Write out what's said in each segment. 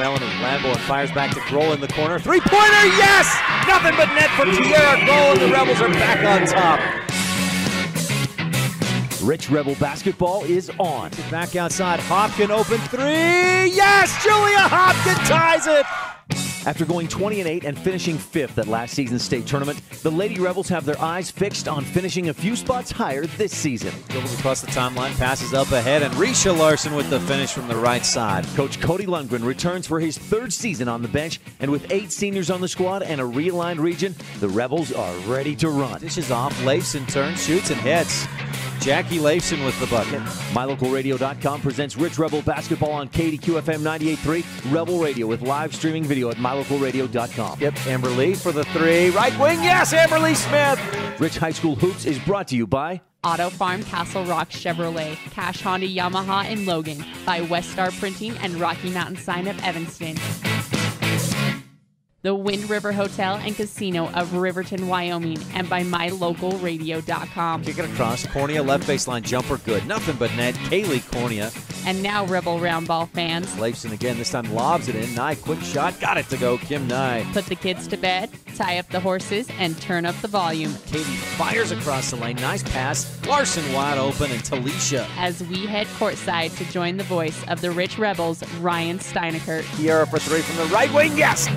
Melanie. Lamborn fires back to Grohl in the corner. Three-pointer, yes! Nothing but net for Kiera Grohl, and the Rebels are back on top. Rich Rebel basketball is on. Back outside, Hopkin open three, yes! Julia Hopkin ties it! After going 20-8 and finishing 5th at last season's state tournament, the Lady Rebels have their eyes fixed on finishing a few spots higher this season. Dribbles across the timeline, passes up ahead, and Risha Larson with the finish from the right side. Coach Cody Lundgren returns for his 3rd season on the bench, and with 8 seniors on the squad and a realigned region, the Rebels are ready to run. Dishes off, Leifson turns, shoots, and hits. Jackie Leifson with the bucket. MyLocalRadio.com presents Rich Rebel basketball on KADQ FM 98.3 Rebel Radio with live streaming video at MyLocalRadio.com. Yep, Amber Lee for the three. Right wing, yes, Amber Lee Smith. Rich High School Hoops is brought to you by Auto Farm Castle Rock Chevrolet, Cash Honda Yamaha in Logan, by West Star Printing and Rocky Mountain Sign of Evanston. The Wind River Hotel and Casino of Riverton, Wyoming, and by MyLocalRadio.com. Kick it across, Cornea left baseline jumper, good. Nothing but net, Kaylee Cornea. And now, Rebel Round Ball fans, Leifson again, this time lobs it in. Nye, quick shot, got it to go, Kim Nye. Put the kids to bed, tie up the horses, and turn up the volume. Katie fires across the lane, nice pass. Larson wide open, and Talisha. As we head courtside to join the voice of the Rich Rebels, Ryan Steineckert. Kiera for three from the right wing, yes!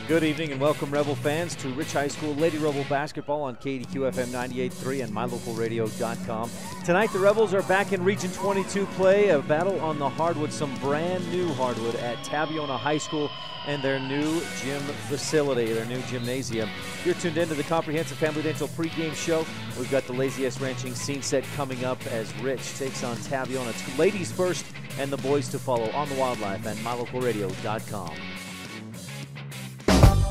Good evening and welcome, Rebel fans, to Rich High School Lady Rebel basketball on KADQ FM 98.3 and MyLocalRadio.com. Tonight, the Rebels are back in Region 22 play, a battle on the hardwood, some brand new hardwood at Tabiona High School and their new gym facility, their new gymnasium. You're tuned into the Comprehensive Family Dental pregame show. We've got the Lazy S Ranching scene set coming up as Rich takes on Tabiona. It's ladies first and the boys to follow on the Wildlife and MyLocalRadio.com.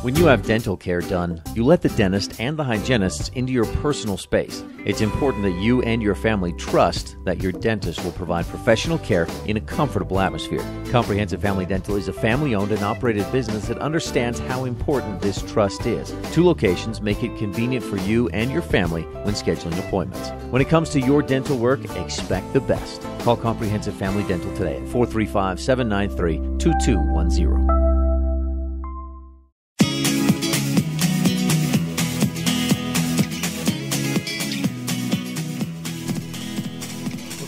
When you have dental care done, you let the dentist and the hygienists into your personal space. It's important that you and your family trust that your dentist will provide professional care in a comfortable atmosphere. Comprehensive Family Dental is a family-owned and operated business that understands how important this trust is. 2 locations make it convenient for you and your family when scheduling appointments. When it comes to your dental work, expect the best. Call Comprehensive Family Dental today at 435-793-2210.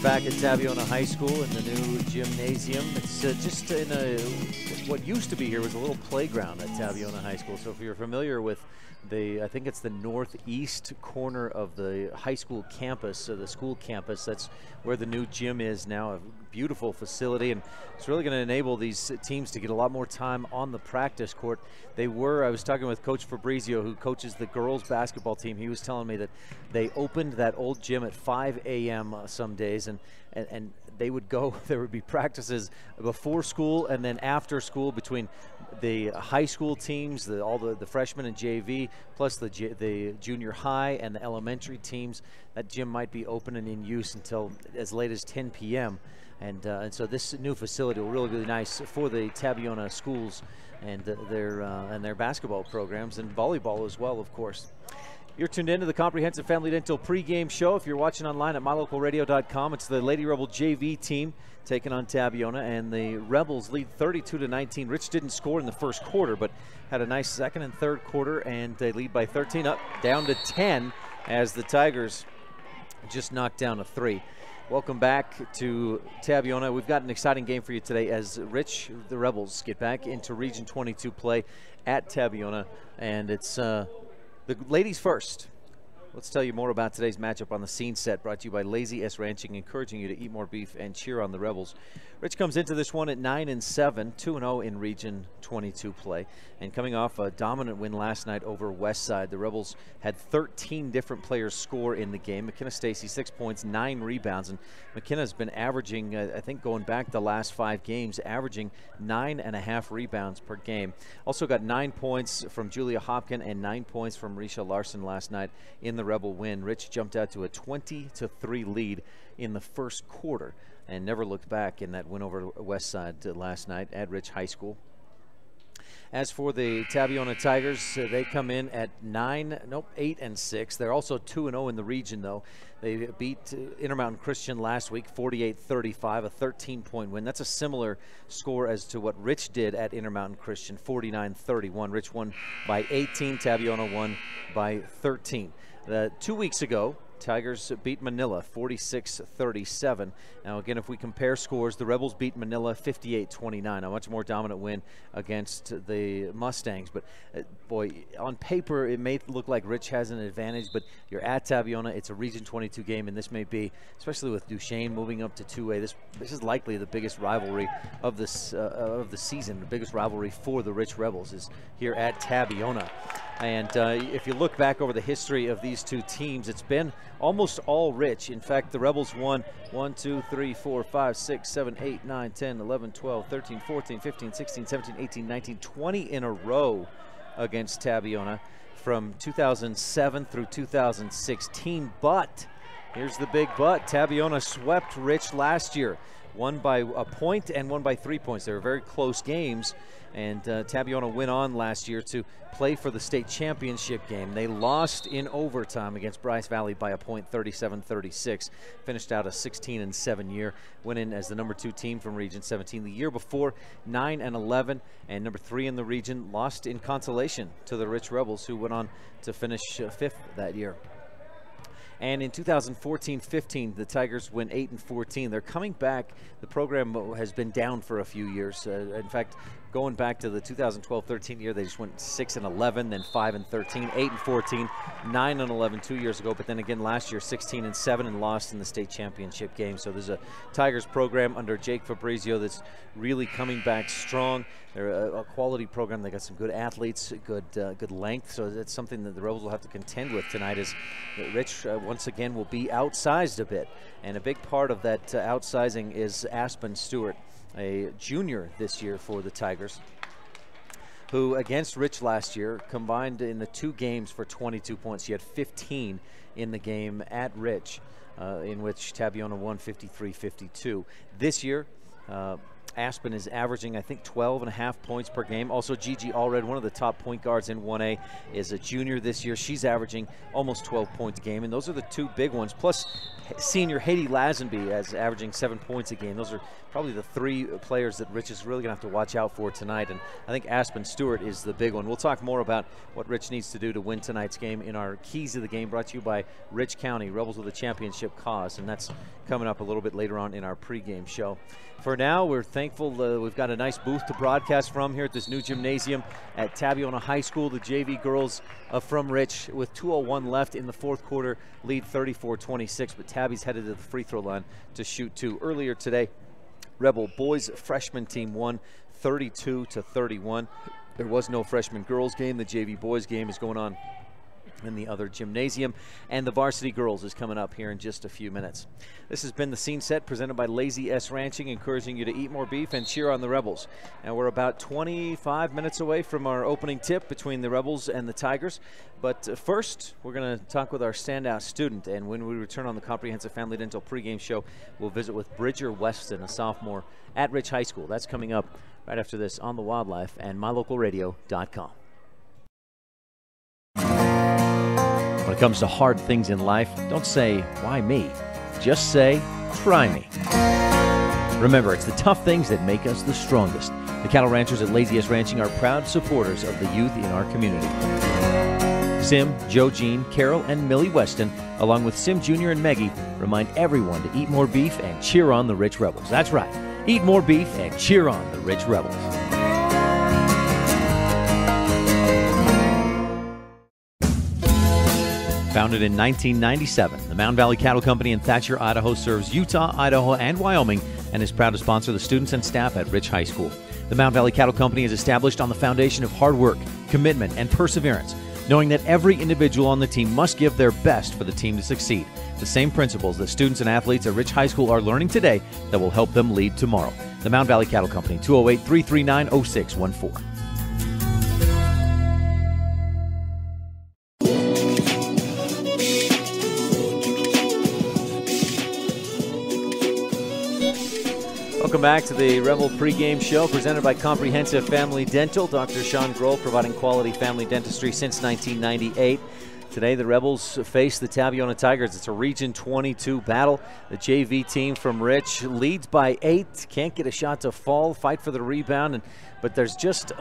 Back at Tabiona High School in the new gymnasium. It's just in what used to be here was a little playground at Tabiona High School. So if you're familiar with I think it's the northeast corner of the high school campus, the school campus, that's where the new gym is now. A beautiful facility, and it's really going to enable these teams to get a lot more time on the practice court. I was talking with Coach Fabrizio, who coaches the girls basketball team. He was telling me that they opened that old gym at 5 a.m. Some days, and they would go, there would be practices before school and then after school between the high school teams, all the freshmen and JV, plus the junior high and the elementary teams. That gym might be open and in use until as late as 10 p.m. And so this new facility will really be nice for the Tabiona schools and their basketball programs and volleyball as well, of course. You're tuned into the Comprehensive Family Dental pregame show. If you're watching online at MyLocalRadio.com, it's the Lady Rebel JV team taking on Tabiona, and the Rebels lead 32-19. Rich didn't score in the first quarter, but had a nice second and third quarter, and they lead by 13, up down to 10 as the Tigers just knocked down a 3. Welcome back to Tabiona. We've got an exciting game for you today as the Rebels get back into Region 22 play at Tabiona, and it's the ladies first. Let's tell you more about today's matchup on the scene set, brought to you by Lazy S Ranching, encouraging you to eat more beef and cheer on the Rebels. Rich comes into this one at 9-7, 2-0 in Region 22 play. And coming off a dominant win last night over Westside, the Rebels had 13 different players score in the game. McKenna Stacy, 6 points, 9 rebounds. And McKenna's been averaging, I think going back the last 5 games, averaging 9.5 rebounds per game. Also got 9 points from Julia Hopkin and 9 points from Risha Larson last night in the Rebel win. Rich jumped out to a 20-3 lead in the first quarter and never looked back in that win over Westside last night at Rich High School. As for the Tabiona Tigers, they come in at 8-6. They're also 2-0 in the region, though. They beat Intermountain Christian last week, 48-35, a 13-point win. That's a similar score as to what Rich did at Intermountain Christian, 49-31. Rich won by 18, Tabiona won by 13. 2 weeks ago, Tigers beat Manila 46-37. Now again, if we compare scores, the Rebels beat Manila 58-29, a much more dominant win against the Mustangs. But boy, on paper it may look like Rich has an advantage, but you're at Tabiona, it's a Region 22 game, and this may be, especially with Duchesne moving up to 2A, this is likely the biggest rivalry of this of the season. The biggest rivalry for the Rich Rebels is here at Tabiona. And if you look back over the history of these two teams, it's been almost all Rich. In fact, the Rebels won 1, 2, 3, 4, 5, 6, 7, 8, 9, 10, 11, 12, 13, 14, 15, 16, 17, 18, 19, 20 in a row against Tabiona from 2007 through 2016. But, here's the big but, Tabiona swept Rich last year. Won by a point and won by 3 points. They were very close games, and Tabiona went on last year to play for the state championship game. They lost in overtime against Bryce Valley by a point, 37-36. Finished out a 16-7 year, went in as the number 2 team from Region 17. The year before, 9-11, and number 3 in the region, lost in consolation to the Rich Rebels, who went on to finish 5th that year. And in 2014-15, the Tigers win 8-14. They're coming back. The program has been down for a few years. In fact, going back to the 2012-13 year, they just went 6-11, then 5-13, 8-14, 9-11 2 years ago. But then again last year, 16-7, and lost in the state championship game. So there's a Tigers program under Jake Fabrizio that's really coming back strong. They're a quality program. They got some good athletes, good length. So that's something that the Rebels will have to contend with tonight. Is Rich once again will be outsized a bit, and a big part of that outsizing is Aspen Stewart, a junior this year for the Tigers, who against Rich last year combined in the 2 games for 22 points. She had 15 in the game at Rich, in which Tabiona won 53-52. This year, Aspen is averaging, I think, 12.5 points per game. Also, Gigi Allred, one of the top point guards in 1A, is a junior this year. She's averaging almost 12 points a game, and those are the 2 big ones. Plus, senior Haiti Lazenby is averaging 7 points a game. Those are probably the 3 players that Rich is really going to have to watch out for tonight, and I think Aspen Stewart is the big one. We'll talk more about what Rich needs to do to win tonight's game in our Keys of the Game, brought to you by Rich County, Rebels with a Championship cause, and that's coming up a little bit later on in our pregame show. For now, we're thankful we've got a nice booth to broadcast from here at this new gymnasium at Tabiona High School. The JV girls from Rich, with 2:01 left in the 4th quarter, lead 34-26, but Tabby's headed to the free throw line to shoot 2. Earlier today, Rebel boys freshman team won 32-31. There was no freshman girls game. The JV boys game is going on in the other gymnasium, and the varsity girls is coming up here in just a few minutes. This has been the Scene Set presented by Lazy S Ranching, encouraging you to eat more beef and cheer on the Rebels. And we're about 25 minutes away from our opening tip between the Rebels and the Tigers. But first, we're going to talk with our standout student, and when we return on the Comprehensive Family Dental pregame show, we'll visit with Bridger Weston, a sophomore at Rich High School. That's coming up right after this on The Wildlife and mylocalradio.com. When it comes to hard things in life, don't say, why me? Just say, try me. Remember, it's the tough things that make us the strongest. The cattle ranchers at Lazy S Ranching are proud supporters of the youth in our community. Sim, Joe Jean, Carol, and Millie Weston, along with Sim Jr. and Maggie, remind everyone to eat more beef and cheer on the Rich Rebels. That's right. Eat more beef and cheer on the Rich Rebels. Founded in 1997, the Mountain Valley Cattle Company in Thatcher, Idaho serves Utah, Idaho, and Wyoming, and is proud to sponsor the students and staff at Rich High School. The Mountain Valley Cattle Company is established on the foundation of hard work, commitment, and perseverance, knowing that every individual on the team must give their best for the team to succeed. The same principles that students and athletes at Rich High School are learning today that will help them lead tomorrow. The Mountain Valley Cattle Company, 208-339-0614. Welcome back to the Rebel pregame show presented by Comprehensive Family Dental. Dr. Sean Grohl providing quality family dentistry since 1998. Today, the Rebels face the Tabiona Tigers. It's a Region 22 battle. The JV team from Rich leads by 8. Can't get a shot to fall, fight for the rebound, but there's just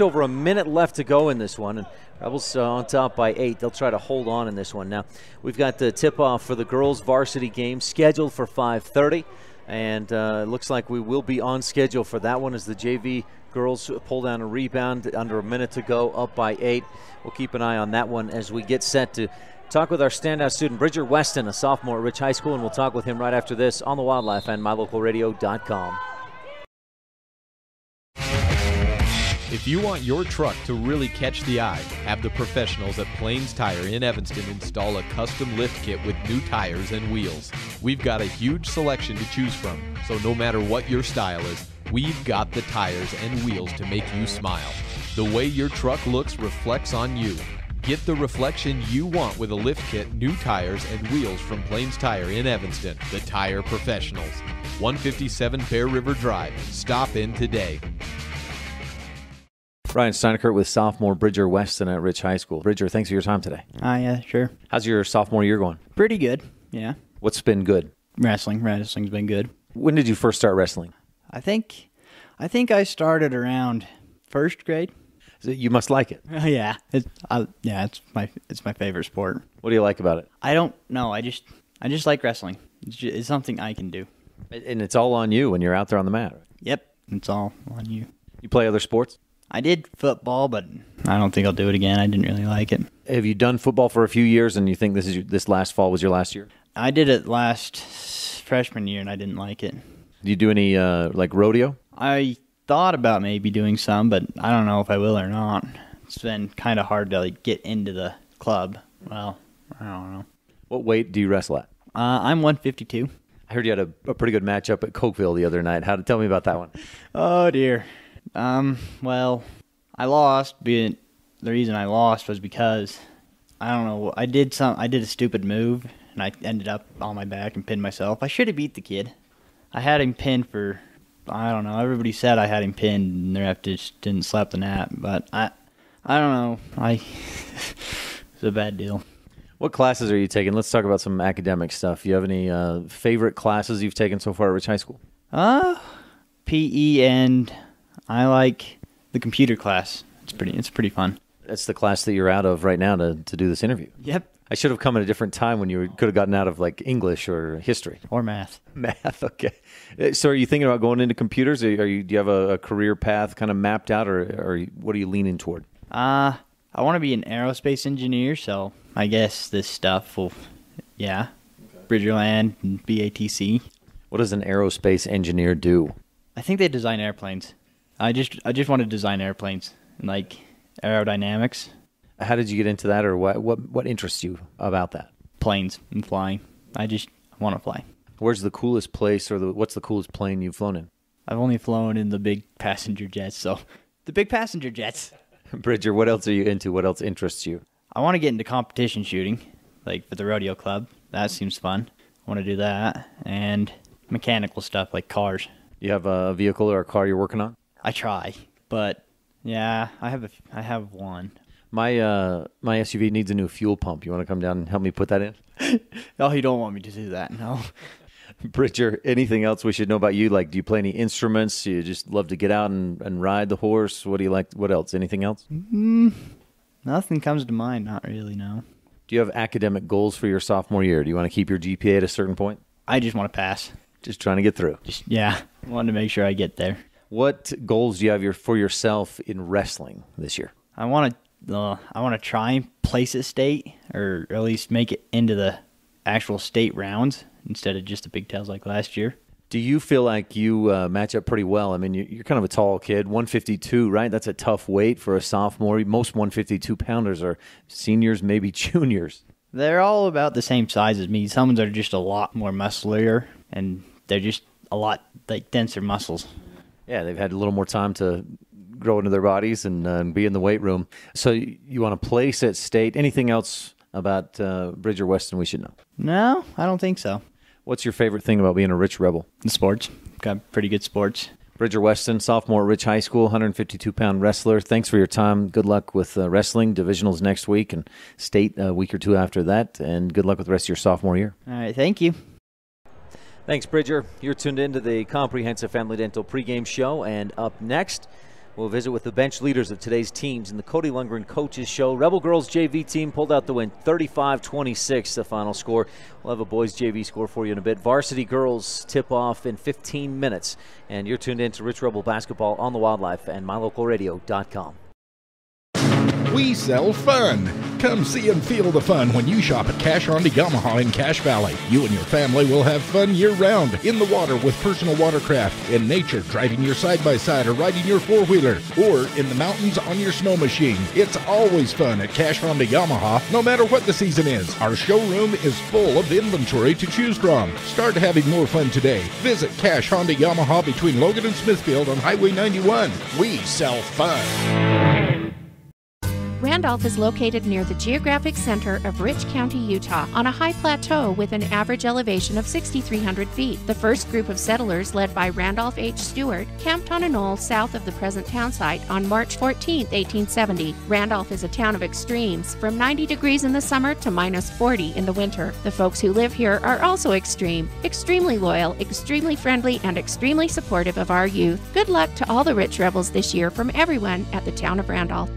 over a minute left to go in this one. And Rebels on top by 8. They'll try to hold on in this one. Now, we've got the tip-off for the girls' varsity game scheduled for 5:30. And it looks like we will be on schedule for that one as the JV girls pull down a rebound under a minute to go, up by 8. We'll keep an eye on that one as we get set to talk with our standout student, Bridger Weston, a sophomore at Rich High School, and we'll talk with him right after this on the Wildlife and MyLocalRadio.com. If you want your truck to really catch the eye, have the professionals at Plains Tire in Evanston install a custom lift kit with new tires and wheels. We've got a huge selection to choose from, so no matter what your style is, we've got the tires and wheels to make you smile. The way your truck looks reflects on you. Get the reflection you want with a lift kit, new tires, and wheels from Plains Tire in Evanston, the tire professionals. 157 Bear River Drive. Stop in today. Ryan STEINECKERT with sophomore Bridger Weston at Rich High School. Bridger, thanks for your time today. Yeah, sure. How's your sophomore year going? Pretty good, yeah. What's been good? Wrestling's been good. When did you first start wrestling? I think I started around first grade. You must like it. Yeah, it's my favorite sport. What do you like about it? I don't know. I just like wrestling. It's something I can do. And it's all on you when you're out there on the mat. Yep, it's all on you. You play other sports? I did football, but I don't think I'll do it again. I didn't really like it. Have you done football for a few years, and you think this last fall was your last year? I did it last freshman year, and I didn't like it. Do you do any like rodeo? I thought about maybe doing some, but I don't know if I will or not. It's been kind of hard to get into the club. Well, I don't know. What weight do you wrestle at? I'm 152. I heard you had a pretty good matchup at Cokeville the other night. Tell me about that one. Oh dear. Well, I lost. The reason I lost was because I don't know. I did a stupid move, and I ended up on my back and pinned myself. I should have beat the kid. I had him pinned for, I don't know. Everybody said I had him pinned, and the ref just didn't slap the mat. But I don't know. It's a bad deal. What classes are you taking? Let's talk about some academic stuff. You have any favorite classes you've taken so far at Rich High School? PE, and I like the computer class. It's pretty fun. That's the class that you're out of right now to do this interview. Yep. I should have come at a different time when you could have gotten out of like English or history. Or math. Math, okay. So are you thinking about going into computers? Do you have a career path kind of mapped out, or what are you leaning toward? I want to be an aerospace engineer, so I guess this stuff will, yeah. Okay. Bridgerland and BATC. What does an aerospace engineer do? I think they design airplanes. I just want to design airplanes, like aerodynamics. How did you get into that, or what interests you about that? Planes and flying. I just want to fly. Where's the coolest place, or what's the coolest plane you've flown in? I've only flown in the big passenger jets, so the big passenger jets. Bridger, what else are you into? What else interests you? I want to get into competition shooting, like for the rodeo club. That seems fun. I want to do that, and mechanical stuff like cars. You have a vehicle or a car you're working on? I try, but yeah, I have one. My SUV needs a new fuel pump. You want to come down and help me put that in? Oh, you don't want me to do that, no. Bridger, anything else we should know about you? Like, do you play any instruments? Do you just love to get out and ride the horse? What do you like? What else? Anything else? Nothing comes to mind. Not really, no. Do you have academic goals for your sophomore year? Do you want to keep your GPA at a certain point? I just want to pass. Just trying to get through. I wanted to make sure I get there. What goals do you have for yourself in wrestling this year? I want to try and place at state, or at least make it into the actual state rounds instead of just the Big Tails like last year. Do you feel like you match up pretty well? I mean, you're kind of a tall kid, 152, right? That's a tough weight for a sophomore. Most 152-pounders are seniors, maybe juniors. They're all about the same size as me. Some are just a lot more muscular, and they're just a lot denser muscles. Yeah, they've had a little more time to grow into their bodies and be in the weight room. So you want to place at state. Anything else about Bridger Weston we should know? No, I don't think so. What's your favorite thing about being a Rich Rebel? The sports. Got pretty good sports. Bridger Weston, sophomore at Rich High School, 152-pound wrestler. Thanks for your time. Good luck with wrestling. Divisionals next week and state a week or two after that. And good luck with the rest of your sophomore year. All right, thank you. Thanks, Bridger. You're tuned into the Comprehensive Family Dental pregame show. And up next, we'll visit with the bench leaders of today's teams in the Cody Lundgren Coaches Show. Rebel Girls JV team pulled out the win, 35-26, the final score. We'll have a boys JV score for you in a bit. Varsity girls tip off in 15 minutes. And you're tuned in to Rich Rebel Basketball on the Wildlife and MyLocalRadio.com. We sell fun. Come see and feel the fun when you shop at Cache Honda Yamaha in Cache Valley. You and your family will have fun year-round, in the water with personal watercraft, in nature driving your side-by-side or riding your four-wheeler, or in the mountains on your snow machine. It's always fun at Cache Honda Yamaha, no matter what the season is. Our showroom is full of inventory to choose from. Start having more fun today. Visit Cache Honda Yamaha between Logan and Smithfield on Highway 91. We sell fun. Randolph is located near the geographic center of Rich County, Utah, on a high plateau with an average elevation of 6,300 feet. The first group of settlers, led by Randolph H. Stewart, camped on a knoll south of the present town site on March 14, 1870. Randolph is a town of extremes, from 90 degrees in the summer to minus 40 in the winter. The folks who live here are also extreme, extremely loyal, extremely friendly, and extremely supportive of our youth. Good luck to all the Rich Rebels this year from everyone at the town of Randolph.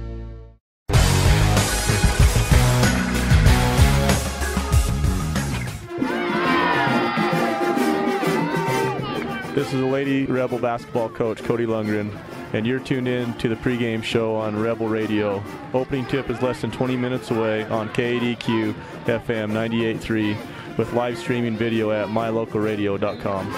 This is the Lady Rebel basketball coach, Cody Lundgren, and you're tuned in to the pregame show on Rebel Radio. Opening tip is less than 20 minutes away on KADQ FM 98.3 with live streaming video at mylocalradio.com.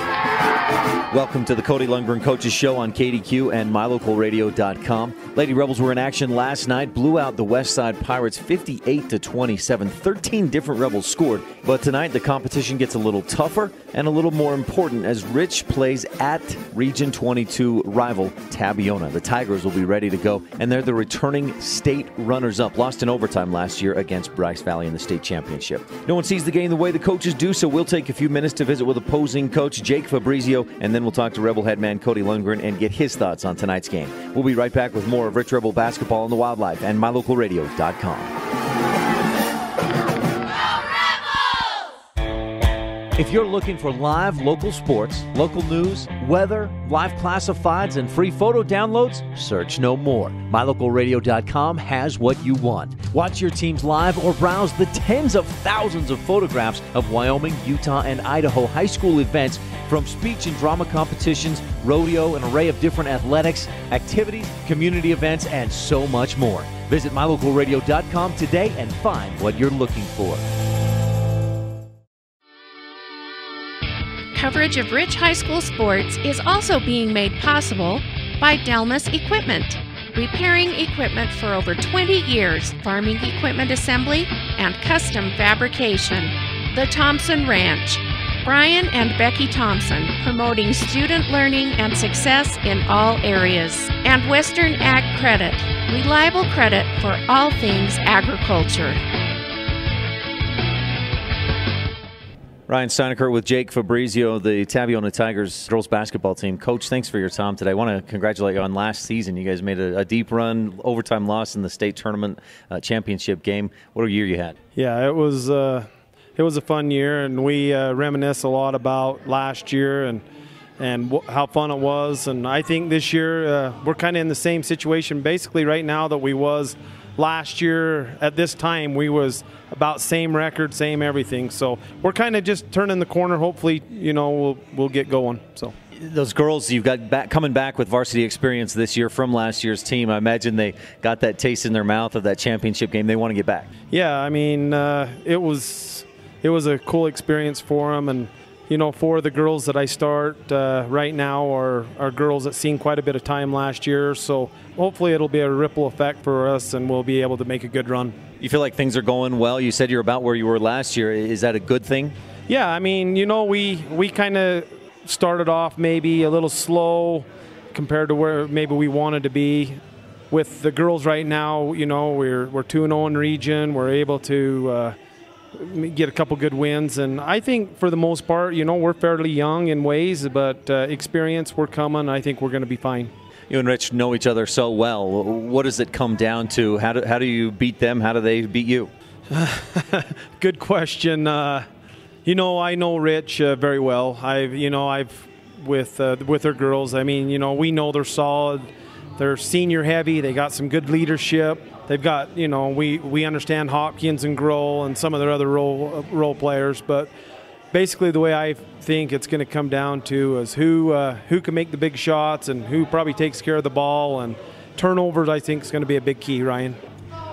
Welcome to the Cody Lundgren Coaches Show on KDQ and MyLocalRadio.com. Lady Rebels were in action last night, blew out the Westside Pirates 58-27. 13 different Rebels scored, but tonight the competition gets a little tougher and a little more important as Rich plays at Region 22 rival Tabiona. The Tigers will be ready to go, and they're the returning state runners-up. Lost in overtime last year against Bryce Valley in the state championship. No one sees the game the way the coaches do, so we'll take a few minutes to visit with opposing coach Jake Fabrizio, and then we'll talk to Rebel head man Cody Lundgren and get his thoughts on tonight's game. We'll be right back with more of Rich Rebel basketball on the Wildlife and MyLocalRadio.com. If you're looking for live local sports, local news, weather, live classifieds, and free photo downloads, search no more. MyLocalRadio.com has what you want. Watch your teams live or browse the tens of thousands of photographs of Wyoming, Utah, and Idaho high school events, from speech and drama competitions, rodeo, an array of different athletics, activities, community events, and so much more. Visit MyLocalRadio.com today and find what you're looking for. Coverage of Rich High School sports is also being made possible by Delmas Equipment, repairing equipment for over 20 years, farming equipment assembly, and custom fabrication. The Thompson Ranch. Brian and Becky Thompson, promoting student learning and success in all areas. And Western Ag Credit, reliable credit for all things agriculture. Ryan Steineckert with Jake Fabrizio, the Tabiona Tigers girls basketball team. Coach, thanks for your time today. I want to congratulate you on last season. You guys made a deep run, overtime loss in the state tournament championship game. What a year you had. Yeah, it was a fun year, and we reminisce a lot about last year and how fun it was. And I think this year we're kind of in the same situation basically right now that we was last year. At this time we was about same record, same everything. So we're kind of just turning the corner. Hopefully, we'll get going. So those girls you've got coming back with varsity experience this year from last year's team, I imagine they got that taste in their mouth of that championship game. They want to get back. Yeah, I mean, it was a cool experience for them. And for the girls that I start right now are girls that seen quite a bit of time last year. So hopefully it'll be a ripple effect for us, and we'll be able to make a good run. You feel like things are going well? You said you're about where you were last year. Is that a good thing? Yeah, I mean, we kind of started off maybe a little slow compared to where maybe we wanted to be. With the girls right now, we're 2-0 in region. We're able to get a couple good wins. And I think for the most part, we're fairly young in ways, but experience, we're coming. I think we're going to be fine. You and Rich know each other so well. What does it come down to? How do you beat them? How do they beat you? Good question. I know Rich very well. I've with their girls. I mean, we know they're solid. They're senior heavy. They got some good leadership. They've got, we understand Hopkins and Grohl and some of their other role players, but basically the way I think it's going to come down to is who can make the big shots and who probably takes care of the ball, and turnovers I think is going to be a big key, Ryan.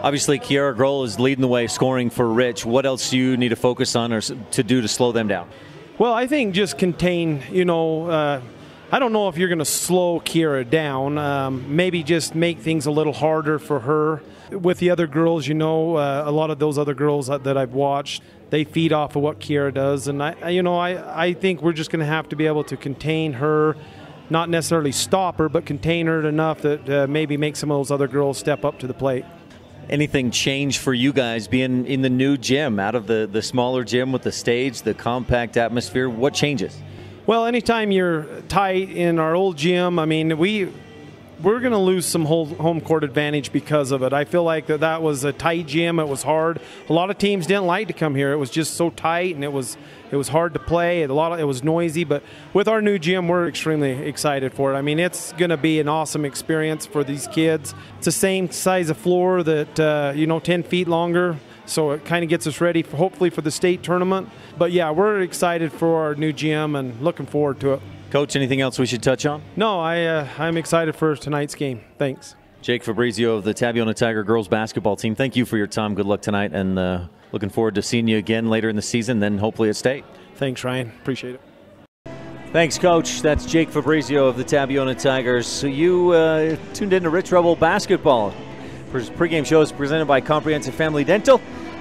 Obviously, Kiara Grohl is leading the way scoring for Rich. What else do you need to focus on or to do to slow them down? Well, I think just contain, I don't know if you're going to slow Kiara down. Maybe just make things a little harder for her. With the other girls, a lot of those other girls that I've watched, they feed off of what Kiara does. And, I think we're just going to have to be able to contain her, not necessarily stop her, but contain her enough that maybe make some of those other girls step up to the plate. Anything change for you guys being in the new gym, out of the smaller gym with the stage, the compact atmosphere? What changes? Well, anytime you're tight in our old gym, I mean, we're going to lose some home court advantage because of it. I feel like that was a tight gym. It was hard. A lot of teams didn't like to come here. It was just so tight, and it was hard to play. It was noisy. But with our new gym, we're extremely excited for it. I mean, it's going to be an awesome experience for these kids. It's the same size of floor that 10 feet longer. So it kind of gets us ready, hopefully, for the state tournament. But, yeah, we're excited for our new gym and looking forward to it. Coach, anything else we should touch on? No, I'm excited for tonight's game. Thanks. Jake Fabrizio of the Tabiona Tiger girls basketball team, thank you for your time. Good luck tonight, and looking forward to seeing you again later in the season, then hopefully at state. Thanks, Ryan. Appreciate it. Thanks, Coach. That's Jake Fabrizio of the Tabiona Tigers. So you tuned into Rich Rebel Basketball. His pregame show is presented by Comprehensive Family Dental,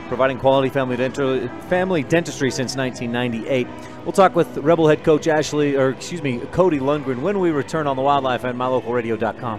providing quality family dentistry since 1998. We'll talk with Rebel head coach Cody Lundgren when we return on the Wildlife at mylocalradio.com.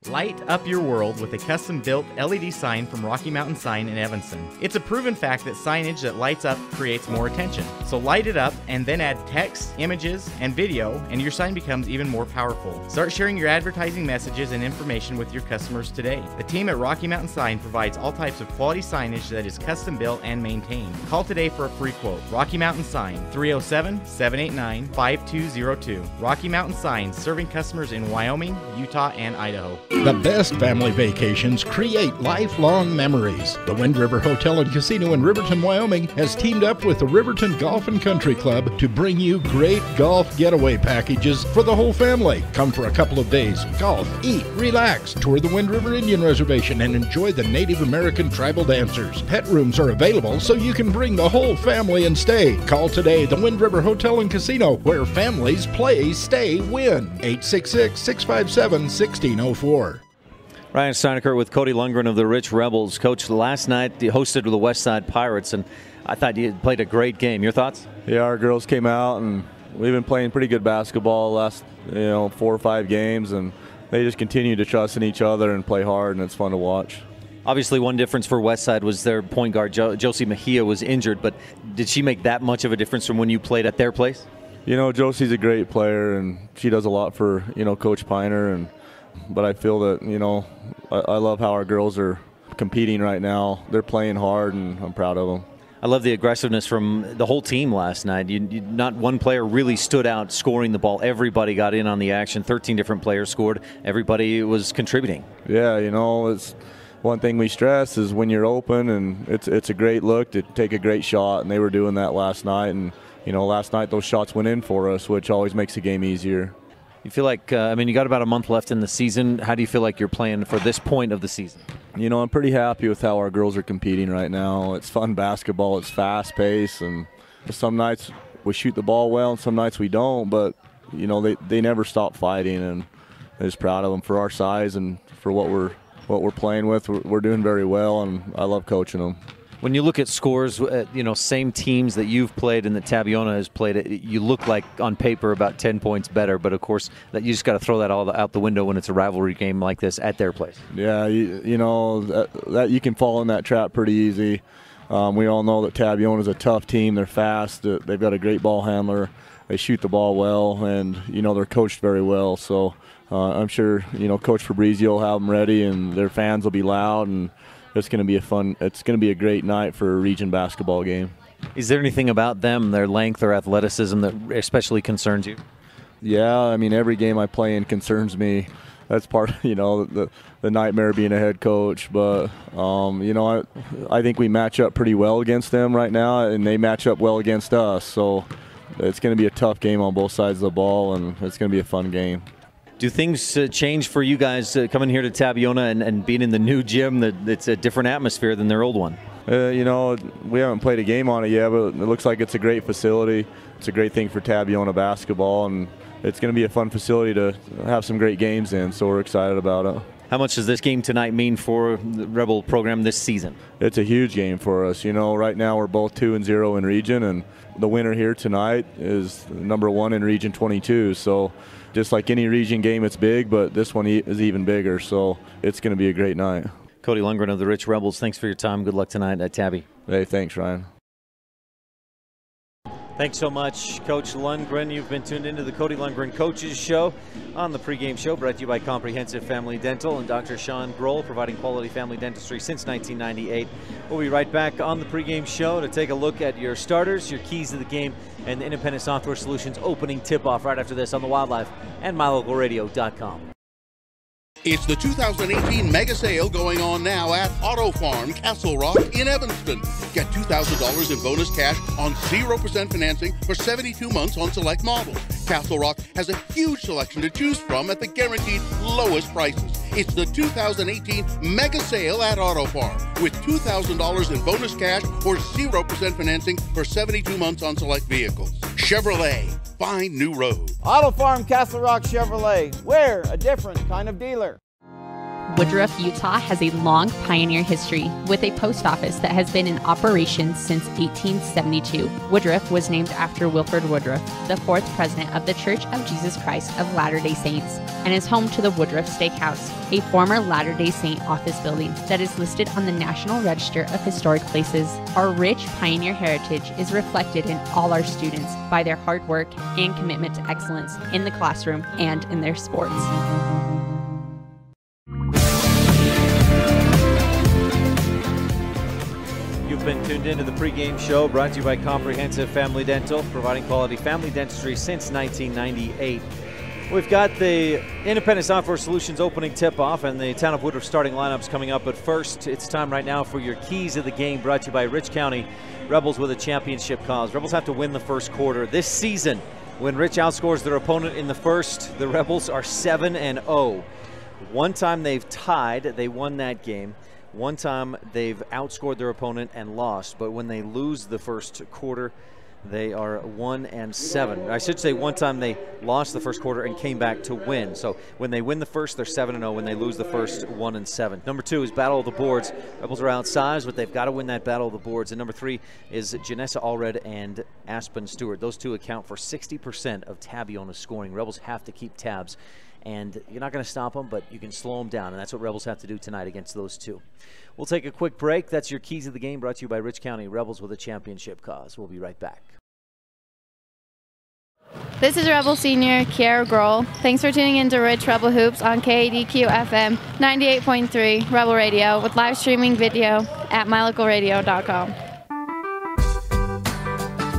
Light up your world with a custom-built LED sign from Rocky Mountain Sign in Evanston. It's a proven fact that signage that lights up creates more attention. So light it up and then add text, images, and video, and your sign becomes even more powerful. Start sharing your advertising messages and information with your customers today. The team at Rocky Mountain Sign provides all types of quality signage that is custom-built and maintained. Call today for a free quote. Rocky Mountain Sign, 307-789-5202. Rocky Mountain Sign, serving customers in Wyoming, Utah, and Idaho. The best family vacations create lifelong memories. The Wind River Hotel and Casino in Riverton, Wyoming has teamed up with the Riverton Golf and Country Club to bring you great golf getaway packages for the whole family. Come for a couple of days, golf, eat, relax, tour the Wind River Indian Reservation, and enjoy the Native American tribal dancers. Pet rooms are available so you can bring the whole family and stay. Call today the Wind River Hotel and Casino, where families play, stay, win. 866-657-1604. Ryan Steineckert with Cody Lundgren of the Rich Rebels. Coach, last night you hosted the West Side Pirates, and I thought you played a great game. Your thoughts? Yeah, our girls came out, and we've been playing pretty good basketball the last 4 or 5 games, and they just continue to trust in each other and play hard, and it's fun to watch. Obviously, one difference for Westside was their point guard, Josie Mejia, was injured, but did she make that much of a difference from when you played at their place? Josie's a great player, and she does a lot for, Coach Piner, but I feel that, I love how our girls are competing right now. They're playing hard, and I'm proud of them. I love the aggressiveness from the whole team last night. Not one player really stood out scoring the ball. Everybody got in on the action. 13 different players scored. Everybody was contributing. Yeah, it's one thing we stress is when you're open, and it's a great look to take a great shot, and they were doing that last night. And, last night those shots went in for us, which always makes the game easier. You feel like, you got about a month left in the season. How do you feel like you're playing for this point of the season? I'm pretty happy with how our girls are competing right now. It's fun basketball. It's fast-paced, and some nights we shoot the ball well, and some nights we don't. But, they never stop fighting, and I'm just proud of them for our size and for what we're playing with. We're doing very well, and I love coaching them. When you look at scores, same teams that you've played and that Tabiona has played, you look like on paper about 10 points better. But, of course, that you just got to throw that all out the window when it's a rivalry game like this at their place. Yeah, that you can fall in that trap pretty easy. We all know that Tabiona is a tough team. They're fast. They've got a great ball handler. They shoot the ball well, and they're coached very well. So I'm sure Coach Fabrizio will have them ready, and their fans will be loud, and it's going to be it's going to be a great night for a region basketball game. Is there anything about them, their length or athleticism, that especially concerns you? Yeah, I mean, every game I play in concerns me. That's part of, the nightmare being a head coach. But, I think we match up pretty well against them right now, and they match up well against us. So it's going to be a tough game on both sides of the ball, and it's going to be a fun game. Do things change for you guys coming here to Tabiona and being in the new gym? That it's a different atmosphere than their old one? We haven't played a game on it yet, but it looks like it's a great facility. It's a great thing for Tabiona basketball, and it's going to be a fun facility to have some great games in, so we're excited about it. How much does this game tonight mean for the Rebel program this season? It's a huge game for us. Right now we're both 2-0 in region, and the winner here tonight is number 1 in Region 22. So just like any region game, it's big, but this one is even bigger, so it's going to be a great night. Cody Lundgren of the Rich Rebels, thanks for your time. Good luck tonight at Tabby. Hey, thanks, Ryan. Thanks so much, Coach Lundgren. You've been tuned into the Cody Lundgren Coaches Show on the pregame show, brought to you by Comprehensive Family Dental and Dr. Sean Grohl, providing quality family dentistry since 1998. We'll be right back on the pregame show to take a look at your starters, your keys to the game, and the Independent Software Solutions opening tip-off right after this on the Wildlife and MyLocalRadio.com. It's the 2018 Mega Sale going on now at Auto Farm Castle Rock in Evanston. Get $2,000 in bonus cash on 0% financing for 72 months on select models. Castle Rock has a huge selection to choose from at the guaranteed lowest prices. It's the 2018 Mega Sale at Auto Farm with $2,000 in bonus cash or 0% financing for 72 months on select vehicles. Chevrolet, find new road. Auto Farm Castle Rock Chevrolet. We're a different kind of dealer. Woodruff, Utah has a long pioneer history with a post office that has been in operation since 1872. Woodruff was named after Wilford Woodruff, the 4th president of the Church of Jesus Christ of Latter-day Saints, and is home to the Woodruff Steakhouse, a former Latter-day Saint office building that is listed on the National Register of Historic Places. Our rich pioneer heritage is reflected in all our students by their hard work and commitment to excellence in the classroom and in their sports. You've been tuned into the pregame show brought to you by Comprehensive Family Dental, providing quality family dentistry since 1998. We've got the Independent Software Solutions opening tip-off and the Town of Woodruff starting lineups coming up. But first, it's time right now for your keys of the game brought to you by Rich County Rebels with a championship cause. Rebels have to win the first quarter. This season, when Rich outscores their opponent in the first, the Rebels are 7-0. One time they've tied, they won that game. One time they've outscored their opponent and lost, but when they lose the first quarter, they are 1-7. I should say one time they lost the first quarter and came back to win. So when they win the first, they're 7-0. When they lose the first, 1-7. Number 2 is Battle of the Boards. Rebels are outsized, but they've got to win that Battle of the Boards. And number 3 is Janessa Allred and Aspen Stewart. Those two account for 60% of Tabiona's scoring. Rebels have to keep tabs. And you're not going to stop them, but you can slow them down, and that's what Rebels have to do tonight against those two. We'll take a quick break. That's your keys of the game brought to you by Rich County Rebels with a championship cause. We'll be right back. This is Rebel Senior Kiara Grohl. Thanks for tuning in to Rich Rebel Hoops on KADQ FM 98.3 Rebel Radio with live streaming video at MyLocalRadio.com.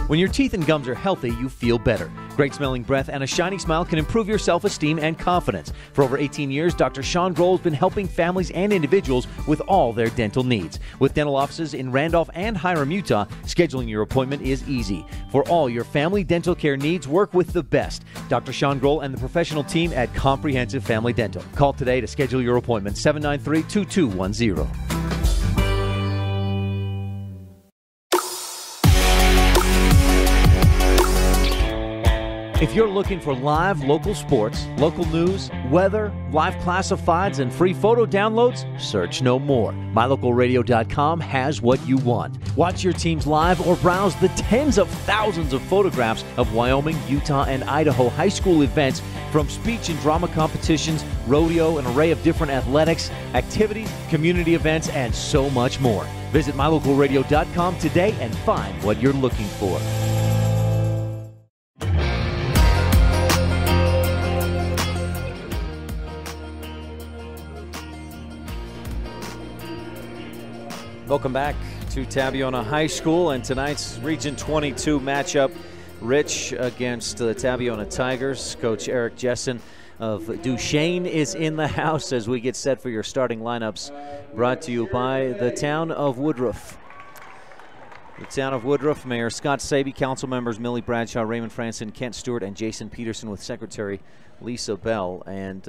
When your teeth and gums are healthy, you feel better. Great smelling breath and a shiny smile can improve your self-esteem and confidence. For over 18 years, Dr. Sean Grohl has been helping families and individuals with all their dental needs. With dental offices in Randolph and Hiram, Utah, scheduling your appointment is easy. For all your family dental care needs, work with the best. Dr. Sean Grohl and the professional team at Comprehensive Family Dental. Call today to schedule your appointment, 793-2210. If you're looking for live local sports, local news, weather, live classifieds, and free photo downloads, search no more. MyLocalRadio.com has what you want. Watch your teams live or browse the tens of thousands of photographs of Wyoming, Utah, and Idaho high school events, from speech and drama competitions, rodeo, an array of different athletics, activities, community events, and so much more. Visit mylocalradio.com today and find what you're looking for. Welcome back to Tabiona High School and tonight's Region 22 matchup. Rich against the Tabiona Tigers. Coach Eric Jessen of Duchesne is in the house as we get set for your starting lineups, brought to you by the town of Woodruff. The town of Woodruff, Mayor Scott Saby, council members Millie Bradshaw, Raymond Franson, Kent Stewart, and Jason Peterson, with Secretary Lisa Bell. And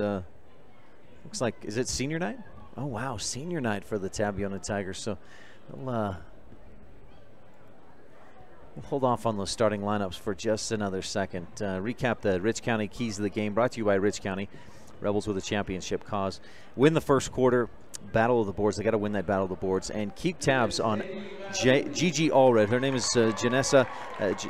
looks like, is it senior night? Oh, wow, senior night for the Tabiona Tigers. So we'll hold off on those starting lineups for just another second. Recap the Rich County keys of the game, brought to you by Rich County. Rebels with a championship cause. Win the first quarter, battle of the boards. They got to win that battle of the boards. And keep tabs on Gigi Allred. Her name is Janessa,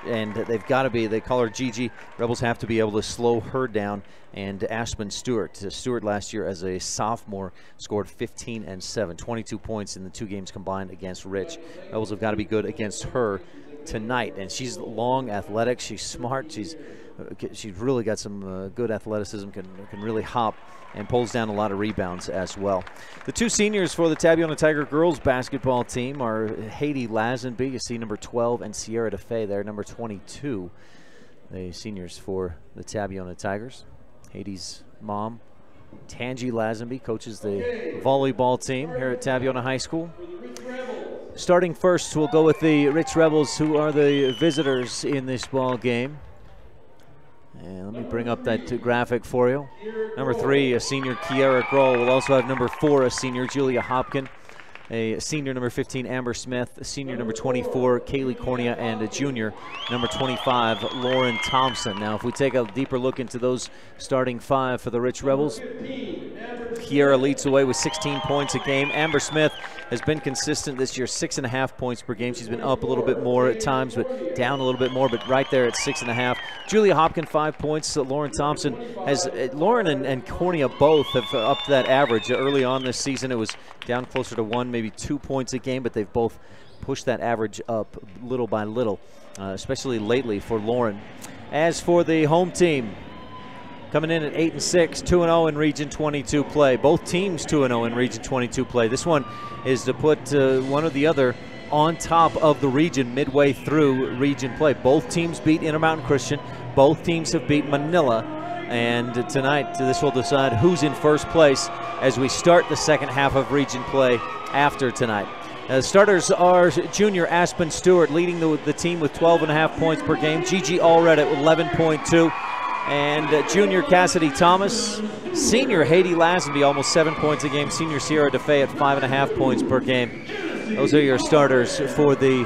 and they've got to be, they call her Gigi. Rebels have to be able to slow her down. And Aspen Stewart. Stewart last year as a sophomore scored 15 and 7, 22 points in the 2 games combined against Rich. Rebels have got to be good against her tonight. And she's long, athletic, she's smart, she's really got some good athleticism, can really hop, and pulls down a lot of rebounds as well. The 2 seniors for the Tabiona Tiger girls basketball team are Haiti Lazenby, you see number 12, and Sierra DeFay there, number 22. The seniors for the Tabiona Tigers. Haiti's mom, Tangi Lazenby, coaches the volleyball team here at Tabiona High School. Starting first, we'll go with the Rich Rebels, who are the visitors in this ball game. And let me bring up that graphic for you. Number 3, a senior, Kiara Grohl. We'll also have number 4, a senior, Julia Hopkin. A senior, number 15, Amber Smith. A senior, number 24, Kaylee Cornea. And a junior, number 25, Lauren Thompson. Now, if we take a deeper look into those starting 5 for the Rich Rebels, Kiara leads the way with 16 points a game. Amber Smith has been consistent this year, 6.5 points per game. She's been up a little bit more at times, but down a little bit more, but right there at 6.5. Julia Hopkin, 5 points. Lauren Thompson has, Lauren and Cornea both have upped that average. Early on this season, it was down closer to 1, maybe 2 points a game, but they've both pushed that average up little by little, especially lately for Lauren. As for the home team, coming in at 8-6, 2-0 in Region 22 play. Both teams 2-0 in Region 22 play. This one is to put one or the other on top of the region midway through region play. Both teams beat Intermountain Christian. Both teams have beat Manila. And tonight, this will decide who's in first place as we start the second half of region play after tonight. Starters are junior Aspen Stewart, leading the team with 12.5 points per game. Gigi Allred at 11.2. And junior Cassidy Thomas. Senior Haiti Lazenby, almost 7 points a game. Senior Sierra DeFay at 5.5 points per game. Those are your starters for the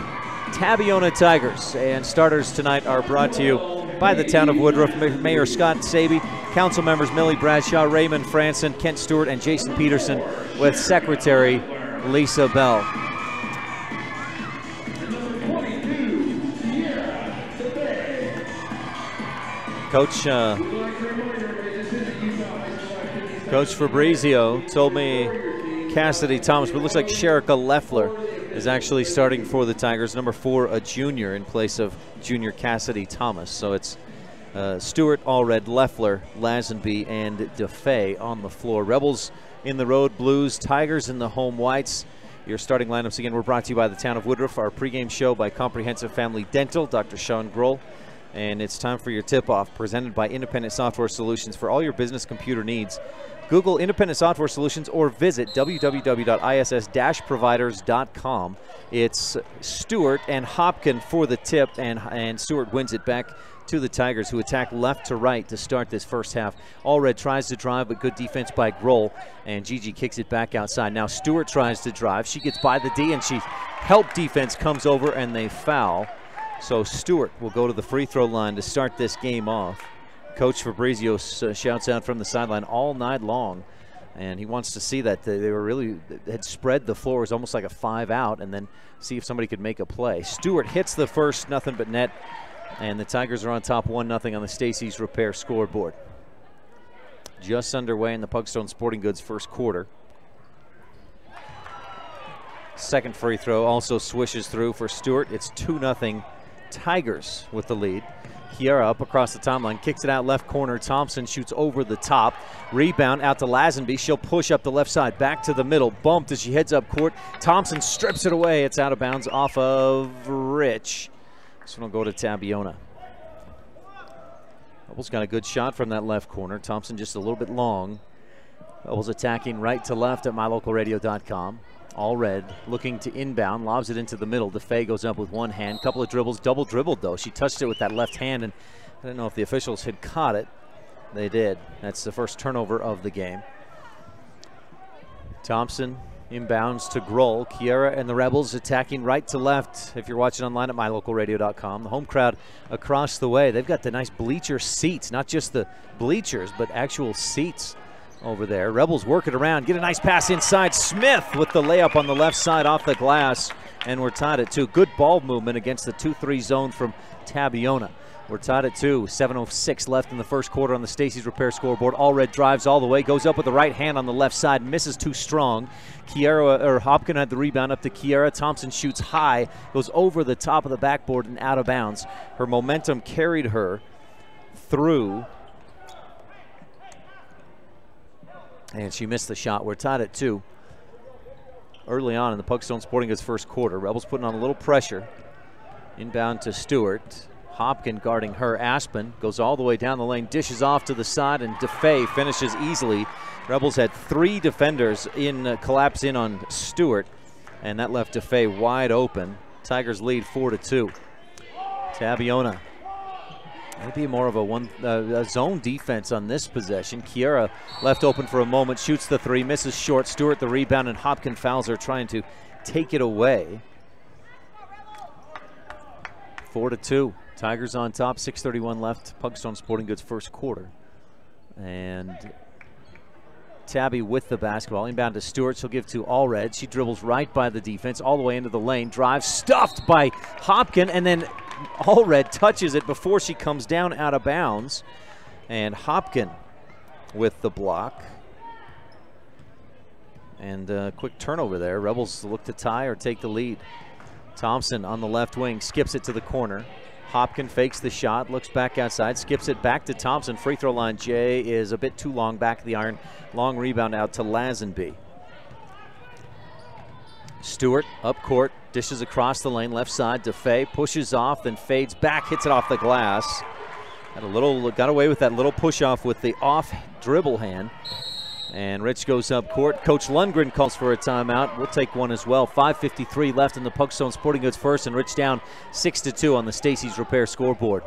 Tabiona Tigers. And starters tonight are brought to you by the town of Woodruff, Mayor Scott Saby, council members Millie Bradshaw, Raymond Franson, Kent Stewart, and Jason Peterson, with Secretary Lisa Bell. Coach Fabrizio told me Cassidy Thomas, but it looks like Sherika Leffler is actually starting for the Tigers. Number 4, a junior, in place of junior Cassidy Thomas. So it's Stewart, Allred, Leffler, Lazenby, and DeFay on the floor. Rebels in the road blues, Tigers in the home whites. Your starting lineups again were brought to you by the town of Woodruff. Our pregame show by Comprehensive Family Dental, Dr. Sean Grohl. And it's time for your tip-off, presented by Independent Software Solutions for all your business computer needs. Google Independent Software Solutions or visit www.iss-providers.com. It's Stewart and Hopkin for the tip, and Stewart wins it back to the Tigers, who attack left to right to start this first half. Allred tries to drive, but good defense by Grohl, and Gigi kicks it back outside. Now Stewart tries to drive. She gets by the D, and she help defense comes over, and they foul. So Stewart will go to the free throw line to start this game off. Coach Fabrizio shouts out from the sideline all night long, and he wants to see that they were really had spread the floor. It was almost like a 5-out, and then see if somebody could make a play. Stewart hits the first, nothing but net, and the Tigers are on top 1-0 on the Stacy's Repair scoreboard. Just underway in the Pugstone Sporting Goods first quarter. Second free throw also swishes through for Stewart. It's 2-0 Tigers with the lead. Kiera up across the timeline, kicks it out left corner. Thompson shoots over the top. Rebound out to Lazenby. She'll push up the left side, back to the middle. Bumped as she heads up court. Thompson strips it away. It's out of bounds off of Rich. This one will go to Tabiona. Rebels got a good shot from that left corner. Thompson just a little bit long. Rebels attacking right to left at mylocalradio.com. All red, looking to inbound, lobs it into the middle. DeFay goes up with one hand, couple of dribbles, double dribbled though. She touched it with that left hand, and I don't know if the officials had caught it. They did. That's the first turnover of the game. Thompson inbounds to Grohl. Kiera and the Rebels attacking right to left. If you're watching online at mylocalradio.com, the home crowd across the way. They've got the nice bleacher seats, not just the bleachers, but actual seats over there. Rebels work it around, get a nice pass inside. Smith with the layup on the left side off the glass, and we're tied at 2. Good ball movement against the 2-3 zone from Tabiona. We're tied at 2. 7:06 left in the first quarter on the Stacey's Repair scoreboard. Allred drives all the way, goes up with the right hand on the left side, misses too strong. Hopkin had the rebound up to Kiera. Thompson shoots high, goes over the top of the backboard and out of bounds. Her momentum carried her through, and she missed the shot. We're tied at 2. Early on in the Pugstone Sporting Goods first quarter, Rebels putting on a little pressure. Inbound to Stewart. Hopkin guarding her. Aspen goes all the way down the lane, dishes off to the side, and DeFay finishes easily. Rebels had 3 defenders collapse in on Stewart, and that left DeFay wide open. Tigers lead 4-2. Tabiona, maybe more of a zone defense on this possession. Kiera left open for a moment, shoots the 3, misses short. Stewart the rebound, and Hopkin fouls her, trying to take it away. 4-2. Tigers on top, 6:31 left. Pugstone Sporting Goods first quarter. And Tabby with the basketball. Inbound to Stewart. She'll give to Allred. She dribbles right by the defense, all the way into the lane. Drives, stuffed by Hopkin, and then Allred touches it before she comes down out of bounds. And Hopkin with the block. And a quick turnover there. Rebels look to tie or take the lead. Thompson on the left wing, skips it to the corner. Hopkin fakes the shot, looks back outside, skips it back to Thompson. Free throw line, Jay is a bit too long, back of the iron. Long rebound out to Lazenby. Stewart up court, dishes across the lane, left side. DeFay pushes off, then fades back, hits it off the glass. Got away with that little push off with the off dribble hand. And Rich goes up court. Coach Lundgren calls for a timeout. We'll take one as well. 5:53 left in the Pugstone Sporting Goods first, and Rich down 6-2 on the Stacey's Repair scoreboard.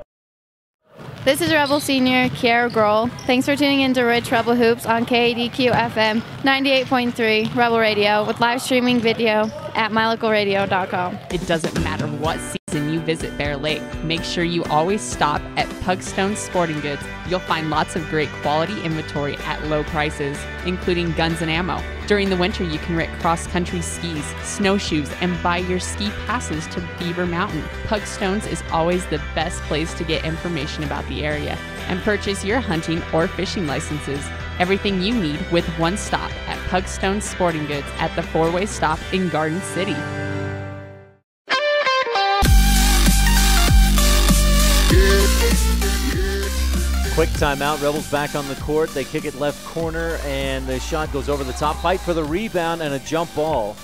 This is Rebel Senior Kiera Grohl. Thanks for tuning in to Rich Rebel Hoops on KADQ FM 98.3 Rebel Radio with live streaming video at mylocalradio.com. It doesn't matter what season you visit Bear Lake. Make sure you always stop at Pugstone Sporting Goods. You'll find lots of great quality inventory at low prices, including guns and ammo. During the winter, you can rent cross-country skis, snowshoes, and buy your ski passes to Beaver Mountain. Pugstones is always the best place to get information about the area and purchase your hunting or fishing licenses. Everything you need with one stop at Pugstone Sporting Goods at the four-way stop in Garden City. Quick timeout. Rebels back on the court. They kick it left corner, and the shot goes over the top. Fight for the rebound, and a jump ball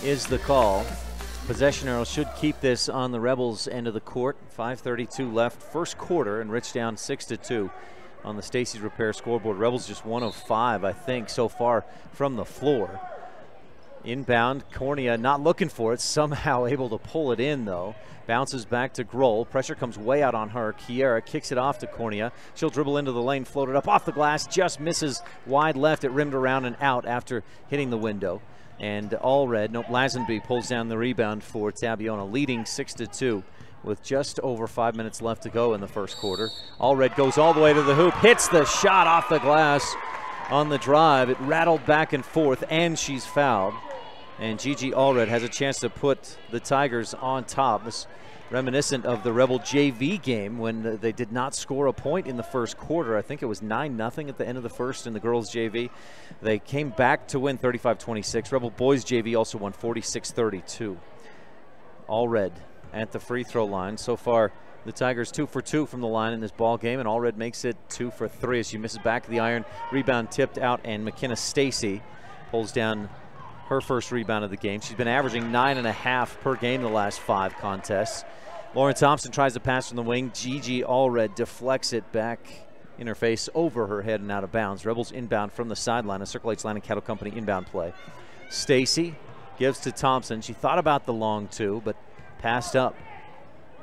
is the call. Possession arrow should keep this on the Rebels' end of the court. 5:32 left, first quarter, and Rich down 6-2 on the Stacey's Repair scoreboard. Rebels just 1 of 5, I think, so far from the floor. Inbound, Cornea not looking for it, somehow able to pull it in though. Bounces back to Grohl. Pressure comes way out on her. Kiera kicks it off to Cornea. She'll dribble into the lane, float it up off the glass, just misses wide left. It rimmed around and out after hitting the window. And Lazenby pulls down the rebound for Tabiona, leading 6-2 with just over 5 minutes left to go in the first quarter. Allred goes all the way to the hoop, hits the shot off the glass on the drive. It rattled back and forth, and she's fouled. And Gigi Allred has a chance to put the Tigers on top. It's reminiscent of the Rebel JV game when they did not score a point in the first quarter. I think it was 9-0 at the end of the first in the girls JV. They came back to win 35-26. Rebel boys JV also won 46-32. Allred at the free throw line. So far, the Tigers 2 for 2 from the line in this ball game, and Allred makes it 2 for 3 as she misses back of the iron. Rebound tipped out, and McKenna Stacy pulls down her first rebound of the game. She's been averaging 9.5 per game the last 5 contests. Lauren Thompson tries to pass from the wing. Gigi Allred deflects it back in her face, over her head and out of bounds. Rebels inbound from the sideline. A Circle H Land and Cattle Company inbound play. Stacy gives to Thompson. She thought about the long 2, but passed up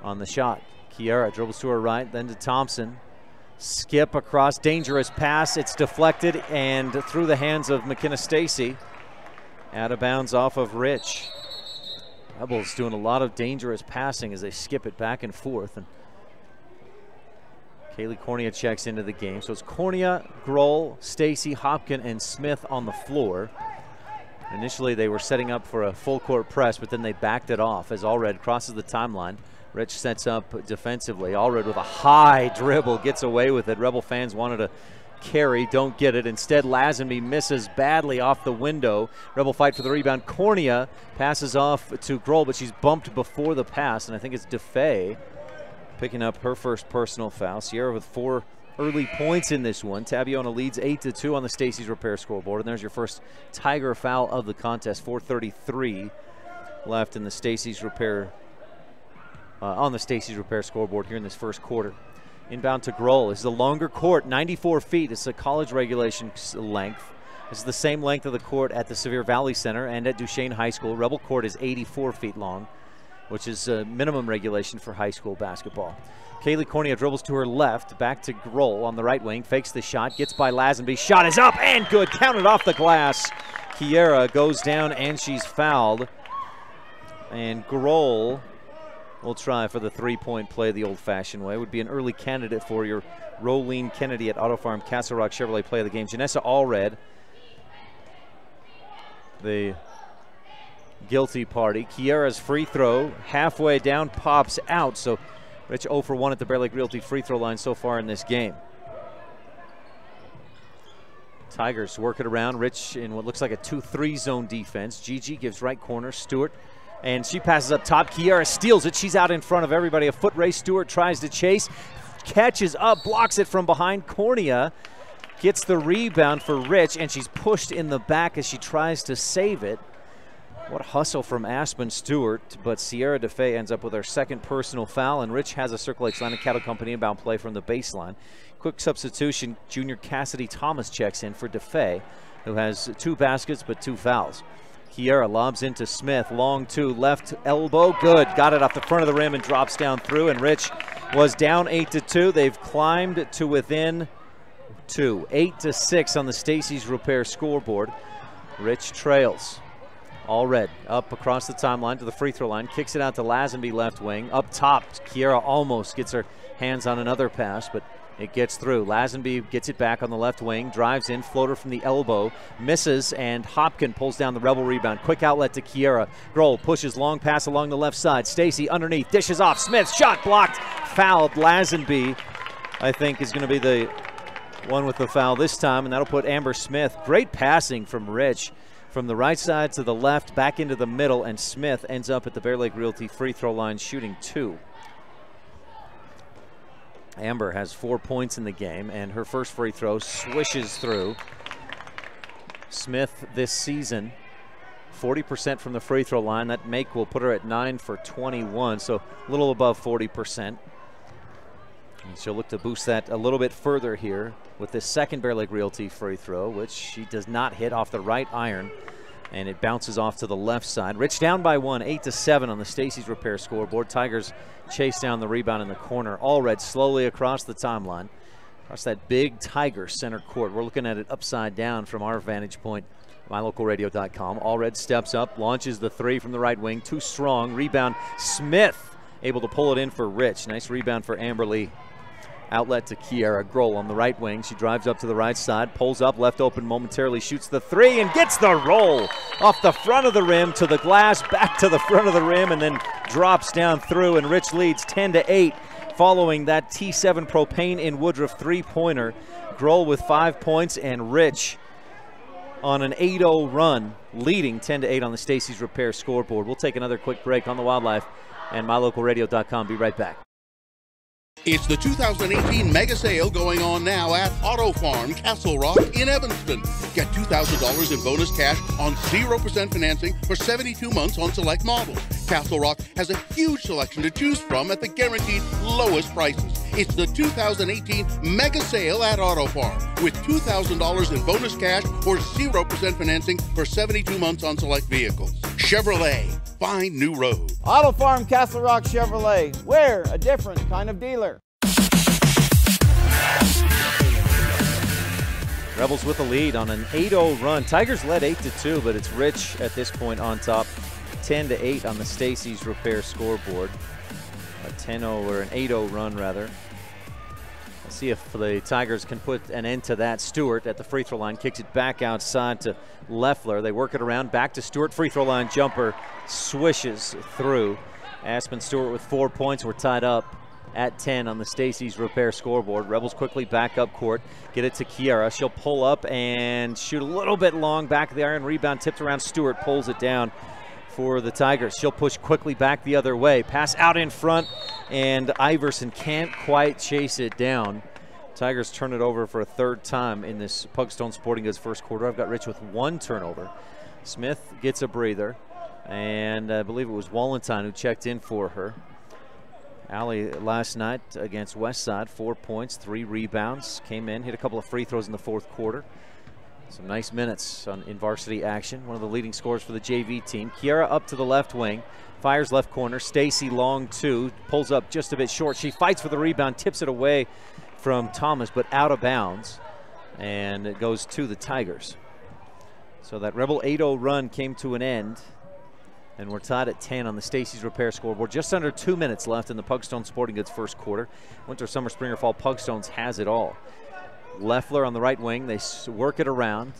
on the shot. Kiera dribbles to her right, then to Thompson. Skip across, dangerous pass. It's deflected and through the hands of McKenna Stacy. Out of bounds off of Rich. Rebels doing a lot of dangerous passing as they skip it back and forth. And Kaylee Cornea checks into the game. So it's Cornea, Grohl, Stacy, Hopkin, and Smith on the floor. Initially they were setting up for a full court press, but then they backed it off as Allred crosses the timeline. Rich sets up defensively. Allred with a high dribble gets away with it. Rebel fans wanted to carry, don't get it. Instead, Lazenby misses badly off the window. Rebel fight for the rebound. Cornea passes off to Grohl, but she's bumped before the pass, and I think it's DeFay picking up her first personal foul. Sierra with 4 early points in this one. Tabiona leads 8-2 on the Stacy's Repair scoreboard, and there's your first Tiger foul of the contest. 4:33 left in the Stacy's Repair on the Stacy's Repair scoreboard here in this first quarter. Inbound to Grohl. This is a longer court, 94 feet. It's a college regulation length. This is the same length of the court at the Sevier Valley Center and at Duchesne High School. Rebel court is 84 feet long, which is a minimum regulation for high school basketball. Kaylee Cornea dribbles to her left, back to Grohl on the right wing, fakes the shot, gets by Lazenby. Shot is up and good, counted off the glass. Kiera goes down and she's fouled. And Grohl will try for the 3-point play the old-fashioned way. Would be an early candidate for your Rolene Kennedy at Auto Farm Castle Rock Chevrolet play of the game. Janessa Allred, the guilty party. Kiera's free throw halfway down, pops out. So Rich 0 for 1 at the Bear Lake Realty free throw line so far in this game. Tigers work it around. Rich in what looks like a 2-3 zone defense. Gigi gives right corner. Stewart. And she passes up top. Kiera steals it. She's out in front of everybody. A foot race. Stewart tries to chase. Catches up. Blocks it from behind. Cornea gets the rebound for Rich. And she's pushed in the back as she tries to save it. What a hustle from Aspen Stewart. But Sierra DeFay ends up with her second personal foul. And Rich has a Circle H Land and Cattle Company inbound play from the baseline. Quick substitution. Junior Cassidy Thomas checks in for DeFay, who has 2 baskets but 2 fouls. Kiera lobs into Smith, long 2, left elbow, good. Got it off the front of the rim and drops down through, and Rich was down 8-2. They've climbed to within 2, 8-6 on the Stacy's Repair scoreboard. Rich trails. Allred up across the timeline to the free throw line, kicks it out to Lazenby left wing. Up top, Kiera almost gets her hands on another pass, but it gets through. Lazenby gets it back on the left wing, drives in, floater from the elbow, misses, and Hopkin pulls down the Rebel rebound. Quick outlet to Kiera. Grohl pushes long pass along the left side. Stacy underneath, dishes off. Smith, shot blocked, fouled. Lazenby, I think, is going to be the one with the foul this time, and that'll put Amber Smith. Great passing from Rich from the right side to the left, back into the middle, and Smith ends up at the Bear Lake Realty free throw line shooting 2. Amber has 4 points in the game, and her first free throw swishes through. Smith this season, 40% from the free throw line. That make will put her at 9 for 21, so a little above 40%. And she'll look to boost that a little bit further here with this second Bear Lake Realty free throw, which she does not hit off the right iron, and it bounces off to the left side. Rich down by 1, 8-7 on the Stacy's Repair scoreboard. Tigers chase down the rebound in the corner. Allred slowly across the timeline, across that big Tiger center court. We're looking at it upside down from our vantage point, mylocalradio.com. Allred steps up, launches the 3 from the right wing. Too strong. Rebound. Smith able to pull it in for Rich. Nice rebound for Amber Lee. Outlet to Kiera Grohl on the right wing. She drives up to the right side, pulls up, left open momentarily, shoots the three, and gets the roll off the front of the rim to the glass, back to the front of the rim, and then drops down through, and Rich leads 10-8 following that T7 Propane in Woodruff three-pointer. Grohl with 5 points, and Rich on an 8-0 run, leading 10-8 on the Stacy's Repair scoreboard. We'll take another quick break on the Wildlife and mylocalradio.com. Be right back. It's the 2018 Mega Sale going on now at Auto Farm Castle Rock in Evanston. Get $2,000 in bonus cash on 0% financing for 72 months on select models. Castle Rock has a huge selection to choose from at the guaranteed lowest prices. It's the 2018 Mega Sale at Auto Farm with $2,000 in bonus cash or 0% financing for 72 months on select vehicles. Chevrolet, find new road. Auto Farm Castle Rock Chevrolet. We're a different kind of dealer. Rebels with a lead on an 8-0 run. Tigers led 8-2, but it's Rich at this point on top, 10-8 on the Stacy's Repair scoreboard. A 10-0 or an 8-0 run rather. Let's see if the Tigers can put an end to that. Stewart at the free throw line kicks it back outside to Leffler. They work it around, back to Stewart. Free throw line jumper swishes through. Aspen Stewart with 4 points. We're tied up at 10 on the Stacy's Repair scoreboard. Rebels quickly back up court. Get it to Kiera. She'll pull up and shoot a little bit long. Back of the iron. Rebound tipped around. Stewart pulls it down for the Tigers. She'll push quickly back the other way. Pass out in front, and Iverson can't quite chase it down. Tigers turn it over for a third time in this Pugstone Sporting Goods first quarter. I've got Rich with 1 turnover. Smith gets a breather, and I believe it was Wallenstein who checked in for her. Allie last night against Westside, 4 points, 3 rebounds. Came in, hit a couple of free throws in the fourth quarter. Some nice minutes in varsity action. One of the leading scorers for the JV team. Kiera up to the left wing, fires left corner. Stacy long 2, pulls up just a bit short. She fights for the rebound, tips it away from Thomas, but out of bounds, and it goes to the Tigers. So that Rebel 8-0 run came to an end, and we're tied at 10 on the Stacy's Repair scoreboard. Just under 2 minutes left in the Pugstone Sporting Goods first quarter. Winter, summer, spring, or fall, Pugstones has it all. Leffler on the right wing, they work it around.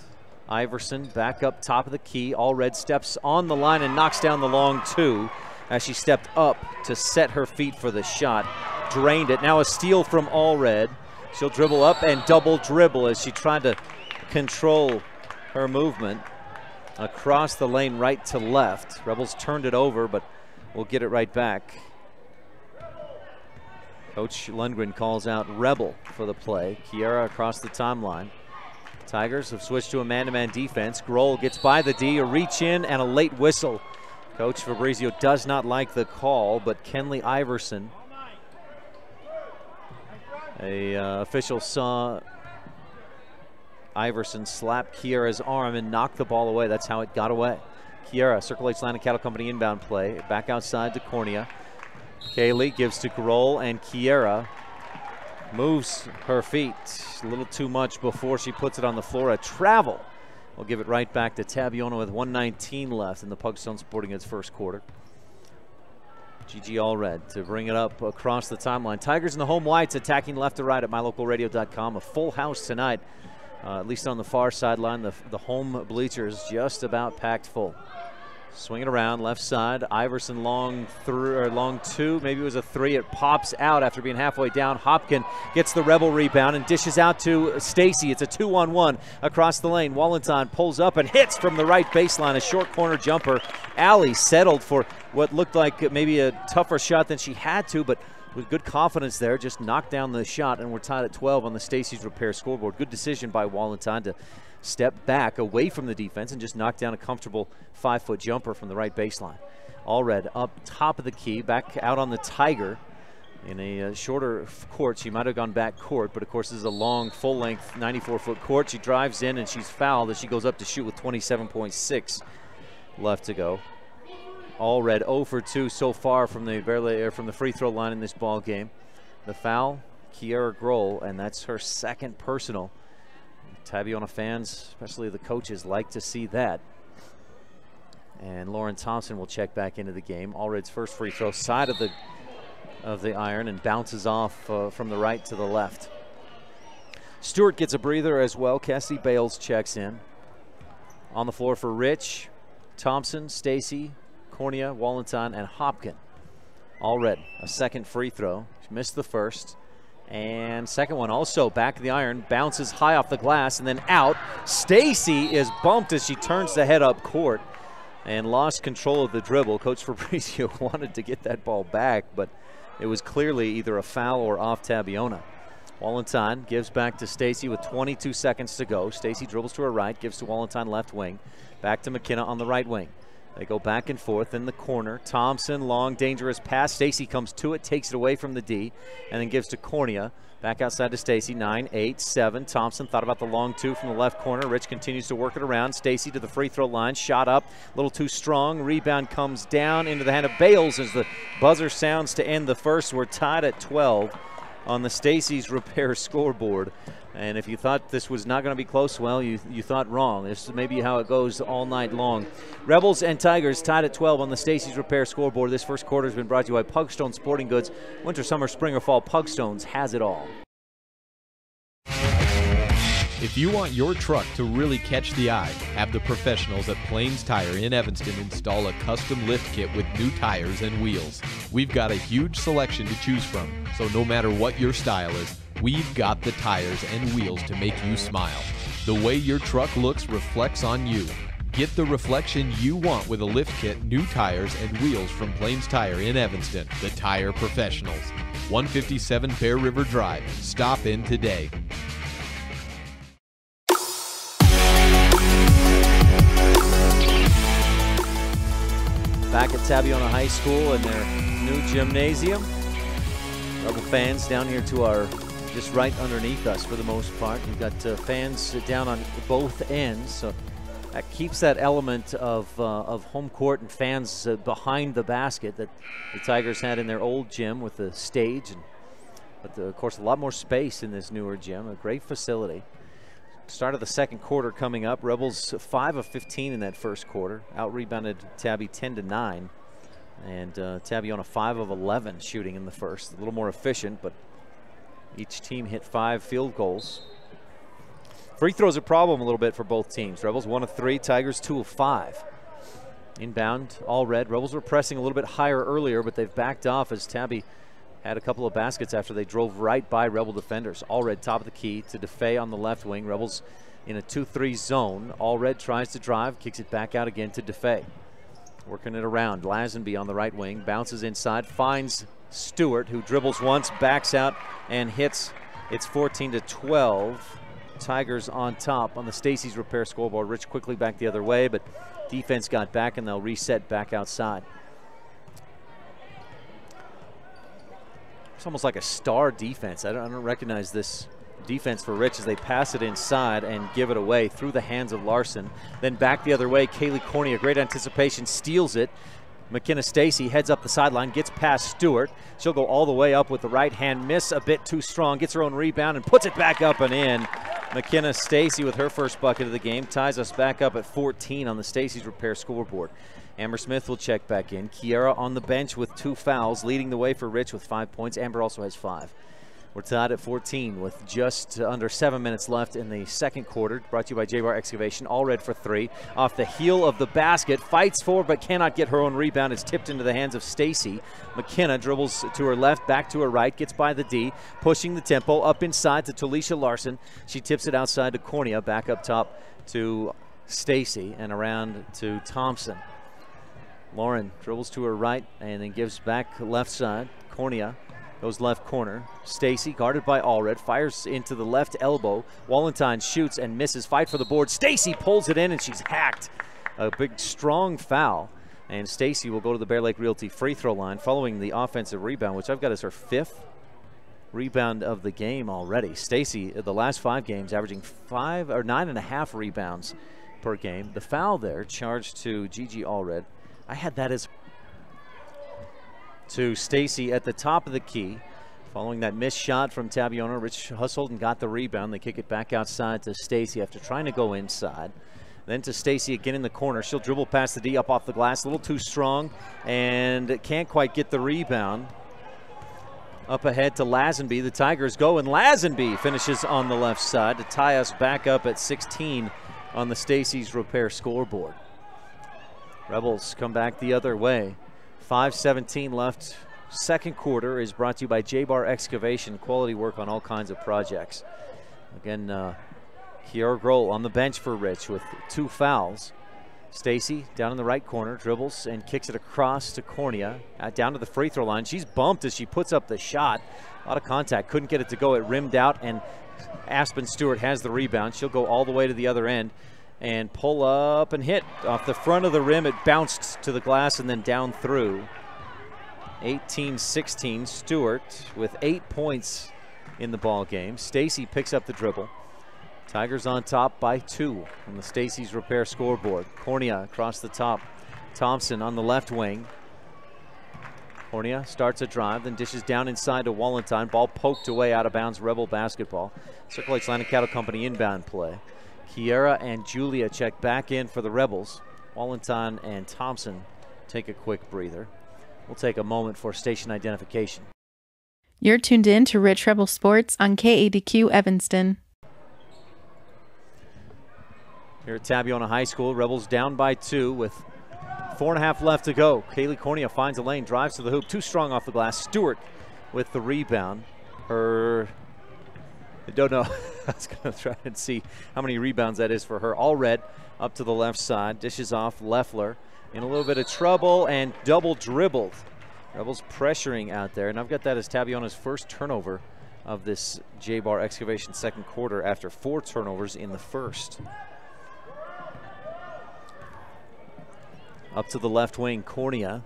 Iverson back up top of the key. Allred steps on the line and knocks down the long 2 as she stepped up to set her feet for the shot. Drained it. Now a steal from Allred. She'll dribble up and double dribble as she tried to control her movement across the lane right to left. Rebels turned it over, but we'll get it right back. Coach Lundgren calls out Rebel for the play. Kiera across the timeline. Tigers have switched to a man-to-man defense. Grohl gets by the D, a reach in, and a late whistle. Coach Fabrizio does not like the call, but Kenley Iverson, official saw Iverson slap Kiera's arm and knock the ball away. That's how it got away. Kiera circulates Land and Cattle Company inbound play. Back outside to Cornea. Kaylee gives to Grohl, and Kiera moves her feet a little too much before she puts it on the floor. A travel. We'll give it right back to Tabiona with 1:19 left in the Pugstone Sporting Goods first quarter. Gigi Allred to bring it up across the timeline. Tigers in the home whites attacking left to right at mylocalradio.com. A full house tonight, at least on the far sideline. The home bleachers just about packed full. Swing it around left side. Iverson long 2. Maybe it was a 3. It pops out after being halfway down. Hopkin gets the Rebel rebound and dishes out to Stacy. It's a 2-on-1 across the lane. Wallenstein pulls up and hits from the right baseline. A short corner jumper. Allie settled for what looked like maybe a tougher shot than she had to, but with good confidence there, just knocked down the shot, and we're tied at 12 on the Stacy's Repair scoreboard. Good decision by Wallenstein to step back away from the defense and just knock down a comfortable 5-foot jumper from the right baseline. Allred up top of the key, back out on the Tiger in a shorter court. She might have gone back court, but of course this is a long, full-length 94-foot court. She drives in and she's fouled as she goes up to shoot with 27.6 left to go. Allred 0 for 2 so far from the free throw line in this ball game. The foul, Kiera Grohl, and that's her second personal. Tabiona fans, especially the coaches, like to see that. And Lauren Thompson will check back into the game. Allred's first free throw, side of the of the iron and bounces off from the right to the left. Stewart gets a breather as well. Cassidy Bales checks in. On the floor for Rich, Thompson, Stacy, Cornea, Wallenstein, and Hopkin. Allred, a second free throw. She missed the first. And second one also back of the iron, bounces high off the glass and then out. Stacy is bumped as she turns to head up court and lost control of the dribble. Coach Fabrizio wanted to get that ball back, but it was clearly either a foul or off Tabiona. Wallenstein gives back to Stacy with 22 seconds to go. Stacy dribbles to her right, gives to Wallenstein left wing. Back to McKenna on the right wing. They go back and forth in the corner. Thompson, long, dangerous pass. Stacy comes to it, takes it away from the D, and then gives to Cornea. Back outside to Stacy, 9, 8, 7. Thompson thought about the long two from the left corner. Rich continues to work it around. Stacy to the free throw line, shot up, a little too strong. Rebound comes down into the hand of Bales as the buzzer sounds to end the first. We're tied at 12 on the Stacy's Repair scoreboard. And if you thought this was not going to be close, well, you thought wrong. This is maybe how it goes all night long. Rebels and Tigers tied at 12 on the Stacy's Repair scoreboard. This first quarter has been brought to you by Pugstone Sporting Goods. Winter, summer, spring, or fall, Pugstones has it all. If you want your truck to really catch the eye, have the professionals at Plains Tire in Evanston install a custom lift kit with new tires and wheels. We've got a huge selection to choose from, so no matter what your style is, we've got the tires and wheels to make you smile. The way your truck looks reflects on you. Get the reflection you want with a lift kit, new tires, and wheels from Plains Tire in Evanston, the tire professionals. 157 Bear River Drive. Stop in today. Back at Tabiona High School in their new gymnasium. Rebel fans down here to our, just right underneath us for the most part. We've got fans down on both ends, so that keeps that element of home court and fans behind the basket that the Tigers had in their old gym with the stage. But of course, a lot more space in this newer gym, a great facility. Start of the second quarter coming up. Rebels 5 of 15 in that first quarter. Out-rebounded Tabby 10-9. And Tabiona 5 of 11 shooting in the first. A little more efficient, but each team hit 5 field goals. Free throws a problem a little bit for both teams. Rebels 1 of 3, Tigers 2 of 5. Inbound, all red. Rebels were pressing a little bit higher earlier, but they've backed off as Tabby had a couple of baskets after they drove right by Rebel defenders. Allred top of the key to DeFay on the left wing. Rebels in a 2-3 zone. Allred tries to drive, kicks it back out again to DeFay. Working it around. Lazenby on the right wing, bounces inside, finds Stewart, who dribbles once, backs out, and hits. It's 14-12. Tigers on top on the Stacy's Repair scoreboard. Rich quickly back the other way, but defense got back, and they'll reset back outside. It's almost like a star defense. I don't recognize this defense for Rich as they pass it inside and give it away through the hands of Larson. Then back the other way, Kaylee Cornea, great anticipation, steals it. McKenna Stacy heads up the sideline, gets past Stewart. She'll go all the way up with the right hand, miss a bit too strong, gets her own rebound and puts it back up and in. McKenna Stacy with her first bucket of the game ties us back up at 14 on the Stacy's Repair scoreboard. Amber Smith will check back in. Kiera on the bench with 2 fouls, leading the way for Rich with 5 points. Amber also has 5. We're tied at 14 with just under 7 minutes left in the second quarter. Brought to you by J-Bar Excavation. Allred for 3. Off the heel of the basket. Fights forward but cannot get her own rebound. It's tipped into the hands of Stacy. McKenna dribbles to her left, back to her right. Gets by the D. Pushing the tempo. Up inside to Talisha Larson. She tips it outside to Cornea. Back up top to Stacy and around to Thompson. Lauren dribbles to her right and then gives back left side. Cornea goes left corner. Stacy guarded by Allred, fires into the left elbow. Wallenstein shoots and misses. Fight for the board. Stacy pulls it in and she's hacked. A big strong foul. And Stacy will go to the Bear Lake Realty free throw line following the offensive rebound, which I've got as her 5th rebound of the game already. Stacy, the last 5 games, averaging 9.5 rebounds per game. The foul there charged to Gigi Allred. I had that as to Stacy at the top of the key. Following that missed shot from Tabiona, Rich hustled and got the rebound. They kick it back outside to Stacy after trying to go inside. Then to Stacy again in the corner. She'll dribble past the D up off the glass, a little too strong, and can't quite get the rebound. Up ahead to Lazenby. The Tigers go, and Lazenby finishes on the left side to tie us back up at 16 on the Stacy's Repair scoreboard. Rebels come back the other way. 5:17 left. Second quarter is brought to you by J-Bar Excavation. Quality work on all kinds of projects. Again, Kiara Grohl on the bench for Rich with 2 fouls. Stacy down in the right corner, dribbles and kicks it across to Cornea, down to the free throw line. She's bumped as she puts up the shot. A lot of contact, couldn't get it to go. It rimmed out, and Aspen Stewart has the rebound. She'll go all the way to the other end and pull up and hit off the front of the rim. It bounced to the glass and then down through. 18-16, Stewart with 8 points in the ball game. Stacy picks up the dribble. Tigers on top by 2 on the Stacy's Repair scoreboard. Cornea across the top. Thompson on the left wing. Cornea starts a drive, then dishes down inside to Wallentine. Ball poked away out of bounds. Rebel basketball. Circle H Land and Cattle Company inbound play. Kiera and Julia check back in for the Rebels. Wallentine and Thompson take a quick breather. We'll take a moment for station identification. You're tuned in to Rich Rebel Sports on KADQ Evanston. Here at Tabiona High School, Rebels down by 2 with 4.5 left to go. Kaylee Cornea finds a lane, drives to the hoop, too strong off the glass. Stewart with the rebound. I don't know. I was going to try and see how many rebounds that is for her. All red up to the left side, dishes off Leffler in a little bit of trouble and double dribbled. Rebels pressuring out there, and I've got that as Tabiona's first turnover of this J-Bar Excavation second quarter after 4 turnovers in the first. Up to the left wing, Cornea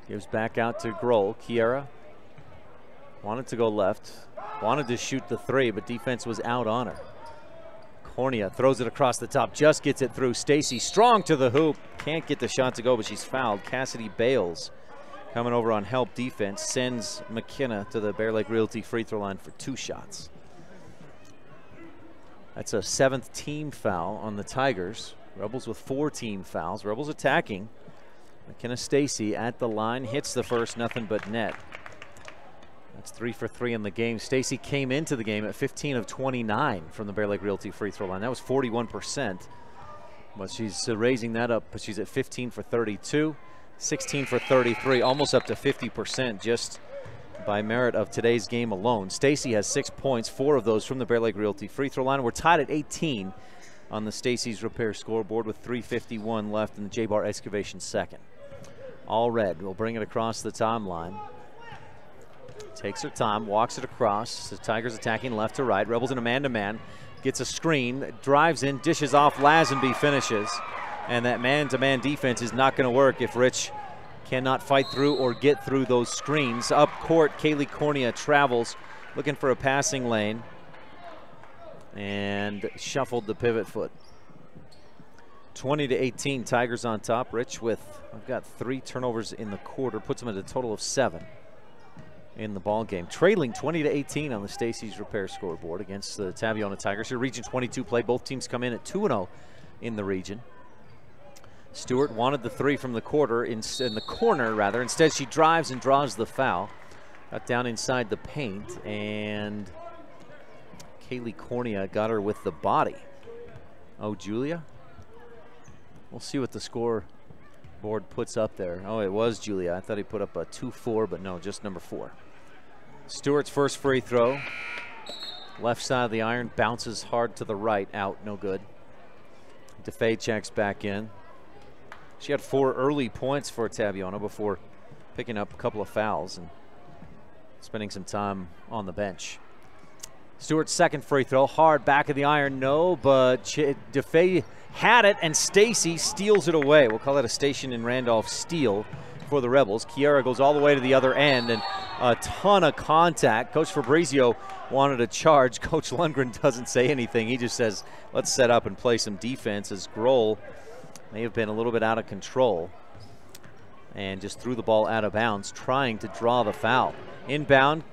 gives back out to Grohl. Kiera wanted to go left, wanted to shoot the 3, but defense was out on her. Cornea throws it across the top, just gets it through. Stacy strong to the hoop, can't get the shot to go, but she's fouled. Cassidy Bales coming over on help defense, sends McKenna to the Bear Lake Realty free throw line for 2 shots. That's a 7th team foul on the Tigers. Rebels with 4 team fouls. Rebels attacking. McKenna Stacy at the line, hits the first, nothing but net. That's 3 for 3 in the game. Stacy came into the game at 15 of 29 from the Bear Lake Realty free throw line. That was 41%. But she's raising that up, but she's at 15 for 32, 16 for 33, almost up to 50% just by merit of today's game alone. Stacy has 6 points, 4 of those from the Bear Lake Realty free throw line. We're tied at 18 on the Stacy's Repair scoreboard with 3:51 left in the J-Bar Excavation second. All red will bring it across the timeline. Takes her time, walks it across. The Tigers attacking left to right. Rebels in a man-to-man. Gets a screen, drives in, dishes off. Lazenby finishes. And that man-to-man defense is not going to work if Rich cannot fight through or get through those screens. Up court, Kaylee Cornea travels, looking for a passing lane, and shuffled the pivot foot. 20-18, Tigers on top. Rich with, I've got 3 turnovers in the quarter, puts them at a total of 7 in the ball game. Trailing 20-18 on the Stacy's Repair scoreboard against the Tabiona Tigers. Here, Region 22 play. Both teams come in at 2-0 in the region. Stewart wanted the 3 from the corner. Instead, she drives and draws the foul. Got down inside the paint, and Kaylee Cornea got her with the body. Oh, Julia? We'll see what the scoreboard puts up there. Oh, it was Julia. I thought he put up a 2-4, but no, just number 4. Stewart's first free throw. Left side of the iron, bounces hard to the right, out, no good. DeFay checks back in. She had 4 early points for Tabiona before picking up a couple of fouls and spending some time on the bench. Stewart's second free throw, hard back of the iron, no, but DeFay had it, and Stacy steals it away. We'll call that a Station and Randolph steal for the Rebels. Kiara goes all the way to the other end, and a ton of contact. Coach Fabrizio wanted a charge. Coach Lundgren doesn't say anything. He just says, let's set up and play some defense, as Grohl may have been a little bit out of control and just threw the ball out of bounds, trying to draw the foul. Inbound,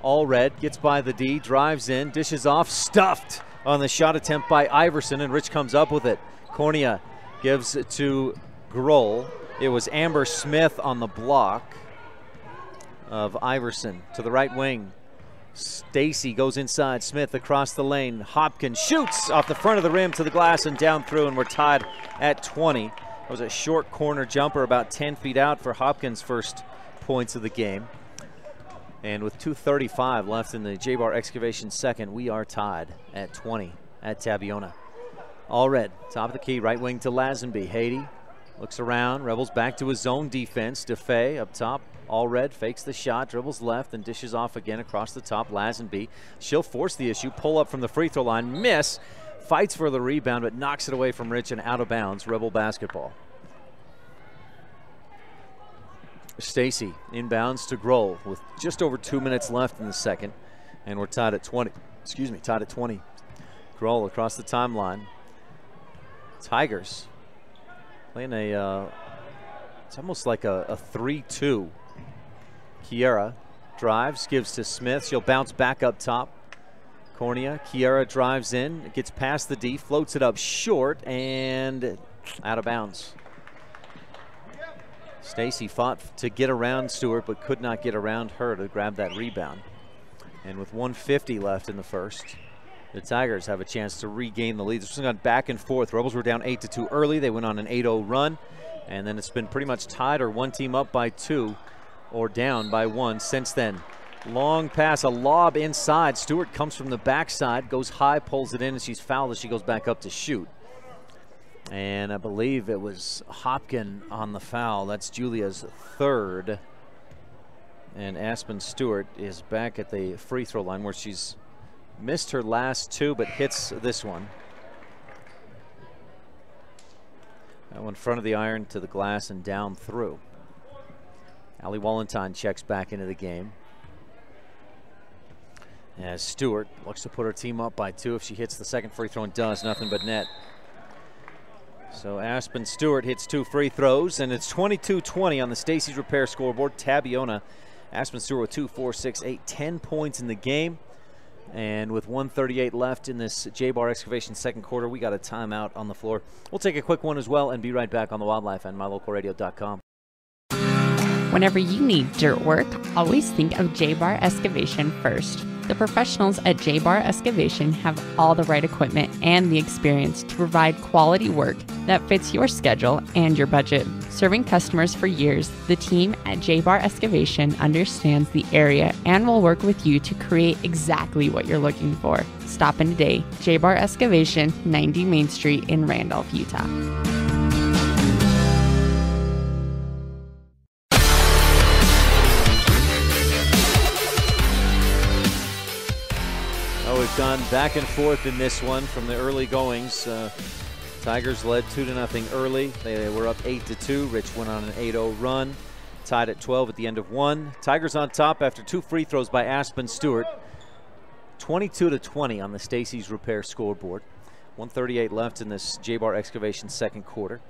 all red, gets by the D, drives in, dishes off, stuffed on the shot attempt by Iverson, and Rich comes up with it. Cornea gives it to Grohl. It was Amber Smith on the block, of Iverson to the right wing. Stacy goes inside. Smith across the lane. Hopkins shoots off the front of the rim to the glass and down through, and we're tied at 20. It was a short corner jumper about 10 feet out for Hopkins' first points of the game. And with 2:35 left in the J-Bar Excavation second, we are tied at 20 at Tabiona. All red, top of the key, right wing to Lazenby. Haiti looks around. Rebels back to his zone defense. DeFay up top. All red fakes the shot, dribbles left, and dishes off again across the top. Lazenby, she'll force the issue, pull up from the free throw line, miss, fights for the rebound, but knocks it away from Rich and out of bounds. Rebel basketball. Stacy inbounds to Grohl with just over 2 minutes left in the second, and we're tied at 20. Tied at 20. Grohl across the timeline. Tigers playing it's almost like a 3-2. Kiera drives, gives to Smith. She'll bounce back up top. Cornea, Kiera drives in, gets past the D, floats it up short, and out of bounds. Stacy fought to get around Stewart, but could not get around her to grab that rebound. And with 1:50 left in the first, the Tigers have a chance to regain the lead. This has gone back and forth. Rebels were down 8-2 early. They went on an 8-0 run, and then it's been pretty much tied or one team up by 2 or down by 1 since then. Long pass, a lob inside. Stewart comes from the backside, goes high, pulls it in, and she's fouled as she goes back up to shoot. And I believe it was Hopkins on the foul. That's Julia's third. And Aspen Stewart is back at the free throw line where she's missed her last 2 but hits this one. That one front of the iron to the glass and down through. Allie Wallenstein checks back into the game. As Stewart looks to put her team up by 2. If she hits the second free throw and does, nothing but net. So Aspen Stewart hits 2 free throws, and it's 22-20 on the Stacy's Repair scoreboard. Tabiona, Aspen Stewart with 2, 4, 6, 8, 10 points in the game. And with 1:38 left in this J-Bar Excavation second quarter, we got a timeout on the floor. We'll take a quick one as well and be right back on the Wildlife and mylocalradio.com. Whenever you need dirt work, always think of J-Bar Excavation first. The professionals at J-Bar Excavation have all the right equipment and the experience to provide quality work that fits your schedule and your budget. Serving customers for years, the team at J-Bar Excavation understands the area and will work with you to create exactly what you're looking for. Stop in today. J-Bar Excavation, 90 Main Street in Randolph, Utah. We've gone back and forth in this one from the early goings. Tigers led 2-0 early. They were up 8-2. Rich went on an 8-0 run. Tied at 12 at the end of 1. Tigers on top after 2 free throws by Aspen Stewart. 22-20 on the Stacy's Repair scoreboard. 1:38 left in this J-Bar Excavation second quarter.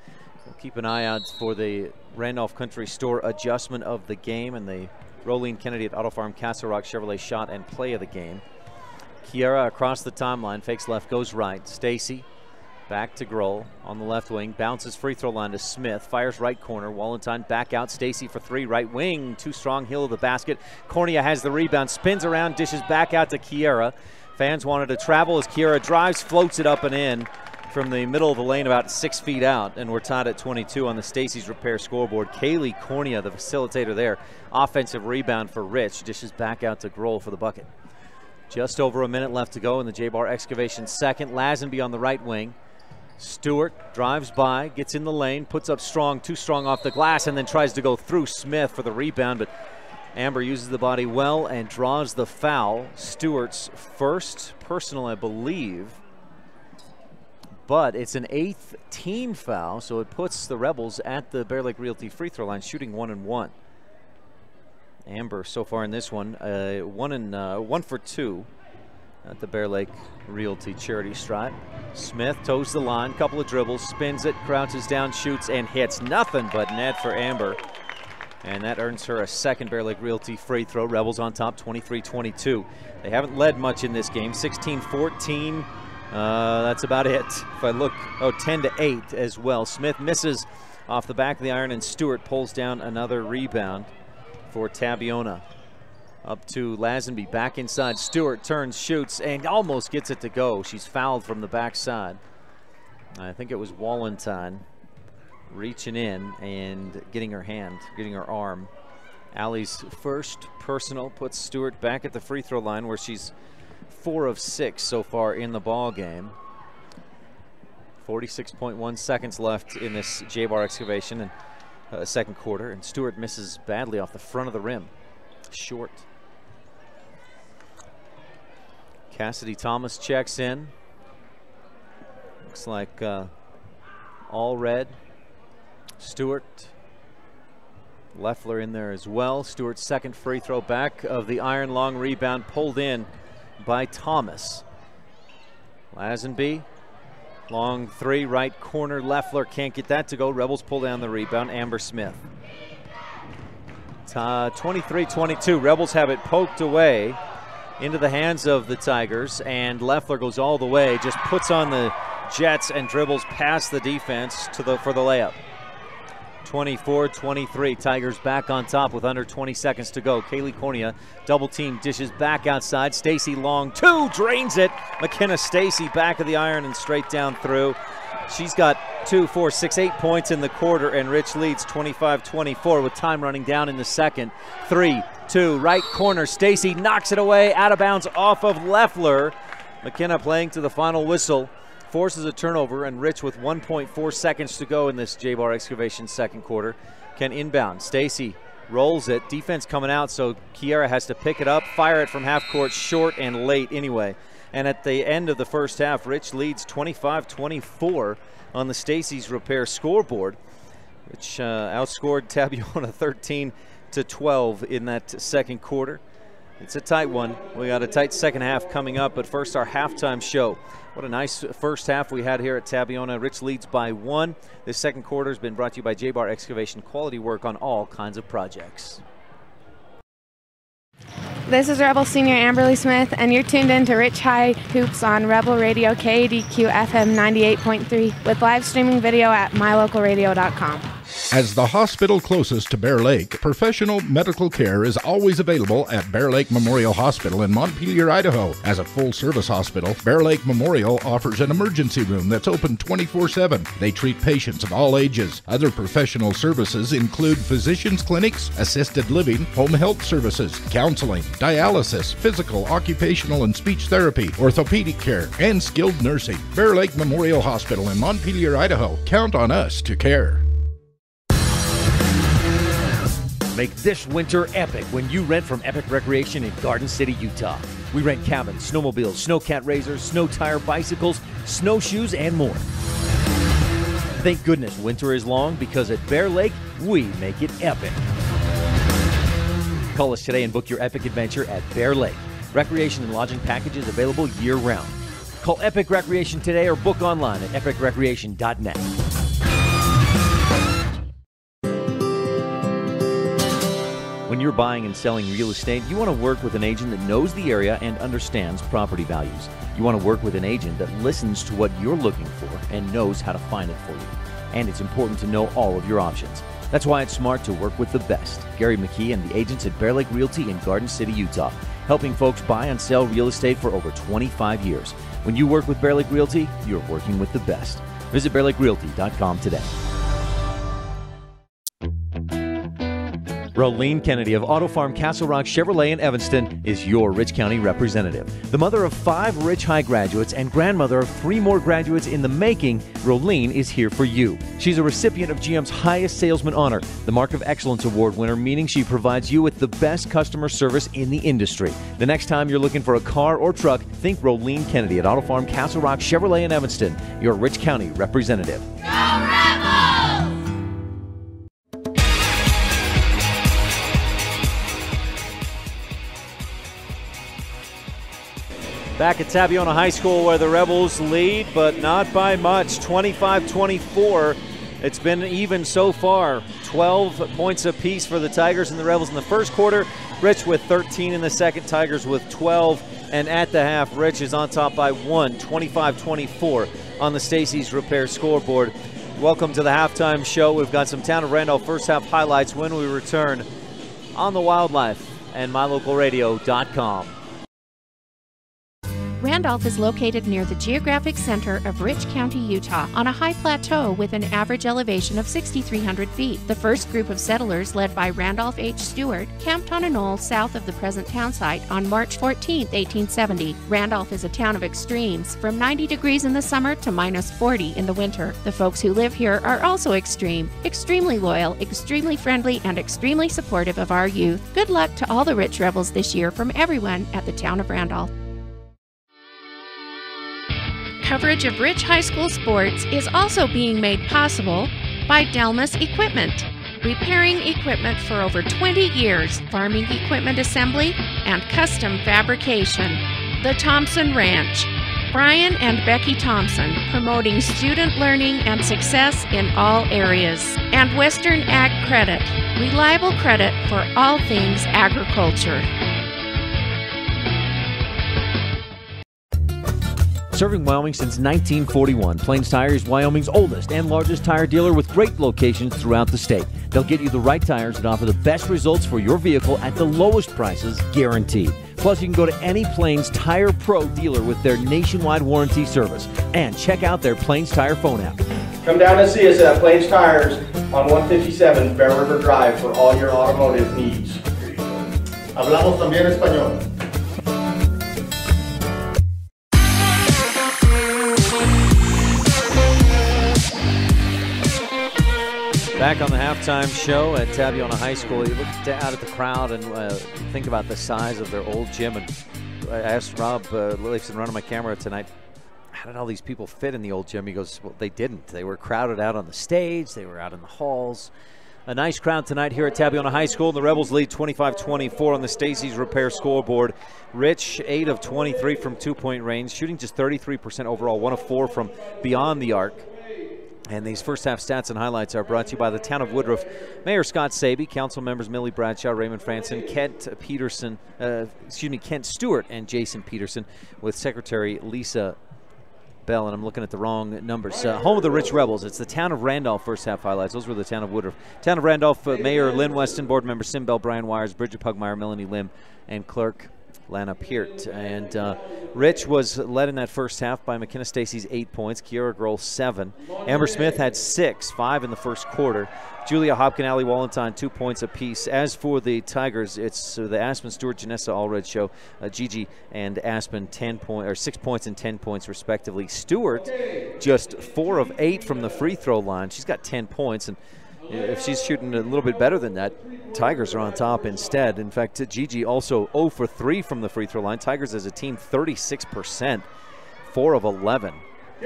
We'll keep an eye out for the Randolph Country Store adjustment of the game and the Rolene Kennedy at Auto Farm Castle Rock Chevrolet shot and play of the game. Kiera across the timeline, fakes left, goes right. Stacy back to Grohl on the left wing, bounces free throw line to Smith, fires right corner. Wallenstein back out, Stacy for 3, right wing, too strong, heel of the basket. Cornea has the rebound, spins around, dishes back out to Kiera. Fans wanted to travel as Kiera drives, floats it up and in from the middle of the lane about 6 feet out, and we're tied at 22 on the Stacy's Repair scoreboard. Kaylee Cornea, the facilitator there, offensive rebound for Rich, dishes back out to Grohl for the bucket. Just over a minute left to go in the J-Bar Excavation second. Lazenby on the right wing. Stewart drives by, gets in the lane, puts up strong, too strong off the glass, and then tries to go through Smith for the rebound, but Amber uses the body well and draws the foul. Stewart's first personal, I believe, but it's an 8th team foul, so it puts the Rebels at the Bear Lake Realty free throw line, shooting 1-1. Amber so far in this one, 1 for 2 at the Bear Lake Realty charity stripe. Smith toes the line, couple of dribbles, spins it, crouches down, shoots, and hits. Nothing but net for Amber. And that earns her a second Bear Lake Realty free throw. Rebels on top, 23-22. They haven't led much in this game, 16-14. That's about it. If I look, 10-8 as well. Smith misses off the back of the iron, and Stewart pulls down another rebound for Tabiona. Up to Lazenby, back inside. Stewart turns, shoots, and almost gets it to go. She's fouled from the backside. I think it was Wallentine reaching in and getting her arm. Allie's first personal puts Stewart back at the free throw line, where she's 4 of 6 so far in the ball game. 46.1 seconds left in this J-Bar excavation and second quarter, and Stewart misses badly off the front of the rim. Short. Cassidy Thomas checks in. Looks like all red. Stewart, Leffler in there as well. Stewart's second free throw, back of the iron, long rebound pulled in by Thomas. Lazenby, long three, right corner. Leffler can't get that to go. Rebels pull down the rebound. Amber Smith. 23-22. Rebels have it poked away into the hands of the Tigers, and Leffler goes all the way, just puts on the Jets and dribbles past the defense for the layup. 24-23. Tigers back on top with under 20 seconds to go. Kaylee Cornea double team, dishes back outside. Stacy long two, drains it. McKenna Stacy back of the iron and straight down through. She's got 2, 4, 6, 8 points in the quarter, and Rich leads 25-24 with time running down in the second. 3-2, right corner. Stacy knocks it away, out of bounds off of Leffler. McKenna playing to the final whistle, forces a turnover, and Rich with 1.4 seconds to go in this J-Bar excavation second quarter can inbound. Stacy rolls it, defense coming out, so Kiera has to pick it up, fire it from half court, short and late anyway. And at the end of the first half, Rich leads 25-24 on the Stacy's Repair scoreboard, which outscored Tabiona 13-12 in that second quarter. It's a tight one. We got a tight second half coming up, but first our halftime show. What a nice first half we had here at Tabiona. Rich leads by 1. This second quarter has been brought to you by J-Bar Excavation, quality work on all kinds of projects. This is Rebel Senior Amberly Smith, and you're tuned in to Rich High Hoops on Rebel Radio KADQ FM 98.3 with live streaming video at mylocalradio.com. As the hospital closest to Bear Lake, professional medical care is always available at Bear Lake Memorial Hospital in Montpelier, Idaho. As a full-service hospital, Bear Lake Memorial offers an emergency room that's open 24/7. They treat patients of all ages. Other professional services include physicians' clinics, assisted living, home health services, counseling, dialysis, physical, occupational, and speech therapy, orthopedic care, and skilled nursing. Bear Lake Memorial Hospital in Montpelier, Idaho. Count on us to care. Make this winter epic when you rent from Epic Recreation in Garden City, Utah. We rent cabins, snowmobiles, snowcat razors, snow tire bicycles, snowshoes, and more. Thank goodness winter is long, because at Bear Lake, we make it epic. Call us today and book your epic adventure at Bear Lake. Recreation and lodging packages available year-round. Call Epic Recreation today or book online at epicrecreation.net. When you're buying and selling real estate, you want to work with an agent that knows the area and understands property values. You want to work with an agent that listens to what you're looking for and knows how to find it for you. And it's important to know all of your options. That's why it's smart to work with the best. Gary McKee and the agents at Bear Lake Realty in Garden City, Utah, helping folks buy and sell real estate for over 25 years. When you work with Bear Lake Realty, you're working with the best. Visit bearlakerealty.com today. Rolene Kennedy of Auto Farm Castle Rock Chevrolet in Evanston is your Rich County representative. The mother of 5 Rich High graduates and grandmother of 3 more graduates in the making, Rolene is here for you. She's a recipient of GM's highest salesman honor, the Mark of Excellence Award winner, meaning she provides you with the best customer service in the industry. The next time you're looking for a car or truck, think Rolene Kennedy at Auto Farm Castle Rock Chevrolet in Evanston, your Rich County representative. Go Rebels! Back at Tabiona High School, where the Rebels lead, but not by much, 25-24. It's been even so far. 12 points apiece for the Tigers and the Rebels in the first quarter. Rich with 13 in the second, Tigers with 12. And at the half, Rich is on top by 1, 25-24 on the Stacy's Repair scoreboard. Welcome to the halftime show. We've got some Town of Randolph first half highlights when we return on the Wildlife and MyLocalRadio.com. Randolph is located near the geographic center of Rich County, Utah, on a high plateau with an average elevation of 6,300 feet. The first group of settlers, led by Randolph H. Stewart, camped on a knoll south of the present town site on March 14, 1870. Randolph is a town of extremes, from 90 degrees in the summer to minus 40 in the winter. The folks who live here are also extreme, extremely loyal, extremely friendly, and extremely supportive of our youth. Good luck to all the Rich Rebels this year from everyone at the town of Randolph. Coverage of Rich High School sports is also being made possible by Delmas Equipment, repairing equipment for over 20 years, farming equipment assembly, and custom fabrication. The Thompson Ranch, Brian and Becky Thompson, promoting student learning and success in all areas. And Western Ag Credit, reliable credit for all things agriculture. Serving Wyoming since 1941, Plains Tire is Wyoming's oldest and largest tire dealer with great locations throughout the state. They'll get you the right tires that offer the best results for your vehicle at the lowest prices, guaranteed. Plus, you can go to any Plains Tire Pro dealer with their nationwide warranty service. And check out their Plains Tire phone app. Come down and see us at Plains Tires on 157 Bear River Drive for all your automotive needs. Hablamos también español. Back on the halftime show at Tabiona High School, you look out at the crowd and think about the size of their old gym. And I asked Rob Lillifson running my camera tonight, how did all these people fit in the old gym? He goes, well, they didn't. They were crowded out on the stage. They were out in the halls. A nice crowd tonight here at Tabiona High School. The Rebels lead 25-24 on the Stacy's Repair scoreboard. Rich, 8 of 23 from two-point range, shooting just 33% overall, 1 of 4 from beyond the arc. And these first half stats and highlights are brought to you by the town of Woodruff. Mayor Scott Saby, council members Millie Bradshaw, Raymond Franson, Kent Stewart, and Jason Peterson, with Secretary Lisa Bell, and I'm looking at the wrong numbers. Home of the Rich Rebels. It's the town of Randolph first half highlights. Those were the town of Woodruff. Town of Randolph, Mayor Lynn Weston, board member Sim Bell, Brian Wires, Bridget Pugmire, Melanie Lim, and clerk Lana Peart. And Rich was led in that first half by McKenna Stacy's 8 points, Kiara Grohl 7. Amber Smith had 6, 5 in the first quarter. Julia Hopkin, Allie Wallenstein, 2 points apiece. As for the Tigers, it's the Aspen Stewart, Janessa Allred show. Gigi and Aspen 6 points and 10 points respectively. Stewart just 4 of 8 from the free throw line. She's got 10 points, and if she's shooting a little bit better than that, Tigers are on top instead. In fact, Gigi also 0 for 3 from the free throw line. Tigers as a team 36%, 4 of 11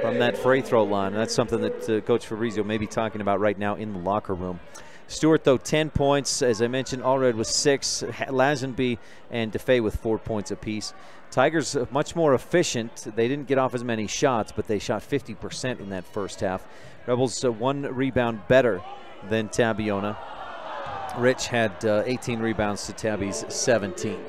from that free throw line. And that's something that Coach Fabrizio may be talking about right now in the locker room. Stewart, though, 10 points. As I mentioned, Allred with 6. Lazenby and DeFay with 4 points apiece. Tigers much more efficient. They didn't get off as many shots, but they shot 50% in that first half. Rebels 1 rebound better than Tabiona. Rich had 18 rebounds to Tabby's 17.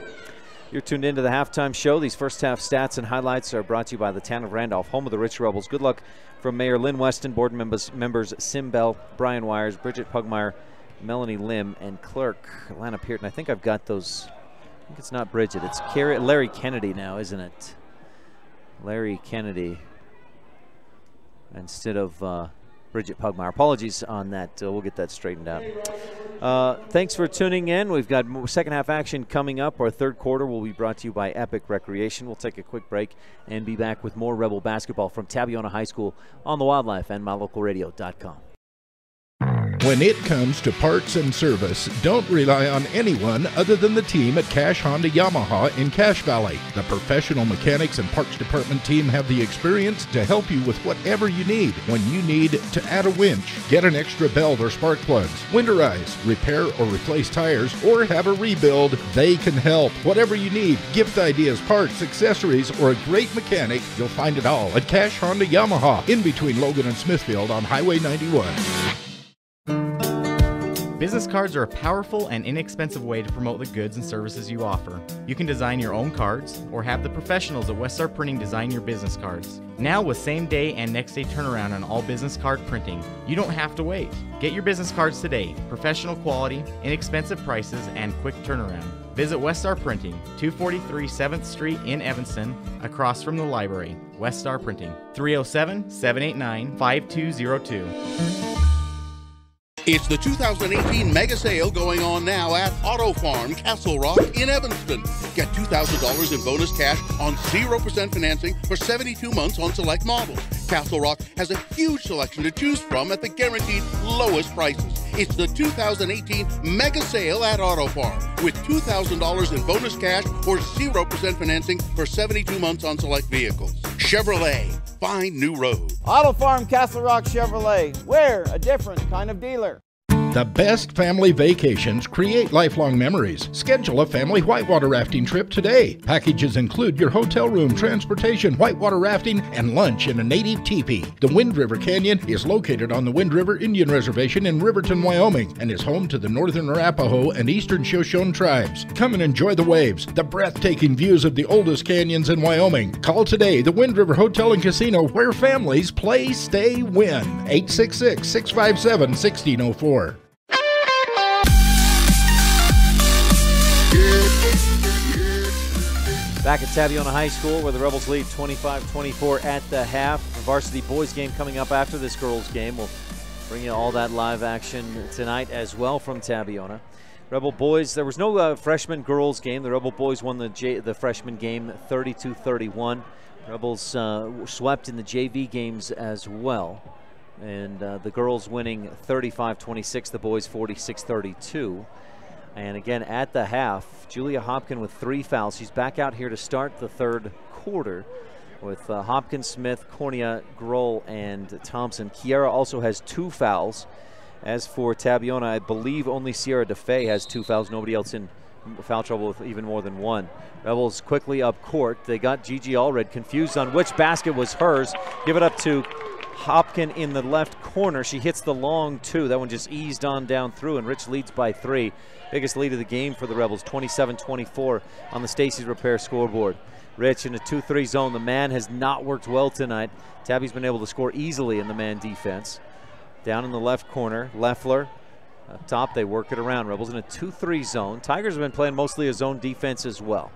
You're tuned into the halftime show. These first half stats and highlights are brought to you by the town of Randolph, home of the Rich Rebels. Good luck from Mayor Lynn Weston, board members Sim Bell, Brian Wires, Bridget Pugmire, Melanie Lim, and clerk Lana Peart. And I think I've got those. I think it's not Bridget. It's Larry Kennedy now, isn't it? Larry Kennedy instead of Bridget Pugmire. Apologies on that. We'll get that straightened out. Thanks for tuning in. We've got second half action coming up. Our third quarter will be brought to you by Epic Recreation. We'll take a quick break and be back with more Rebel basketball from Tabiona High School on the Wildlife and MyLocalRadio.com. When it comes to parts and service, don't rely on anyone other than the team at Cash Honda Yamaha in Cache Valley. The professional mechanics and parts department team have the experience to help you with whatever you need. When you need to add a winch, get an extra belt or spark plugs, winterize, repair or replace tires, or have a rebuild, they can help. Whatever you need, gift ideas, parts, accessories, or a great mechanic, you'll find it all at Cash Honda Yamaha in between Logan and Smithfield on Highway 91. Visit Business cards are a powerful and inexpensive way to promote the goods and services you offer. You can design your own cards or have the professionals at Westar Printing design your business cards. Now with same day and next day turnaround on all business card printing, you don't have to wait. Get your business cards today. Professional quality, inexpensive prices, and quick turnaround. Visit Westar Printing, 243 7th Street in Evanston, across from the library. Westar Printing, 307-789-5202. It's the 2018 Mega Sale going on now at Auto Farm Castle Rock in Evanston. Get $2,000 in bonus cash on 0% financing for 72 months on select models. Castle Rock has a huge selection to choose from at the guaranteed lowest prices. It's the 2018 Mega Sale at Auto Farm with $2,000 in bonus cash or 0% financing for 72 months on select vehicles. Chevrolet, find new road. Auto Farm Castle Rock Chevrolet. We're a different kind of dealer. The best family vacations create lifelong memories. Schedule a family whitewater rafting trip today. Packages include your hotel room, transportation, whitewater rafting, and lunch in a native teepee. The Wind River Canyon is located on the Wind River Indian Reservation in Riverton, Wyoming, and is home to the Northern Arapaho and Eastern Shoshone tribes. Come and enjoy the waves, the breathtaking views of the oldest canyons in Wyoming. Call today the Wind River Hotel and Casino, where families play, stay, win. 866-657-1604. Back at Tabiona High School, where the Rebels lead 25-24 at the half. The varsity boys game coming up after this girls game. We'll bring you all that live action tonight as well from Tabiona. Rebel boys, there was no freshman girls game. The Rebel boys won the freshman game 32-31. Rebels swept in the JV games as well. And the girls winning 35-26, the boys 46-32. And again, at the half, Julia Hopkins with 3 fouls. She's back out here to start the third quarter with Hopkins, Smith, Cornea, Grohl, and Thompson. Kiera also has 2 fouls. As for Tabiona, I believe only Sierra DeFay has 2 fouls. Nobody else in foul trouble with even more than 1. Rebels quickly up court. They got Gigi Allred confused on which basket was hers. Give it up to Hopkins in the left corner. She hits the long 2. That one just eased on down through, and Rich leads by 3. Biggest lead of the game for the Rebels, 27-24 on the Stacy's Repair scoreboard. Rich in a 2-3 zone. The man has not worked well tonight. Tabby's been able to score easily in the man defense. Down in the left corner, Leffler. Up top, they work it around. Rebels in a 2-3 zone. Tigers have been playing mostly a zone defense as well.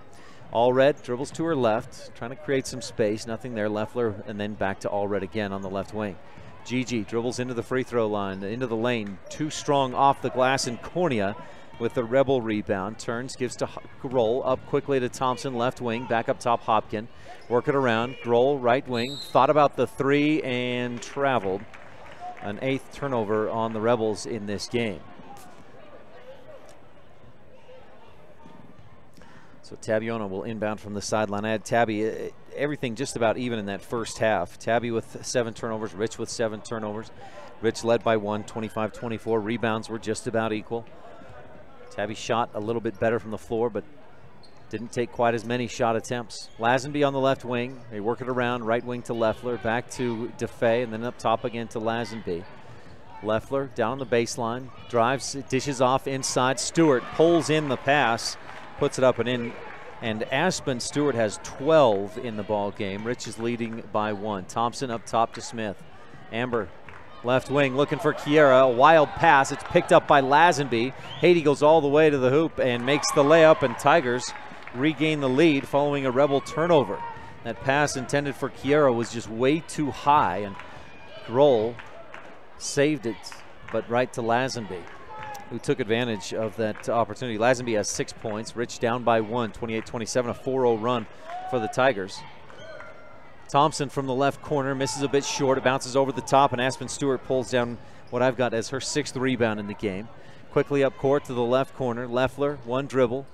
Allred dribbles to her left, trying to create some space. Nothing there. Leffler, and then back to Allred again on the left wing. Gigi dribbles into the free throw line, into the lane. Too strong off the glass, and Cornea with the Rebel rebound. Turns, gives to Grohl, up quickly to Thompson, left wing, back up top Hopkins. Work it around, Grohl, right wing, thought about the 3 and traveled. An 8th turnover on the Rebels in this game. So Tabiona will inbound from the sideline. I had Tabby, everything just about even in that first half. Tabby with 7 turnovers, Rich with 7 turnovers. Rich led by 1, 25-24. Rebounds were just about equal. Tabby shot a little bit better from the floor, but didn't take quite as many shot attempts. Lazenby on the left wing. They work it around, right wing to Leffler, back to DeFay, and then up top again to Lazenby. Leffler down the baseline, drives, dishes off inside. Stewart pulls in the pass, puts it up and in. And Aspen Stewart has 12 in the ball game. Rich is leading by 1. Thompson up top to Smith. Amber, left wing, looking for Kiera. A wild pass. It's picked up by Lazenby. Haiti goes all the way to the hoop and makes the layup, and Tigers regain the lead following a Rebel turnover. That pass intended for Kiera was just way too high, and Grohl saved it, but right to Lazenby, who took advantage of that opportunity. Lazenby has 6 points. Rich down by 1, 28-27, a 4-0 run for the Tigers. Thompson from the left corner misses a bit short. It bounces over the top, and Aspen Stewart pulls down what I've got as her 6th rebound in the game. Quickly up court to the left corner. Leffler, 1 dribble.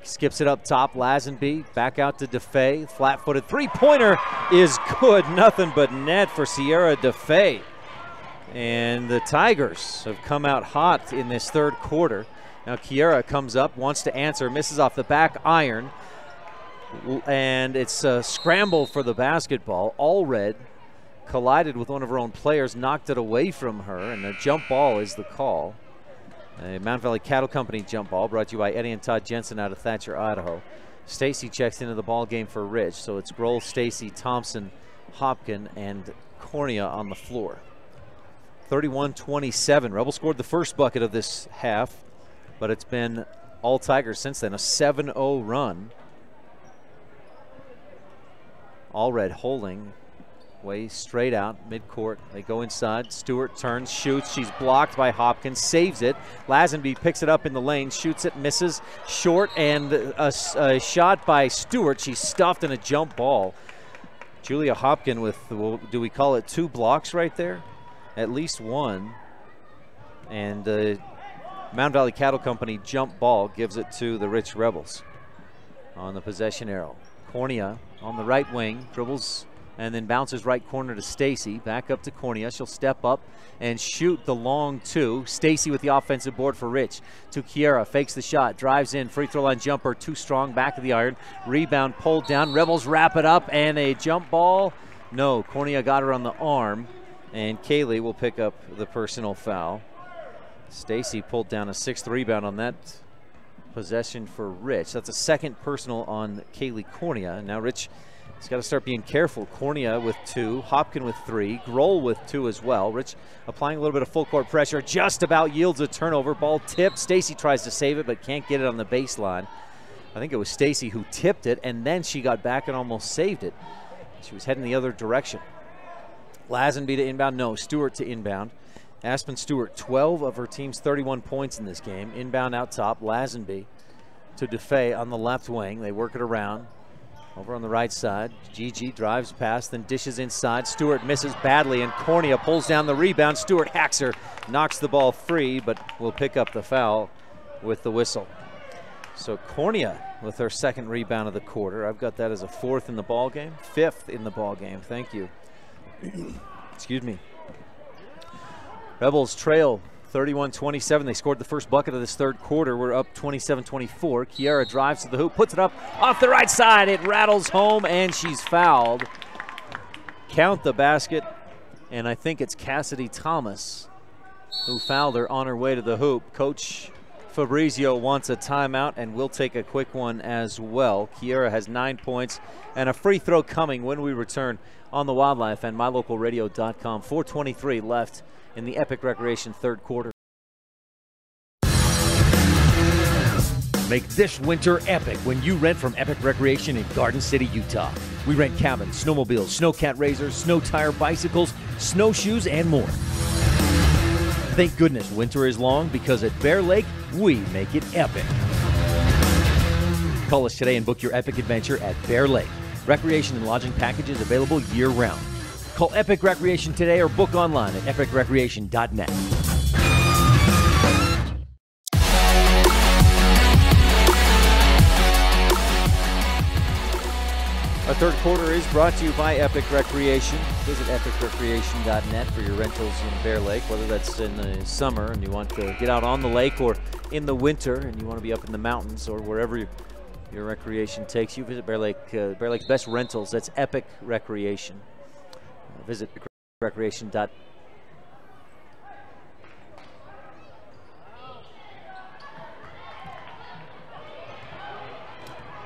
Skips it up top. Lazenby back out to DeFay. Flat-footed three-pointer is good. Nothing but net for Sierra DeFay. And the Tigers have come out hot in this third quarter. Now Kiera comes up, wants to answer, misses off the back iron. And it's a scramble for the basketball. Allred collided with one of her own players, knocked it away from her, and a jump ball is the call. A Mount Valley Cattle Company jump ball brought to you by Eddie and Todd Jensen out of Thatcher, Idaho. Stacy checks into the ball game for Rich, so it's Grohl, Stacy, Thompson, Hopkin, and Cornea on the floor. 31-27. Rebels scored the first bucket of this half, but it's been all Tigers since then. A 7-0 run. Allred holding. Way straight out, midcourt. They go inside. Stewart turns, shoots. She's blocked by Hopkins, saves it. Lazenby picks it up in the lane, shoots it, misses. Short, and a shot by Stewart. She's stuffed in a jump ball. Julia Hopkin with, well, do we call it 2 blocks right there? At least one. And Mount Valley Cattle Company jump ball gives it to the Rich Rebels on the possession arrow. Cornea on the right wing, dribbles and then bounces right corner to Stacy. Back up to Cornea. She'll step up and shoot the long 2. Stacy with the offensive board for Rich. To Kiera, fakes the shot, drives in, free throw line jumper, too strong, back of the iron. Rebound pulled down. Rebels wrap it up, and a jump ball. No, Cornea got her on the arm, and Kaylee will pick up the personal foul. Stacy pulled down a 6th rebound on that possession for Rich. That's a 2nd personal on Kaylee Cornea. Now Rich has got to start being careful. Cornea with 2, Hopkin with 3, Grohl with 2 as well. Rich applying a little bit of full court pressure, just about yields a turnover. Ball tipped. Stacy tries to save it, but can't get it on the baseline. I think it was Stacy who tipped it, and then she got back and almost saved it. She was heading the other direction. Lazenby to inbound, no. Stewart to inbound. Aspen Stewart, 12 of her team's 31 points in this game. Inbound out top, Lazenby to DeFay on the left wing. They work it around. Over on the right side, Gigi drives past, then dishes inside. Stewart misses badly, and Cornea pulls down the rebound. Stewart hacks her, knocks the ball free, but will pick up the foul with the whistle. So Cornea with her 2nd rebound of the quarter. I've got that as a 4th in the ball game, 5th in the ball game. Thank you. Excuse me. Rebels trail 31-27. They scored the first bucket of this 3rd quarter. We're up 27-24. Kiera drives to the hoop, puts it up off the right side. It rattles home, and she's fouled. Count the basket, and I think it's Cassidy Thomas who fouled her on her way to the hoop. Coach Fabrizio wants a timeout, and we'll take a quick one as well. Kiera has 9 points and a free throw coming when we return on the Wildlife and mylocalradio.com. 4:23 left in the Epic Recreation 3rd quarter. Make this winter epic when you rent from Epic Recreation in Garden City, Utah. We rent cabins, snowmobiles, snowcat razors, snow tire bicycles, snowshoes, and more. Thank goodness winter is long, because at Bear Lake, we make it epic. Call us today and book your epic adventure at Bear Lake. Recreation and lodging packages available year-round. Call Epic Recreation today or book online at epicrecreation.net. Our 3rd quarter is brought to you by Epic Recreation. Visit epicrecreation.net for your rentals in Bear Lake, whether that's in the summer and you want to get out on the lake, or in the winter and you want to be up in the mountains, or wherever your recreation takes you. Visit Bear Lake, Bear Lake's best rentals. That's Epic Recreation. Visit recreation.net.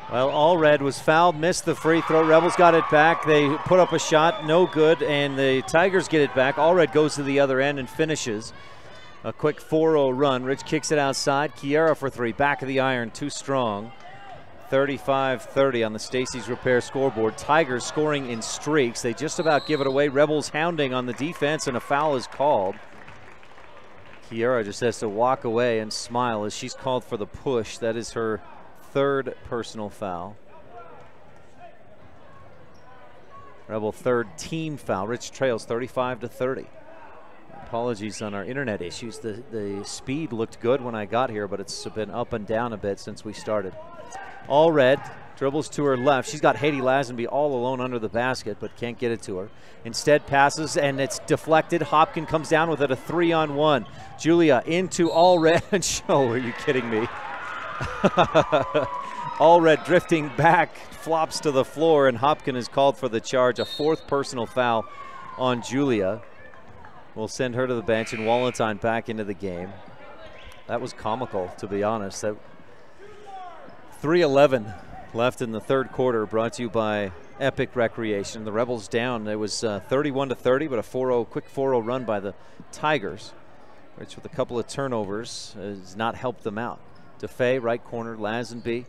Well, Allred was fouled, missed the free throw. Rebels got it back. They put up a shot, no good, and the Tigers get it back. Allred goes to the other end and finishes. A quick 4-0 run. Rich kicks it outside. Kiera for 3, back of the iron, too strong. 35-30 on the Stacy's Repair scoreboard. Tigers scoring in streaks. They just about give it away. Rebels hounding on the defense, and a foul is called. Kiera just has to walk away and smile as she's called for the push. That is her 3rd personal foul. Rebel 3rd team foul. Rich trails 35-30. Apologies on our internet issues. The speed looked good when I got here, but it's been up and down a bit since we started. Allred dribbles to her left. She's got Haiti Lazenby all alone under the basket, but can't get it to her. Instead passes, and it's deflected. Hopkin comes down with it, a 3-on-1. Julia into Allred. Oh, are you kidding me? Allred drifting back, flops to the floor, and Hopkin is called for the charge. A 4th personal foul on Julia. We'll send her to the bench, and Wallenstein back into the game. that was comical, to be honest. That 3:11 left in the third quarter, brought to you by Epic Recreation. The Rebels down. It was 31-30, but a quick 4-0 run by the Tigers, which with a couple of turnovers has not helped them out. DeFay, right corner, Lazenby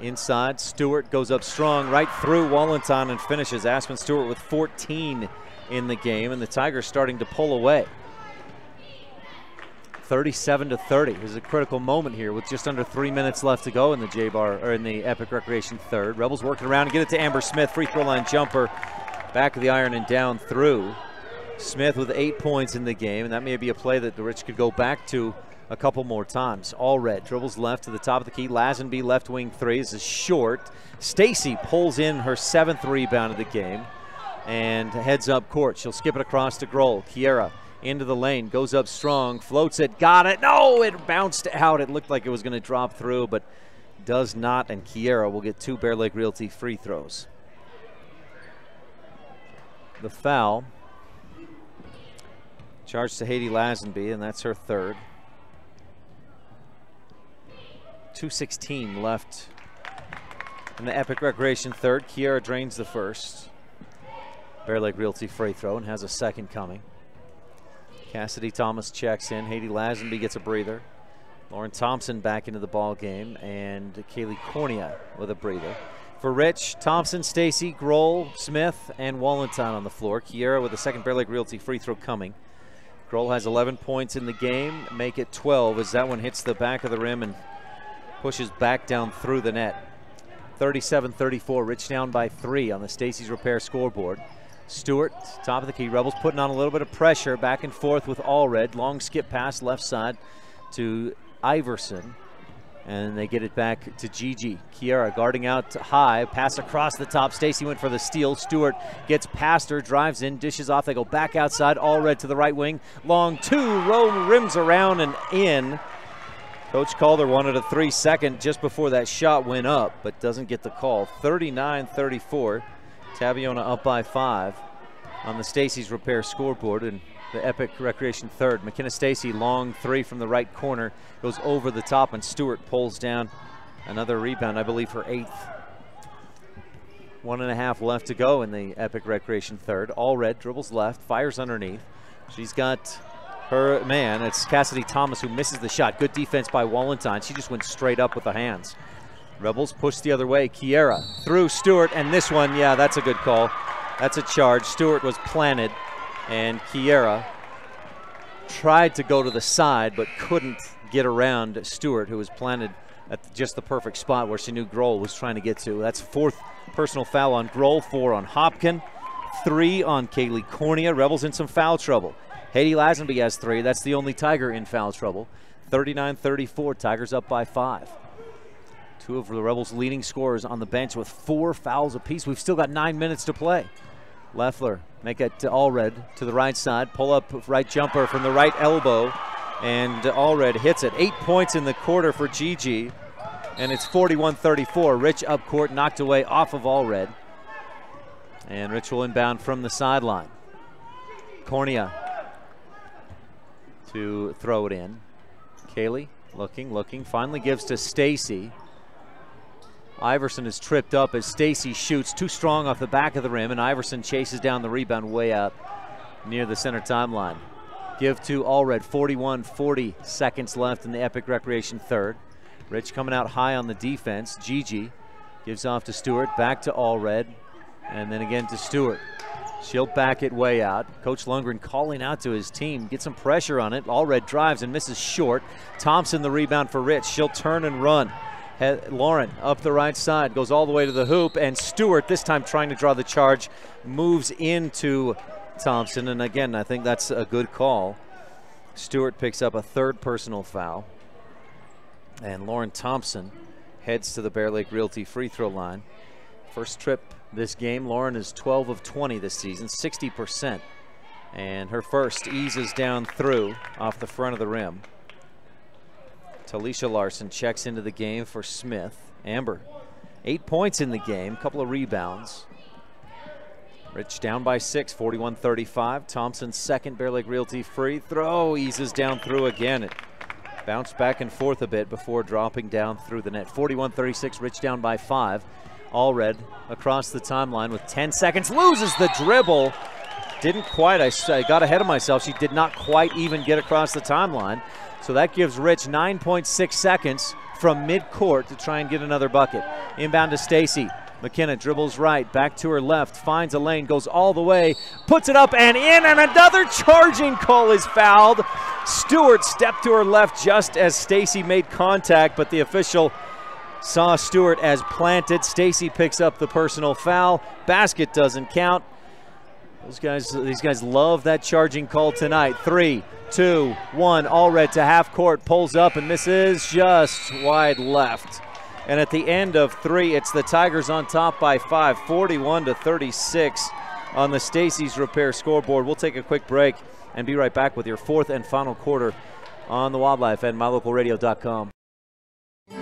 inside. Stewart goes up strong right through Wallenton and finishes. Aspen Stewart with 14 in the game, and the Tigers starting to pull away. 37-30 is a critical moment here with just under 3 minutes left to go in the in the Epic Recreation third. Rebels working around and get it to Amber Smith. Free throw line jumper, back of the iron and down through. Smith with 8 points in the game, and that may be a play that the Rich could go back to a couple more times. Allred dribbles left to the top of the key. Lazenby left wing three. This is short. Stacy pulls in her 7th rebound of the game and heads up court. She'll skip it across to Grohl. Kiera into the lane, goes up strong, floats it, got it. No, it bounced out. It looked like it was going to drop through, but does not, and Kiera will get 2 Bear Lake Realty free throws. The foul charged to Haiti Lazenby, and that's her 3rd. 2:16 left in the Epic Recreation third. Kiera drains the first. Bear Lake Realty free throw and has a second coming. Cassidy Thomas checks in. Haiti Lazenby gets a breather. Lauren Thompson back into the ball game, and Kaylee Cornea with a breather. For Rich, Thompson, Stacy, Grohl, Smith, and Wallenton on the floor. Kiera with a second Bear Lake Realty free throw coming. Grohl has 11 points in the game, make it 12 as that one hits the back of the rim and pushes back down through the net. 37-34, Rich down by 3 on the Stacy's Repair scoreboard. Stewart, top of the key. Rebels putting on a little bit of pressure, back and forth with Allred. Long skip pass left side to Iverson, and they get it back to Gigi. Kiera guarding out high, pass across the top. Stacy went for the steal. Stewart gets past her, drives in, dishes off. They go back outside. Allred to the right wing. Long 2, rims around and in. Coach Calder wanted a 3-second just before that shot went up, but doesn't get the call. 39-34. Tabiona up by 5 on the Stacy's Repair scoreboard, and the Epic Recreation third. McKenna Stacy, long 3 from the right corner, goes over the top, and Stewart pulls down another rebound, I believe her 8th. 1.5 left to go in the Epic Recreation third. Allred dribbles left, fires underneath. She's got her man. It's Cassidy Thomas who misses the shot. Good defense by Wallenton. She just went straight up with the hands. Rebels push the other way. Kiera through Stewart, and this one, yeah, that's a good call. That's a charge. Stewart was planted, and Kiera tried to go to the side but couldn't get around Stewart, who was planted at just the perfect spot where she knew Grohl was trying to get to. That's 4th personal foul on Grohl, 4 on Hopkin, 3 on Kaylee Cornea. Rebels in some foul trouble. Haiti Lazenby has 3. That's the only Tiger in foul trouble. 39-34, Tigers up by 5. 2 of the Rebels' leading scorers on the bench with 4 fouls apiece. We've still got 9 minutes to play. Leffler make it to Allred to the right side. Pull up right jumper from the right elbow, and Allred hits it. 8 points in the quarter for Gigi, and it's 41-34. Rich up court, knocked away off of Allred, and Rich will inbound from the sideline. Cornea to throw it in. Kaylee looking, finally gives to Stacy. Iverson is tripped up as Stacy shoots too strong off the back of the rim, and Iverson chases down the rebound way out near the center timeline. Give to Allred, 40 seconds left in the Epic Recreation third. Rich coming out high on the defense. Gigi gives off to Stewart, back to Allred, and then again to Stewart. She'll back it way out. Coach Lundgren calling out to his team, get some pressure on it. Allred drives and misses short. Thompson the rebound for Rich. She'll turn and run. Lauren up the right side, goes all the way to the hoop, and Stewart, this time trying to draw the charge, moves into Thompson, and again, I think that's a good call. Stewart picks up a 3rd personal foul, and Lauren Thompson heads to the Bear Lake Realty free throw line. First trip this game. Lauren is 12 of 20 this season, 60%, and her first eases down through off the front of the rim. Talisha Larson checks into the game for Smith. Amber, 8 points in the game, couple of rebounds. Rich down by 6, 41-35. Thompson's second Bear Lake Realty free throw, eases down through again. It Bounced back and forth a bit before dropping down through the net. 41-36, Rich down by 5. Allred across the timeline with 10 seconds, loses the dribble. Didn't quite, I got ahead of myself. She did not quite even get across the timeline. So that gives Rich 9.6 seconds from midcourt to try and get another bucket. Inbound to Stacy. McKenna dribbles right, back to her left, finds a lane, goes all the way, puts it up and in, and another charging call is fouled. Stewart stepped to her left just as Stacy made contact, but the official saw Stewart as planted. Stacy picks up the personal foul. Basket doesn't count. These guys love that charging call tonight. 3, 2, 1, Allred to half court, pulls up and misses just wide left. And at the end of 3, it's the Tigers on top by 5, 41-36 on the Stacy's Repair scoreboard. We'll take a quick break and be right back with your 4th and final quarter on the Wildlife and MyLocalRadio.com.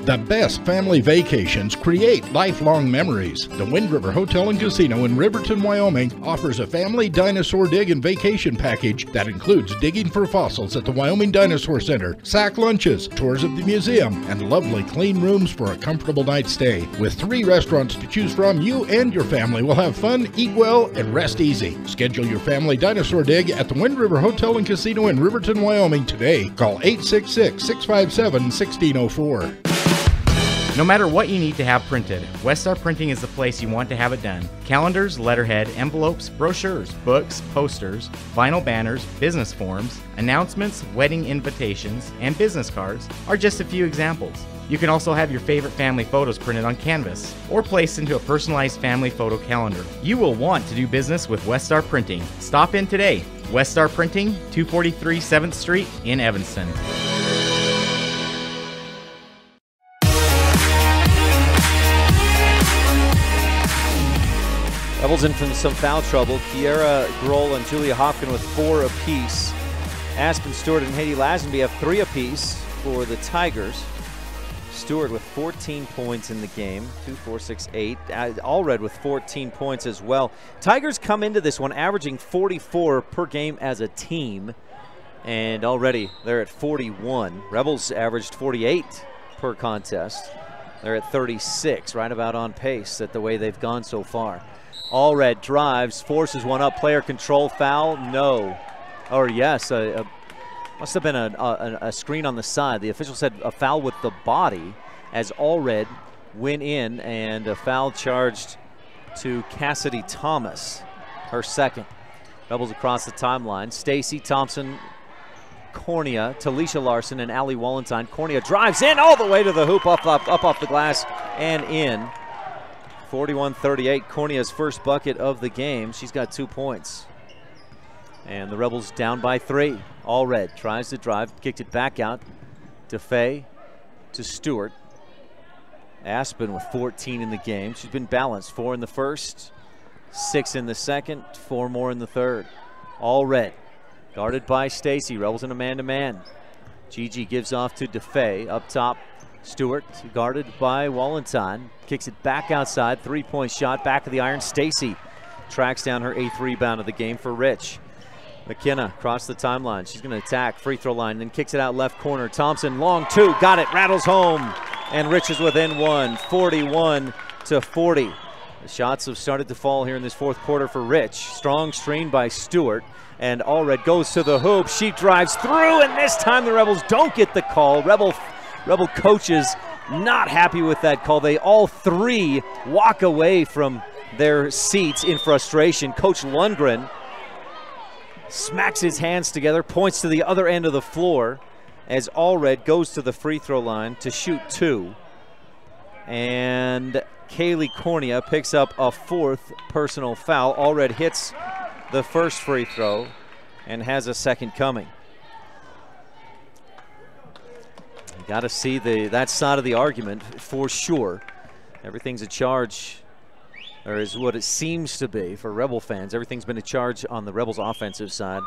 The best family vacations create lifelong memories. The Wind River Hotel and Casino in Riverton, Wyoming offers a family dinosaur dig and vacation package that includes digging for fossils at the Wyoming Dinosaur Center, sack lunches, tours of the museum, and lovely clean rooms for a comfortable night's stay. With 3 restaurants to choose from, you and your family will have fun, eat well, and rest easy. Schedule your family dinosaur dig at the Wind River Hotel and Casino in Riverton, Wyoming today. Call 866-657-1604. No matter what you need to have printed, Westar Printing is the place you want to have it done. Calendars, letterhead, envelopes, brochures, books, posters, vinyl banners, business forms, announcements, wedding invitations, and business cards are just a few examples. You can also have your favorite family photos printed on canvas or placed into a personalized family photo calendar. You will want to do business with Westar Printing. Stop in today. Westar Printing, 243 7th Street in Evanston. Rebels in from some foul trouble. Kiera Grohl and Julia Hopkin with 4 apiece. Aspen Stewart and Haiti Lazenby have 3 apiece for the Tigers. Stewart with 14 points in the game, 2, 4, 6, 8. Allred with 14 points as well. Tigers come into this one averaging 44 per game as a team, and already they're at 41. Rebels averaged 48 per contest. They're at 36, right about on pace at the way they've gone so far. Allred drives, forces one up, player control, foul, no. Or yes, must have been a screen on the side. The official said a foul with the body as Allred went in, and a foul charged to Cassidy Thomas, her second. Rebels across the timeline. Stacy Thompson, Cornea, Talisha Larson, and Allie Wallenstein. Cornea drives in all the way to the hoop, up off the glass and in. 41-38, Cornea's first bucket of the game. She's got 2 points. And the Rebels down by 3. Allred tries to drive, kicked it back out to Faye, to Stewart. Aspen with 14 in the game. She's been balanced. 4 in the first, 6 in the second, 4 more in the third. Allred guarded by Stacy. Rebels in a man-to-man. Gigi gives off to DeFay. Up top, Stewart guarded by Wallenstein. Kicks it back outside. 3-point shot, back of the iron. Stacy tracks down her 8th rebound of the game for Rich. McKenna across the timeline. She's going to attack free throw line, then kicks it out left corner. Thompson, long 2, got it, rattles home. And Rich is within 1, 41-40. The shots have started to fall here in this 4th quarter for Rich. Strong screen by Stewart. And Allred goes to the hoop. She drives through, and this time the Rebels don't get the call. Rebel coaches not happy with that call. They all 3 walk away from their seats in frustration. Coach Lundgren smacks his hands together, points to the other end of the floor as Allred goes to the free throw line to shoot 2. And Kaylee Cornea picks up a 4th personal foul. Allred hits the first free throw and has a second coming. Got to see that side of the argument for sure. Everything's a charge, or is what it seems to be for Rebel fans. Everything's been a charge on the Rebels' offensive side,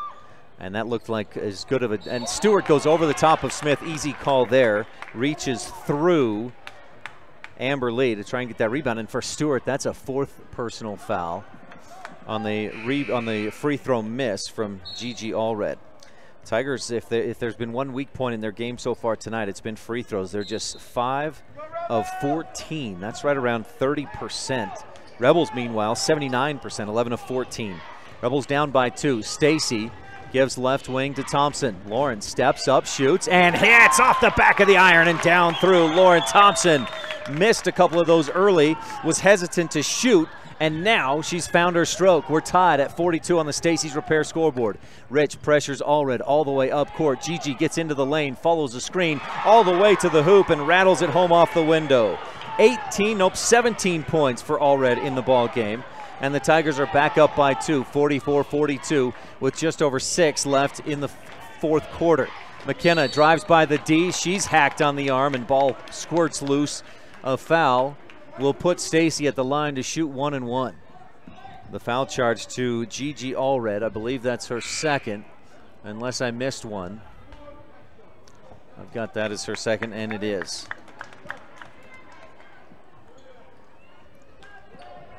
and that looked like as good of a. And Stewart goes over the top of Smith. Easy call there. Reaches through Amber Lee to try and get that rebound. And for Stewart, that's a 4th personal foul on the free throw miss from Gigi Allred. Tigers, if there's been one weak point in their game so far tonight, it's been free throws. They're just 5 of 14. That's right around 30%. Rebels, meanwhile, 79%, 11 of 14. Rebels down by 2. Stacy gives left wing to Thompson. Lauren steps up, shoots, and hits off the back of the iron and down through. Lauren Thompson missed a couple of those early, was hesitant to shoot, and now she's found her stroke. We're tied at 42 on the Stacy's Repair scoreboard. Rich pressures Allred all the way up court. Gigi gets into the lane, follows the screen all the way to the hoop and rattles it home off the window. 17 points for Allred in the ball game. And the Tigers are back up by 2, 44-42, with just over 6 left in the fourth quarter. McKenna drives by the D. She's hacked on the arm and ball squirts loose. A foul will put Stacy at the line to shoot 1 and 1. The foul charge to Gigi Allred. I believe that's her second, unless I missed one. I've got that as her second, and it is.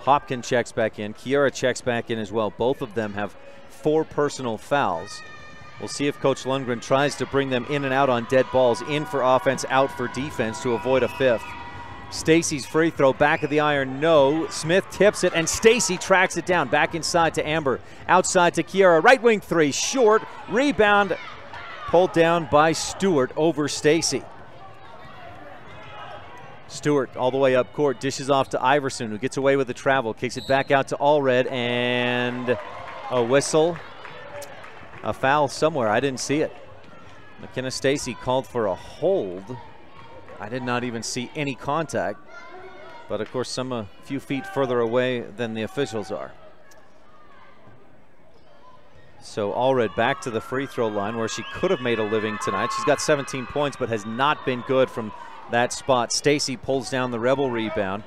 Hopkins checks back in. Kiera checks back in as well. Both of them have 4 personal fouls. We'll see if Coach Lundgren tries to bring them in and out on dead balls, in for offense, out for defense, to avoid a 5th. Stacy's free throw, back of the iron, no. Smith tips it, and Stacy tracks it down. Back inside to Amber, outside to Kiera. Right wing 3, short. Rebound pulled down by Stewart over Stacy. Stewart all the way up court, dishes off to Iverson, who gets away with the travel, kicks it back out to Allred, and a whistle. A foul somewhere, I didn't see it. McKenna Stacy called for a hold. I did not even see any contact, but of course a few feet further away than the officials are. So Allred back to the free throw line where she could have made a living tonight. She's got 17 points but has not been good from that spot. Stacy pulls down the Rebel rebound,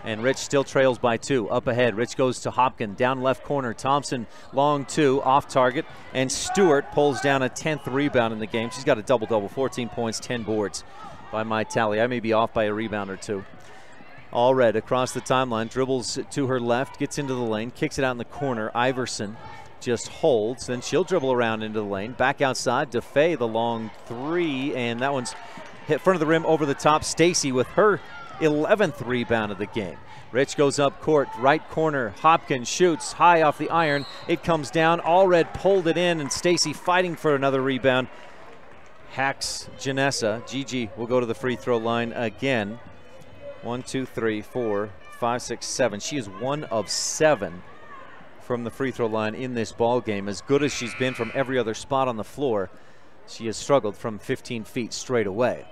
and Rich still trails by 2. Up ahead, Rich goes to Hopkins, down left corner. Thompson, long 2, off target, and Stewart pulls down a 10th rebound in the game. She's got a double-double, 14 points, 10 boards by my tally. I may be off by a rebound or 2. Allred across the timeline, dribbles to her left, gets into the lane, kicks it out in the corner. Iverson just holds, then she'll dribble around into the lane. Back outside, DeFay, the long 3, and that one's hit front of the rim over the top. Stacy with her 11th rebound of the game. Rich goes up court, right corner. Hopkins shoots high off the iron. It comes down. Allred pulled it in, and Stacy fighting for another rebound. Hacks Janessa. Gigi will go to the free throw line again. 1, 2, 3, 4, 5, 6, 7. She is 1 of 7 from the free throw line in this ball game. As good as she's been from every other spot on the floor, she has struggled from 15 feet straight away.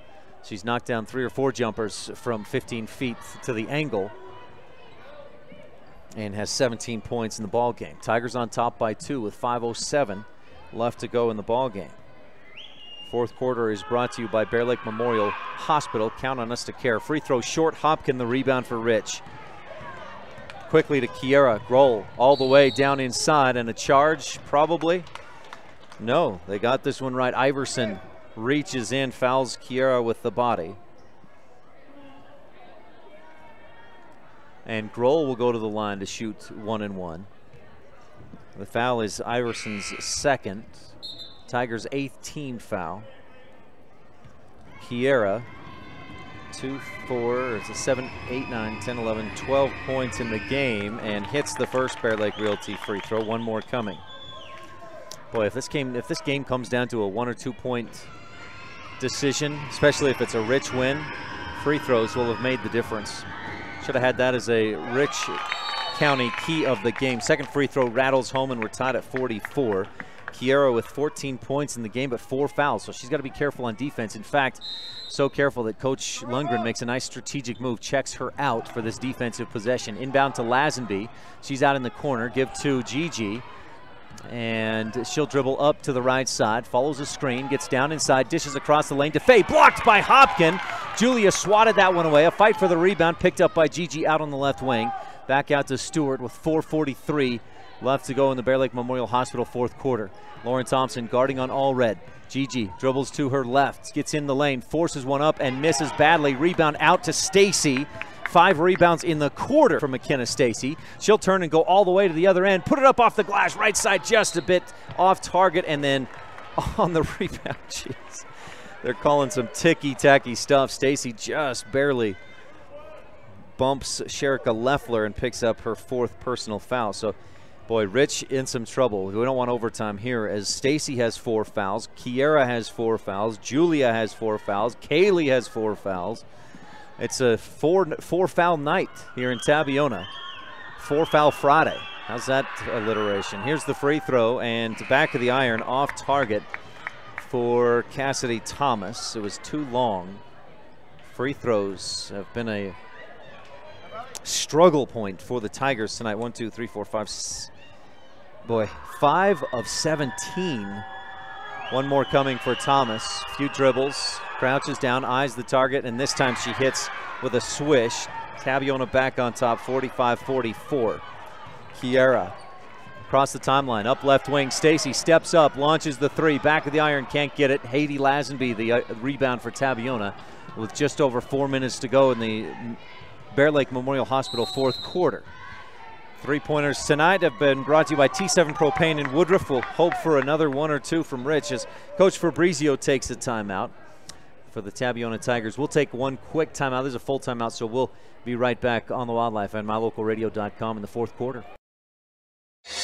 She's knocked down 3 or 4 jumpers from 15 feet to the angle and has 17 points in the ball game. Tigers on top by 2 with 5:07 left to go in the ball game. Fourth quarter is brought to you by Bear Lake Memorial Hospital. Count on us to care. Free throw short. Hopkins the rebound for Rich. Quickly to Kiera. Grohl all the way down inside, and a charge probably. No, they got this one right. Iverson reaches in, fouls Kiera with the body. And Grohl will go to the line to shoot 1 and 1. The foul is Iverson's second. Tigers' 8th team foul. Kiera, 2, 4, it's a 7, 8, 9, 10, 11, 12 points in the game, and hits the first Bear Lake Realty free throw. 1 more coming. Boy, if this game comes down to a 1 or 2 point decision, especially if it's a Rich win, free throws will have made the difference. Should have had that as a Rich County key of the game. Second free throw rattles home, and we're tied at 44. Kiera with 14 points in the game, but 4 fouls, so she's got to be careful on defense. In fact, so careful that Coach Lundgren makes a nice strategic move, checks her out for this defensive possession. Inbound to Lazenby. She's out in the corner. Give to Gigi, and she'll dribble up to the right side, follows a screen, gets down inside, dishes across the lane. DeFay blocked by Hopkins. Julia swatted that one away. A fight for the rebound, picked up by Gigi out on the left wing. Back out to Stewart with 4:43 left to go in the Bear Lake Memorial Hospital fourth quarter. Lauren Thompson guarding on Allred. Gigi dribbles to her left, gets in the lane, forces one up and misses badly. Rebound out to Stacy. 5 rebounds in the quarter from McKenna Stacy. She'll turn and go all the way to the other end, put it up off the glass, right side just a bit off target, and then on the rebound. Jeez. They're calling some ticky-tacky stuff. Stacy just barely bumps Sherika Leffler and picks up her 4th personal foul. So, boy, Rich in some trouble. We don't want overtime here as Stacy has 4 fouls. Kiera has 4 fouls. Julia has 4 fouls. Kaylee has 4 fouls. It's a four foul night here in Tabiona. 4 foul Friday. How's that alliteration? Here's the free throw, and back of the iron, off target for Cassidy Thomas. It was too long. Free throws have been a struggle point for the Tigers tonight. 1, 2, 3, 4, 5. Boy, 5 of 17. One more coming for Thomas. Few dribbles, crouches down, eyes the target, and this time she hits with a swish. Tabiona back on top, 45-44. Kiera across the timeline, up left wing. Stacy steps up, launches the 3, back of the iron, can't get it. Haiti Lazenby, the rebound for Tabiona, with just over 4 minutes to go in the Bear Lake Memorial Hospital 4th quarter. 3-pointers tonight have been brought to you by T7 Propane in Woodruff. We'll hope for another 1 or 2 from Rich as Coach Fabrizio takes a timeout for the Tabiona Tigers. We'll take one quick timeout. There's a full timeout, so we'll be right back on the Wildlife and mylocalradio.com in the 4th quarter.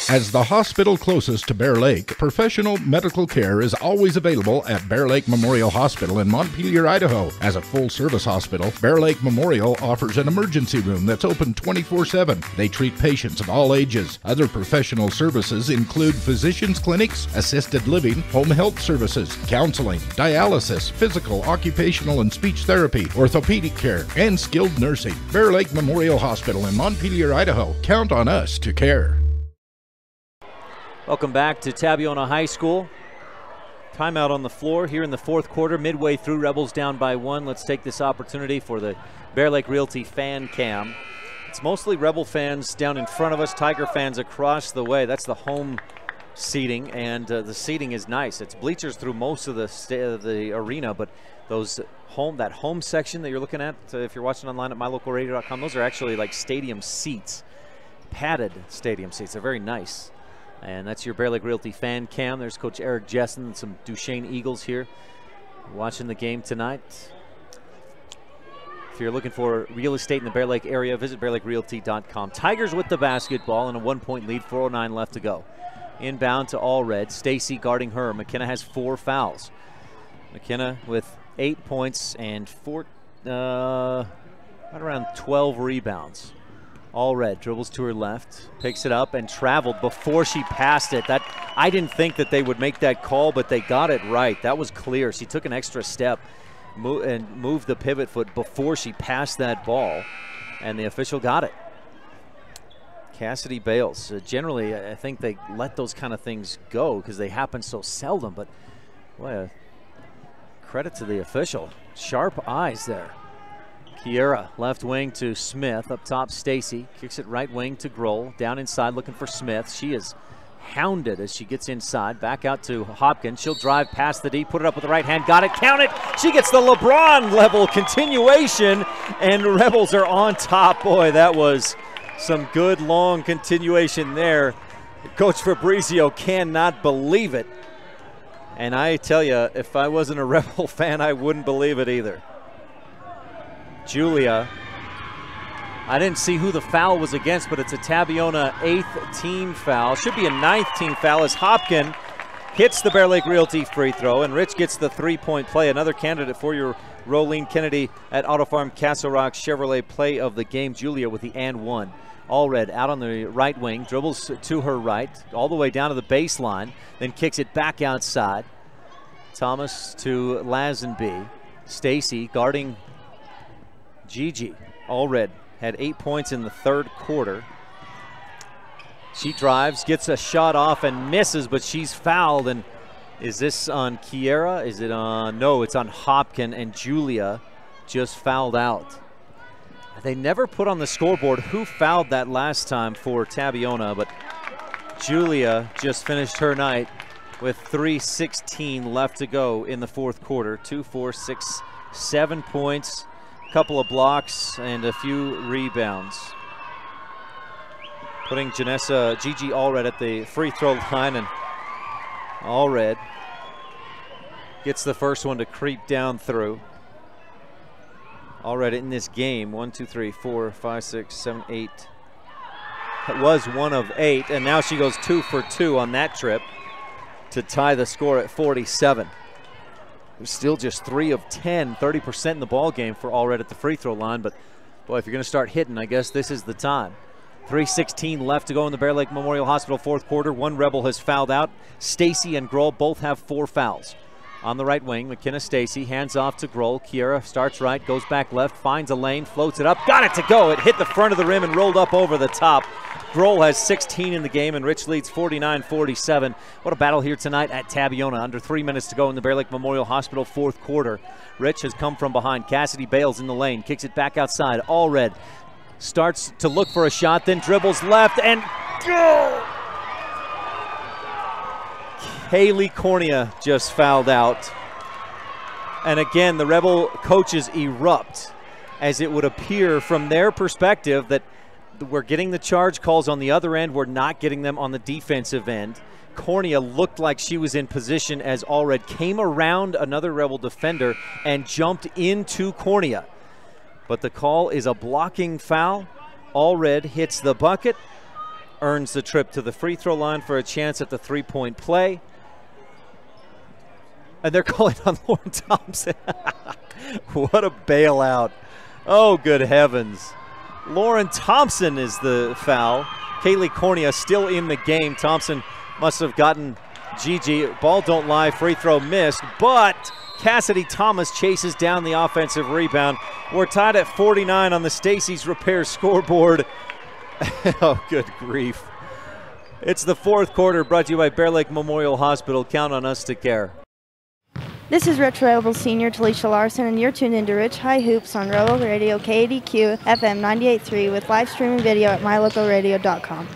As the hospital closest to Bear Lake, professional medical care is always available at Bear Lake Memorial Hospital in Montpelier, Idaho. As a full-service hospital, Bear Lake Memorial offers an emergency room that's open 24/7. They treat patients of all ages. Other professional services include physicians' clinics, assisted living, home health services, counseling, dialysis, physical, occupational, and speech therapy, orthopedic care, and skilled nursing. Bear Lake Memorial Hospital in Montpelier, Idaho. Count on us to care. Welcome back to Tabiona High School. Timeout on the floor here in the 4th quarter, midway through. Rebels down by 1. Let's take this opportunity for the Bear Lake Realty fan cam. It's mostly Rebel fans down in front of us, Tiger fans across the way. That's the home seating, and the seating is nice. It's bleachers through most of the arena, but that home section that you're looking at, if you're watching online at mylocalradio.com, those are actually like stadium seats, padded stadium seats. They're very nice. And that's your Bear Lake Realty fan cam. There's Coach Eric Jessen and some Duchesne Eagles here watching the game tonight. If you're looking for real estate in the Bear Lake area, visit bearlakerealty.com. Tigers with the basketball and a 1-point lead, 4:09 left to go. Inbound to All Red. Stacy guarding her. McKenna has 4 fouls. McKenna with 8 points and right around 12 rebounds. All Red dribbles to her left, picks it up and traveled before she passed it. I didn't think that they would make that call, but they got it right. That was clear. She took an extra step and moved the pivot foot before she passed that ball, and the official got it. Cassidy Bales. Generally, I think they let those kind of things go because they happen so seldom, but boy, credit to the official. Sharp eyes there. Kiera, left wing to Smith. Up top, Stacy. Kicks it right wing to Grohl. Down inside looking for Smith. She is hounded as she gets inside. Back out to Hopkins. She'll drive past the D, put it up with the right hand. Got it, count it. She gets the LeBron level continuation, and Rebels are on top. Boy, that was some good long continuation there. Coach Fabrizio cannot believe it. And I tell you, if I wasn't a Rebel fan, I wouldn't believe it either. Julia, I didn't see who the foul was against, but it's a Tabiona 8th team foul. Should be a 9th team foul as Hopkins hits the Bear Lake Realty free throw, and Rich gets the 3-point play. Another candidate for your Rolene Kennedy at Auto Farm Castle Rock Chevrolet play of the game. Julia with the and 1. Allred out on the right wing, dribbles to her right, all the way down to the baseline, then kicks it back outside. Thomas to Lazenby. Stacy guarding Gigi. Allred had 8 points in the 3rd quarter. She drives, gets a shot off and misses, but she's fouled. And is this on Kiera? Is it on? No, it's on Hopkins, and Julia just fouled out. They never put on the scoreboard who fouled that last time for Tabiona, but Julia just finished her night with 3:16 left to go in the 4th quarter. 2, 4, 6, 7 points. Couple of blocks and a few rebounds. Putting Gigi Allred at the free throw line, and Allred gets the first one to creep down through. Already in this game, 1, 2, 3, 4, 5, 6, 7, 8. It was 1 of 8, and now she goes 2 for 2 on that trip to tie the score at 47. There's still just 3 of 10, 30% in the ball game for Allred at the free throw line, but boy, if you're going to start hitting, I guess this is the time. 3:16 left to go in the Bear Lake Memorial Hospital fourth quarter. One Rebel has fouled out. Stacy and Grohl both have 4 fouls. On the right wing, McKenna Stacy hands off to Grohl. Kiera starts right, goes back left, finds a lane, floats it up, got it to go. It hit the front of the rim and rolled up over the top. Grohl has 16 in the game, and Rich leads 49-47. What a battle here tonight at Tabiona. Under 3 minutes to go in the Bear Lake Memorial Hospital fourth quarter. Rich has come from behind. Cassidy Bales in the lane, kicks it back outside. Allred starts to look for a shot, then dribbles left, and go! Haley Cornea just fouled out. And again, the Rebel coaches erupt, as it would appear from their perspective that we're getting the charge calls on the other end. We're not getting them on the defensive end. Cornea looked like she was in position as Allred came around another Rebel defender and jumped into Cornea. But the call is a blocking foul. Allred hits the bucket, earns the trip to the free throw line for a chance at the three-point play. And they're calling on Lauren Thompson. What a bailout. Oh, good heavens. Lauren Thompson is the foul. Kaylee Cornea still in the game. Thompson must have gotten Gigi. Ball don't lie, free throw missed, but Cassidy Thomas chases down the offensive rebound. We're tied at 49 on the Stacy's Repair scoreboard. Oh, good grief. It's the fourth quarter, brought to you by Bear Lake Memorial Hospital. Count on us to care. This is Rich Rebel Senior Talisha Larson, and you're tuned into Rich High Hoops on Rebel Radio KADQ FM 98.3 with live streaming video at mylocalradio.com.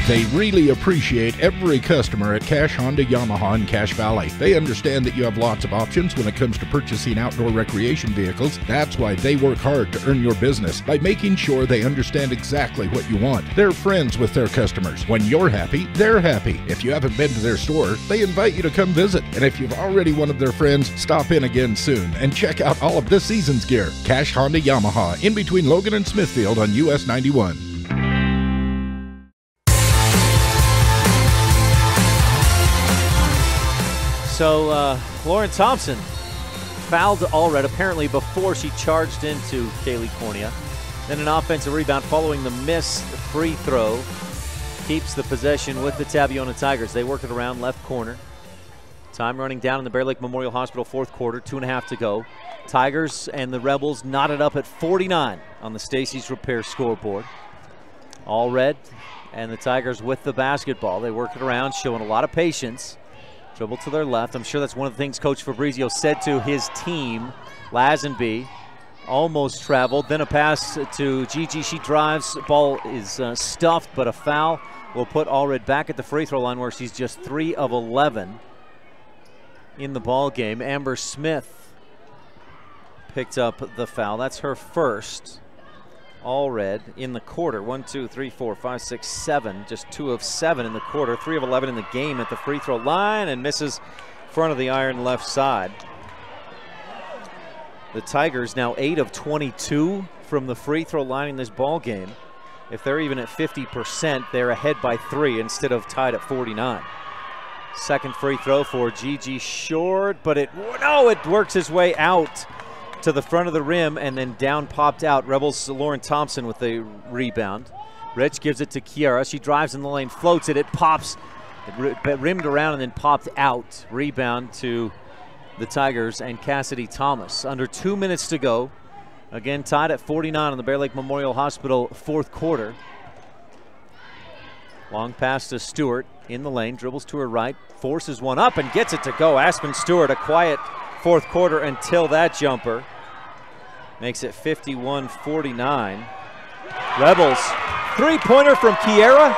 They really appreciate every customer at Cash Honda Yamaha in Cache Valley. They understand that you have lots of options when it comes to purchasing outdoor recreation vehicles. That's why they work hard to earn your business by making sure they understand exactly what you want. They're friends with their customers. When you're happy, they're happy. If you haven't been to their store, they invite you to come visit. And if you've already one of their friends, stop in again soon and check out all of this season's gear. Cash Honda Yamaha, in between Logan and Smithfield on US 91. So Lauren Thompson fouled Allred apparently before she charged into Kaylee Cornea. Then an offensive rebound following the missed free throw keeps the possession with the Tabiona Tigers. They work it around left corner. Time running down in the Bear Lake Memorial Hospital fourth quarter, 2.5 to go. Tigers and the Rebels knotted up at 49 on the Stacy's Repair scoreboard. Allred and the Tigers with the basketball. They work it around, showing a lot of patience. Dribble to their left. I'm sure that's one of the things Coach Fabrizio said to his team. Lazenby almost traveled. Then a pass to Gigi. She drives. Ball is stuffed, but a foul will put Allred back at the free throw line where she's just 3 of 11 in the ball game. Amber Smith picked up the foul. That's her first. Allred in the quarter. 1, 2, 3, 4, 5, 6, 7. Just 2 of 7 in the quarter. 3 of 11 in the game at the free throw line and misses front of the iron left side. The Tigers now 8 of 22 from the free throw line in this ball game. If they're even at 50%, they're ahead by 3 instead of tied at 49. Second free throw for Gigi, short, but it works its way out to the front of the rim and then down popped out. Rebels Lauren Thompson with the rebound. Rich gives it to Kiara. She drives in the lane, floats it. It pops, it rimmed around and then popped out. Rebound to the Tigers and Cassidy Thomas. Under 2 minutes to go. Again, tied at 49 on the Bear Lake Memorial Hospital fourth quarter. Long pass to Stewart in the lane, dribbles to her right, forces one up and gets it to go. Aspen Stewart, a quiet fourth quarter until that jumper. Makes it 51-49. Rebels, three-pointer from Kiera.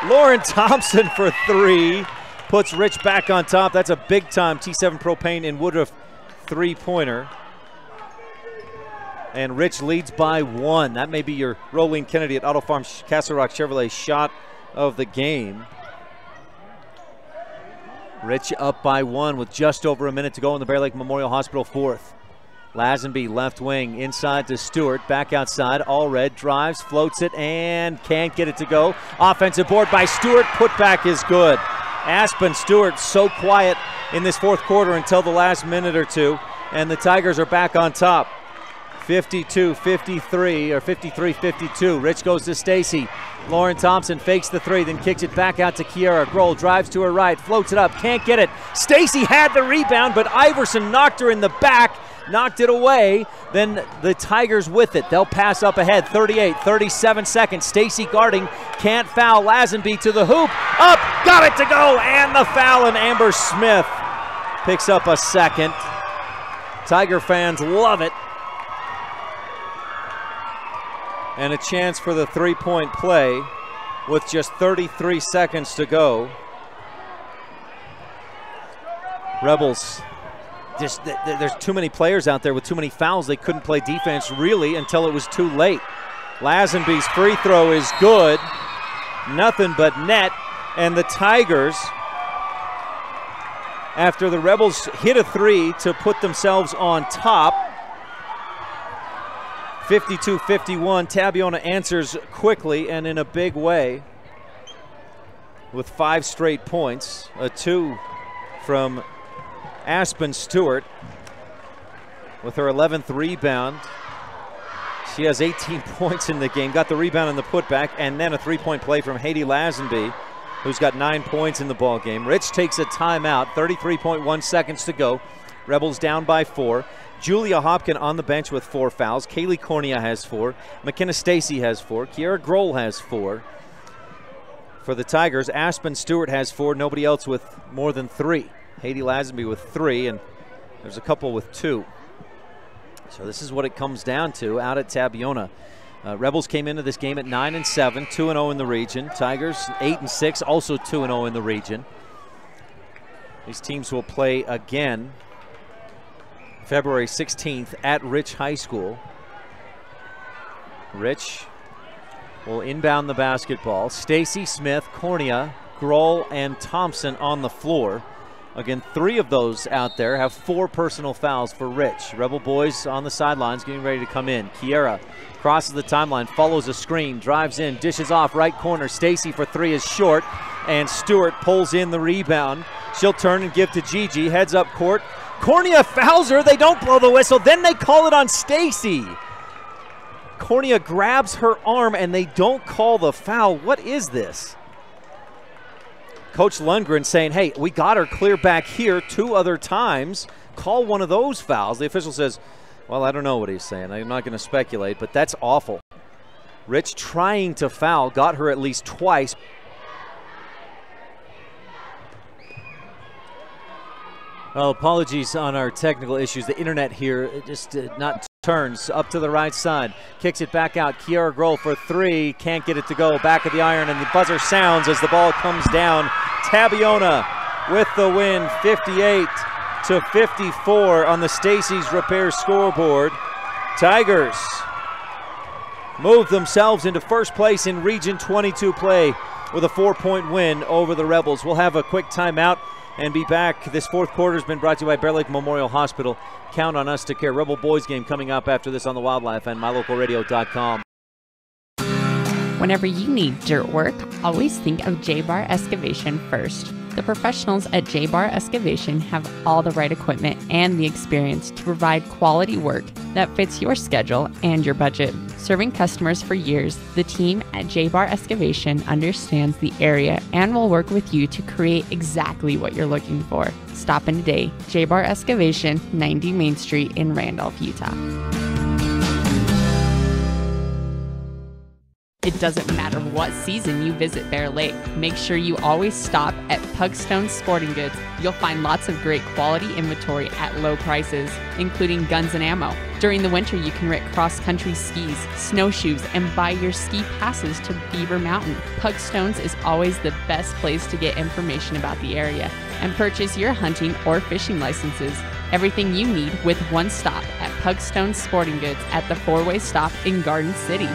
Lauren Thompson for 3. Puts Rich back on top. That's a big-time T7 Propane in Woodruff three-pointer. And Rich leads by 1. That may be your Rolene Kennedy at Auto Farm Castle Rock Chevrolet shot of the game. Rich up by 1 with just over a minute to go in the Bear Lake Memorial Hospital fourth. Lazenby left wing, inside to Stewart, back outside. Allred drives, floats it, and can't get it to go. Offensive board by Stewart, put back is good. Aspen Stewart so quiet in this fourth quarter until the last minute or two, and the Tigers are back on top. 52-53, or 53-52. Rich goes to Stacy. Lauren Thompson fakes the three, then kicks it back out to Kiara. Grohl drives to her right, floats it up, can't get it. Stacy had the rebound, but Iverson knocked her in the back, knocked it away. Then the Tigers with it. They'll pass up ahead, 37 seconds. Stacy guarding, can't foul. Lazenby to the hoop, up, got it to go, and the foul, and Amber Smith picks up a second. Tiger fans love it. And a chance for the three-point play with just 33 seconds to go. Rebels, there's too many players out there with too many fouls. They couldn't play defense really until it was too late. Lazenby's free throw is good. Nothing but net. And the Tigers, after the Rebels hit a three to put themselves on top, 52-51, Tabiona answers quickly and in a big way with 5 straight points. A 2 from Aspen Stewart with her 11th rebound. She has 18 points in the game, got the rebound and the putback, and then a 3-point play from Haiti Lazenby, who's got 9 points in the ball game. Rich takes a timeout, 33.1 seconds to go. Rebels down by 4. Julia Hopkin on the bench with 4 fouls. Kaylee Cornea has 4. McKenna Stacy has 4. Kiara Grohl has 4. For the Tigers, Aspen Stewart has 4. Nobody else with more than 3. Haiti Lazenby with 3, and there's a couple with 2. So this is what it comes down to out at Tabiona. Rebels came into this game at 9-7, 2-0 in the region. Tigers 8-6, also 2-0 in the region. These teams will play again February 16th at Rich High School. Rich will inbound the basketball. Stacy, Smith, Cornea, Grohl, and Thompson on the floor. Again, 3 of those out there have 4 personal fouls for Rich. Rebel boys on the sidelines getting ready to come in. Kiera crosses the timeline, follows a screen, drives in, dishes off right corner. Stacy for 3 is short, and Stewart pulls in the rebound. She'll turn and give to Gigi, heads up court. Cornea fouls her, they don't blow the whistle, then they call it on Stacy. Cornea grabs her arm and they don't call the foul. What is this? Coach Lundgren saying, hey, we got her clear back here 2 other times. Call one of those fouls. The official says, well, I don't know what he's saying. I'm not going to speculate, but that's awful. Rich trying to foul, got her at least twice. Well, apologies on our technical issues. The internet here just not turns up to the right side. Kicks it back out. Kiara Grohl for 3. Can't get it to go. Back of the iron, and the buzzer sounds as the ball comes down. Tabiona with the win, 58-54 on the Stacy's Repair scoreboard. Tigers move themselves into first place in Region 22 play with a 4-point win over the Rebels. We'll have a quick timeout and be back. This fourth quarter has been brought to you by Bear Lake Memorial Hospital. Count on us to care. Rebel boys game coming up after this on the Wildlife and mylocalradio.com. Whenever you need dirt work, always think of J-Bar Excavation first. The professionals at J-Bar Excavation have all the right equipment and the experience to provide quality work that fits your schedule and your budget. Serving customers for years, the team at J-Bar Excavation understands the area and will work with you to create exactly what you're looking for. Stop in today. J-Bar Excavation, 90 Main Street in Randolph, Utah. It doesn't matter what season you visit Bear Lake. Make sure you always stop at Pugstone Sporting Goods. You'll find lots of great quality inventory at low prices, including guns and ammo. During the winter, you can rent cross-country skis, snowshoes, and buy your ski passes to Beaver Mountain. Pugstones is always the best place to get information about the area and purchase your hunting or fishing licenses. Everything you need with one stop at Pugstone Sporting Goods at the 4-way stop in Garden City.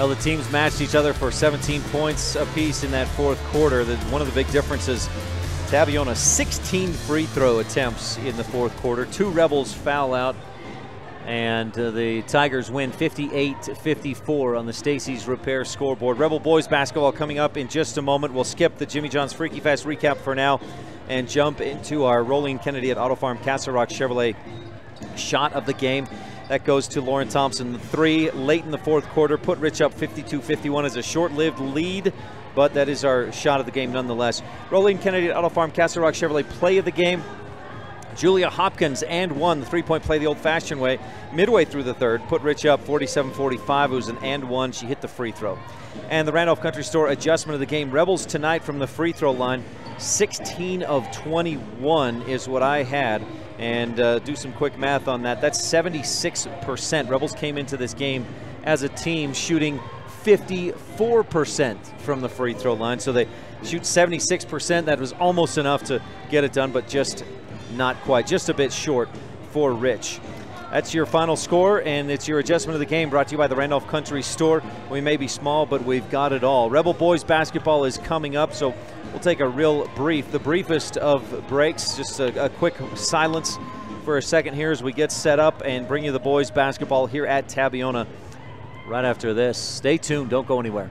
Well, the teams matched each other for 17 points apiece in that fourth quarter. One of the big differences, Tabiona 16 free throw attempts in the fourth quarter. 2 Rebels foul out, and the Tigers win 58-54 on the Stacy's Repair scoreboard. Rebel boys basketball coming up in just a moment. We'll skip the Jimmy John's Freaky Fast recap for now and jump into our Rolling Kennedy at Auto Farm Castle Rock Chevrolet shot of the game. That goes to Lauren Thompson. The 3 late in the fourth quarter put Rich up 52-51 as a short-lived lead, but that is our shot of the game nonetheless. Rolling Kennedy at Auto Farm Castle Rock Chevrolet play of the game. Julia Hopkins and 1, the 3-point play the old-fashioned way. Midway through the third, put Rich up 47-45. It was an and 1. She hit the free throw. And the Randolph Country Store adjustment of the game. Rebels tonight from the free throw line, 16 of 21 is what I had. And do some quick math on that. That's 76%. Rebels came into this game as a team shooting 54% from the free throw line. So they shoot 76%. That was almost enough to get it done, but just not quite. Just a bit short for Rich. That's your final score, and it's your adjustment of the game brought to you by the Randolph Country Store. We may be small, but we've got it all. Rebel boys basketball is coming up, so we'll take a real brief, the briefest of breaks, just a quick silence for a second here as we get set up and bring you the boys basketball here at Tabiona right after this. Stay tuned, don't go anywhere.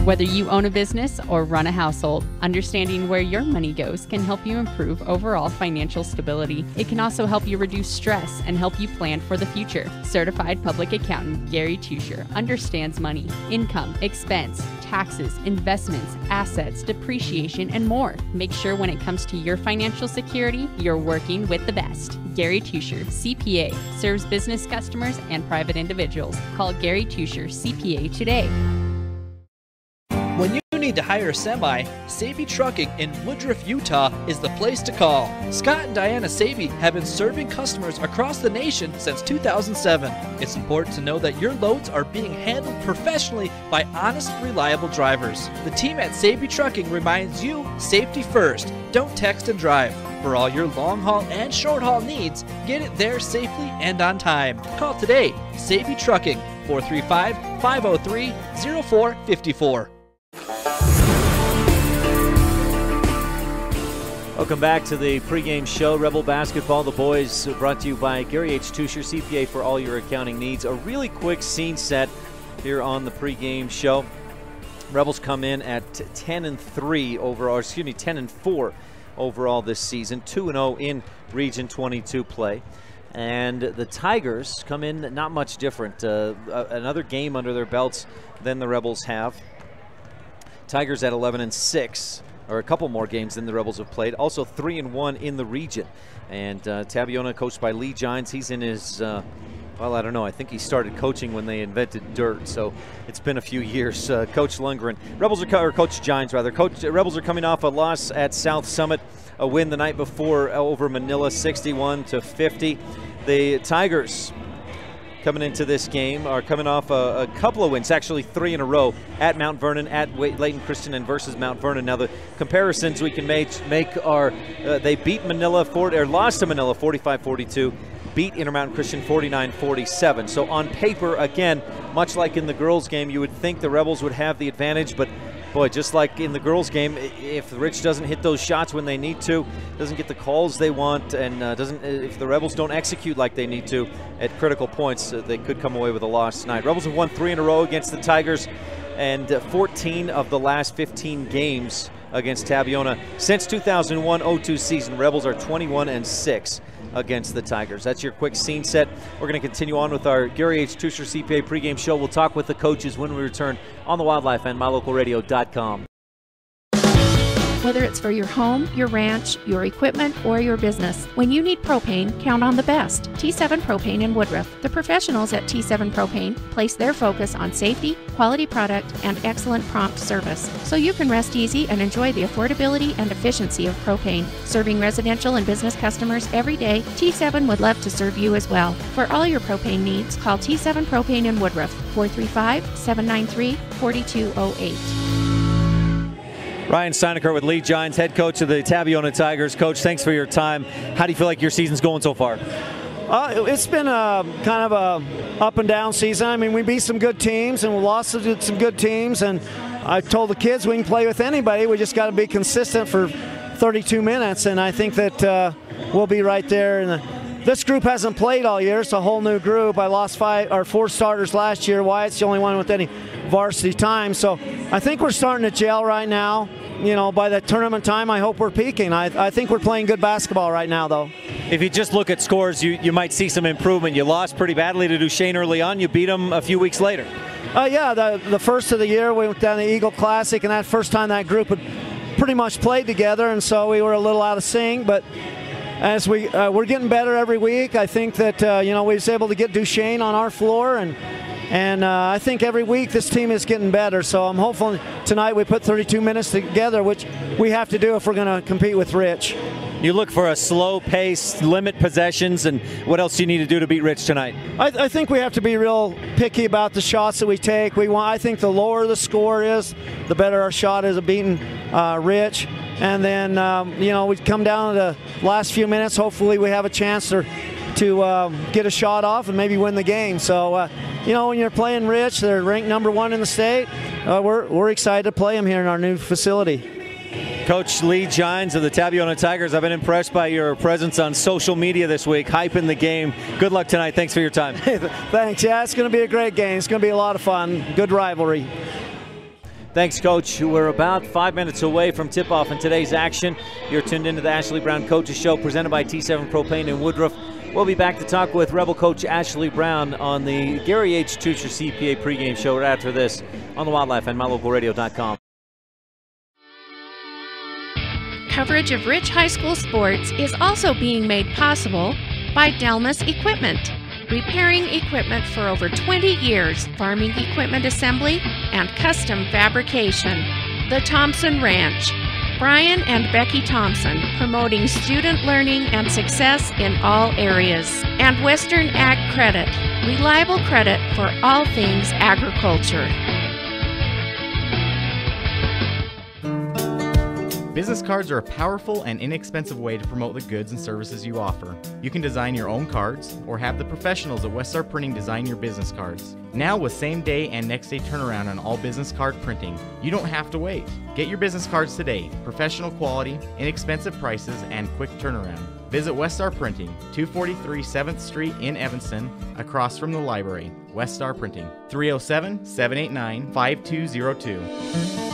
Whether you own a business or run a household, understanding where your money goes can help you improve overall financial stability. It can also help you reduce stress and help you plan for the future. Certified public accountant Gary Tusher understands money, income, expense, taxes, investments, assets, depreciation, and more. Make sure when it comes to your financial security, you're working with the best. Gary Tusher, CPA, serves business customers and private individuals. Call Gary Tusher, CPA today. When you need to hire a semi, Saby Trucking in Woodruff, Utah is the place to call. Scott and Diana Saby have been serving customers across the nation since 2007. It's important to know that your loads are being handled professionally by honest, reliable drivers. The team at Saby Trucking reminds you, safety first. Don't text and drive. For all your long haul and short haul needs, get it there safely and on time. Call today, Saby Trucking, 435-503-0454. Welcome back to the pregame show, Rebel Basketball. The boys brought to you by Gary H. Tusher, CPA, for all your accounting needs. A really quick scene set here on the pregame show. Rebels come in at 10-3 overall, excuse me, 10-4 overall this season, 2-0 in Region 22 play. And the Tigers come in not much different. Another game under their belts than the Rebels have. Tigers at 11-6. Or a couple more games than the Rebels have played. Also 3-1 in the region. And Tabiona, coached by Lee Gines, he's in his, well, I don't know. I think he started coaching when they invented dirt, so it's been a few years. Coach Lundgren, Coach Gines rather. Rebels are coming off a loss at South Summit, a win the night before over Manila, 61-50. The Tigers, coming into this game, are coming off a couple of wins, actually 3 in a row, at Mount Vernon, at Layton Christian, and versus Mount Vernon. Now the comparisons we can make are they beat Manila, or lost to Manila 45-42, beat Intermountain Christian 49-47. So on paper, again, much like in the girls' game, you would think the Rebels would have the advantage, but boy, just like in the girls' game, if Rich doesn't hit those shots when they need to, doesn't get the calls they want, and if the Rebels don't execute like they need to at critical points, they could come away with a loss tonight. Rebels have won 3 in a row against the Tigers, and 14 of the last 15 games against Tabiona. Since 2001-02 season, Rebels are 21-6 against the Tigers. That's your quick scene set. We're going to continue on with our Gary H. Tusher CPA pregame show. We'll talk with the coaches when we return on the Wildlife and MyLocalRadio.com. Whether it's for your home, your ranch, your equipment, or your business, when you need propane, count on the best. T7 Propane in Woodruff. The professionals at T7 Propane place their focus on safety, quality product, and excellent prompt service, so you can rest easy and enjoy the affordability and efficiency of propane. Serving residential and business customers every day, T7 would love to serve you as well. For all your propane needs, call T7 Propane in Woodruff, 435-793-4208. Ryan Steineckert with Lee Giants, head coach of the Tabiona Tigers. Coach, thanks for your time. How do you feel like your season's going so far? It's been a kind of a up and down season. I mean, we beat some good teams and we lost to some good teams. And I told the kids we can play with anybody. We just got to be consistent for 32 minutes. And I think that we'll be right there. And this group hasn't played all year. It's a whole new group. I lost 4 starters last year. Wyatt's the only one with any varsity time. So I think we're starting to gel right now. You know, by the tournament time, I hope we're peaking. I think we're playing good basketball right now, though. If you just look at scores, you might see some improvement. You lost pretty badly to Duchesne early on. You beat them a few weeks later. Yeah, the first of the year, we went down to the Eagle Classic, and that first time that group had pretty much played together, and so we were a little out of sync. But as we're getting better every week, I think that we was able to get Duchesne on our floor, and I think every week this team is getting better. So I'm hopeful tonight we put 32 minutes together, which we have to do if we're going to compete with Rich. You look for a slow pace, limit possessions, and what else do you need to do to beat Rich tonight? I think we have to be real picky about the shots that we take. I think the lower the score is, the better our shot is at beating Rich. And then, we come down to the last few minutes. Hopefully we have a chance to get a shot off and maybe win the game. So, when you're playing Rich, they're ranked #1 in the state. We're excited to play them here in our new facility. Coach Lee Giants of the Tabiona Tigers, I've been impressed by your presence on social media this week, hyping the game. Good luck tonight. Thanks for your time. Thanks. Yeah, it's going to be a great game. It's going to be a lot of fun. Good rivalry. Thanks, Coach. We're about 5 minutes away from tip-off in today's action. You're tuned into the Ashley Brown Coaches Show presented by T7 Propane in Woodruff. We'll be back to talk with Rebel Coach Ashley Brown on the Gary H. Tucher CPA pregame show right after this on the Wildlife and MyLocalRadio.com. Coverage of Rich High School sports is also being made possible by Delmas Equipment. Repairing equipment for over 20 years, farming equipment assembly, and custom fabrication. The Thompson Ranch. Brian and Becky Thompson, promoting student learning and success in all areas. And Western Ag Credit, reliable credit for all things agriculture. Business cards are a powerful and inexpensive way to promote the goods and services you offer. You can design your own cards or have the professionals at Westar Printing design your business cards. Now with same day and next day turnaround on all business card printing, you don't have to wait. Get your business cards today. Professional quality, inexpensive prices, and quick turnaround. Visit Westar Printing, 243 7th Street in Evanston, across from the library. Westar Printing, 307-789-5202.